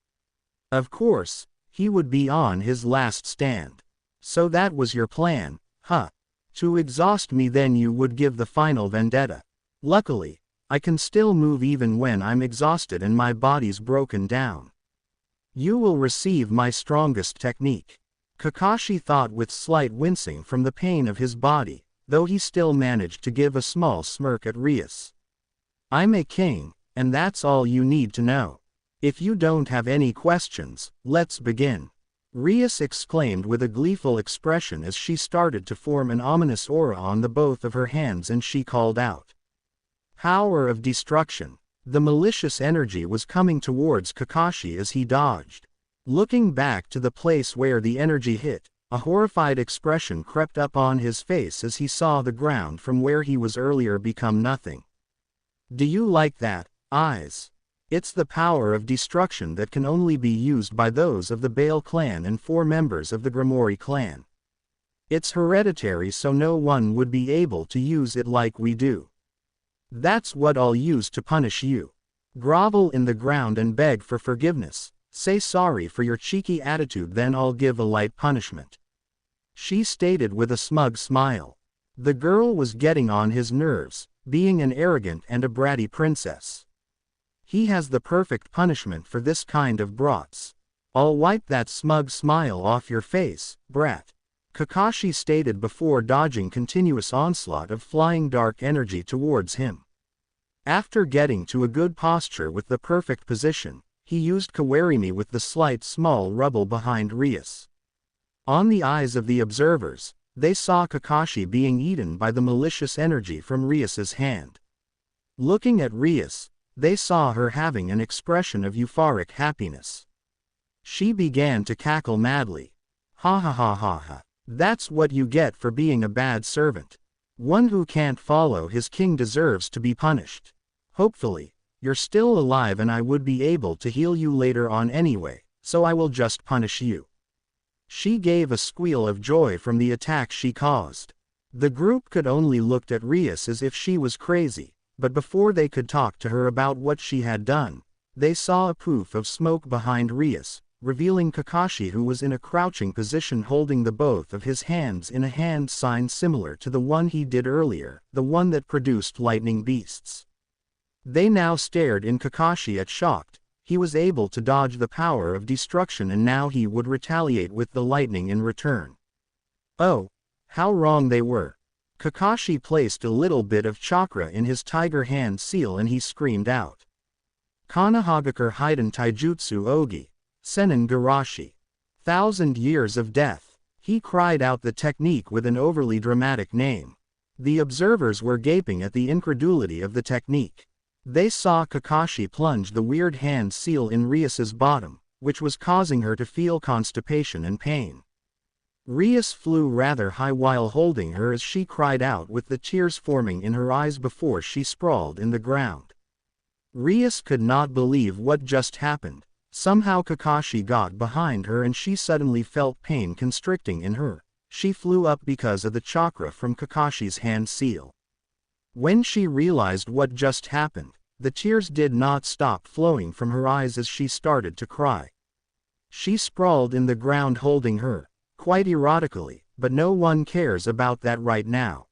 Of course, he would be on his last stand. So that was your plan, huh? To exhaust me, then you would give the final vendetta. Luckily, I can still move even when I'm exhausted and my body's broken down. You will receive my strongest technique. Kakashi thought with slight wincing from the pain of his body, though he still managed to give a small smirk at Rias. I'm a king, and that's all you need to know. If you don't have any questions, let's begin. Rias exclaimed with a gleeful expression as she started to form an ominous aura on the both of her hands, and she called out. Power of destruction. The malicious energy was coming towards Kakashi as he dodged. Looking back to the place where the energy hit, a horrified expression crept up on his face as he saw the ground from where he was earlier become nothing. Do you like that, eyes? It's the power of destruction that can only be used by those of the Bale clan and 4 members of the Grimoire clan. It's hereditary, so no one would be able to use it like we do. That's what I'll use to punish you. Grovel in the ground and beg for forgiveness. Say sorry for your cheeky attitude, then I'll give a light punishment. She stated with a smug smile. The girl was getting on his nerves, being an arrogant and a bratty princess. He has the perfect punishment for this kind of brats. I'll wipe that smug smile off your face, brat. Kakashi stated before dodging continuous onslaught of flying dark energy towards him. After getting to a good posture with the perfect position, he used Kawarimi with the slight small rubble behind Rias. On the eyes of the observers, they saw Kakashi being eaten by the malicious energy from Rias's hand. Looking at Rias, they saw her having an expression of euphoric happiness. She began to cackle madly. Ha ha ha ha ha. That's what you get for being a bad servant. One who can't follow his king deserves to be punished. Hopefully, you're still alive and I would be able to heal you later on anyway, so I will just punish you." She gave a squeal of joy from the attack she caused. The group could only look at Rias as if she was crazy, but before they could talk to her about what she had done, they saw a poof of smoke behind Rias, revealing Kakashi, who was in a crouching position holding the both of his hands in a hand sign similar to the one he did earlier, the one that produced lightning beasts. They now stared in Kakashi at shocked. He was able to dodge the power of destruction and now he would retaliate with the lightning in return. Oh, how wrong they were. Kakashi placed a little bit of chakra in his tiger hand seal and he screamed out. Kanahagakure Hiden Taijutsu Ogi, Senin Garashi. 1,000 years of death. He cried out the technique with an overly dramatic name. The observers were gaping at the incredulity of the technique. They saw Kakashi plunge the weird hand seal in Rias's bottom, which was causing her to feel constipation and pain. Rias flew rather high while holding her as she cried out with the tears forming in her eyes before she sprawled in the ground. Rias could not believe what just happened. Somehow Kakashi got behind her and she suddenly felt pain constricting in her. She flew up because of the chakra from Kakashi's hand seal. When she realized what just happened, the tears did not stop flowing from her eyes as she started to cry. She sprawled in the ground holding her, quite erotically, but no one cares about that right now.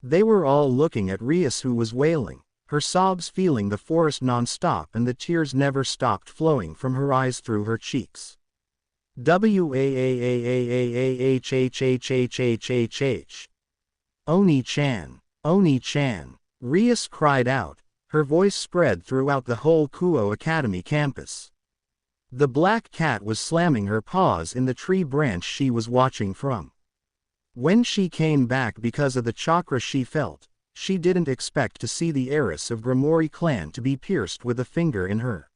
They were all looking at Rias, who was wailing, her sobs filling the forest non-stop, and the tears never stopped flowing from her eyes through her cheeks. Waahhhhhhhhhhhhh. Oni-chan. Oni-chan. Rias cried out, her voice spread throughout the whole Kuo Academy campus. The black cat was slamming her paws in the tree branch she was watching from. When she came back because of the chakra she felt, she didn't expect to see the heiress of Grimori clan to be pierced with a finger in her.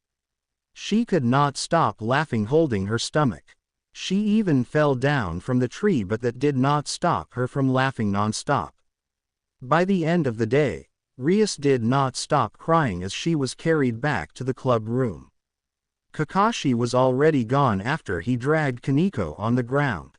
She could not stop laughing holding her stomach. She even fell down from the tree, but that did not stop her from laughing non-stop. By the end of the day, Rias did not stop crying as she was carried back to the club room. Kakashi was already gone after he dragged Kaneko on the ground.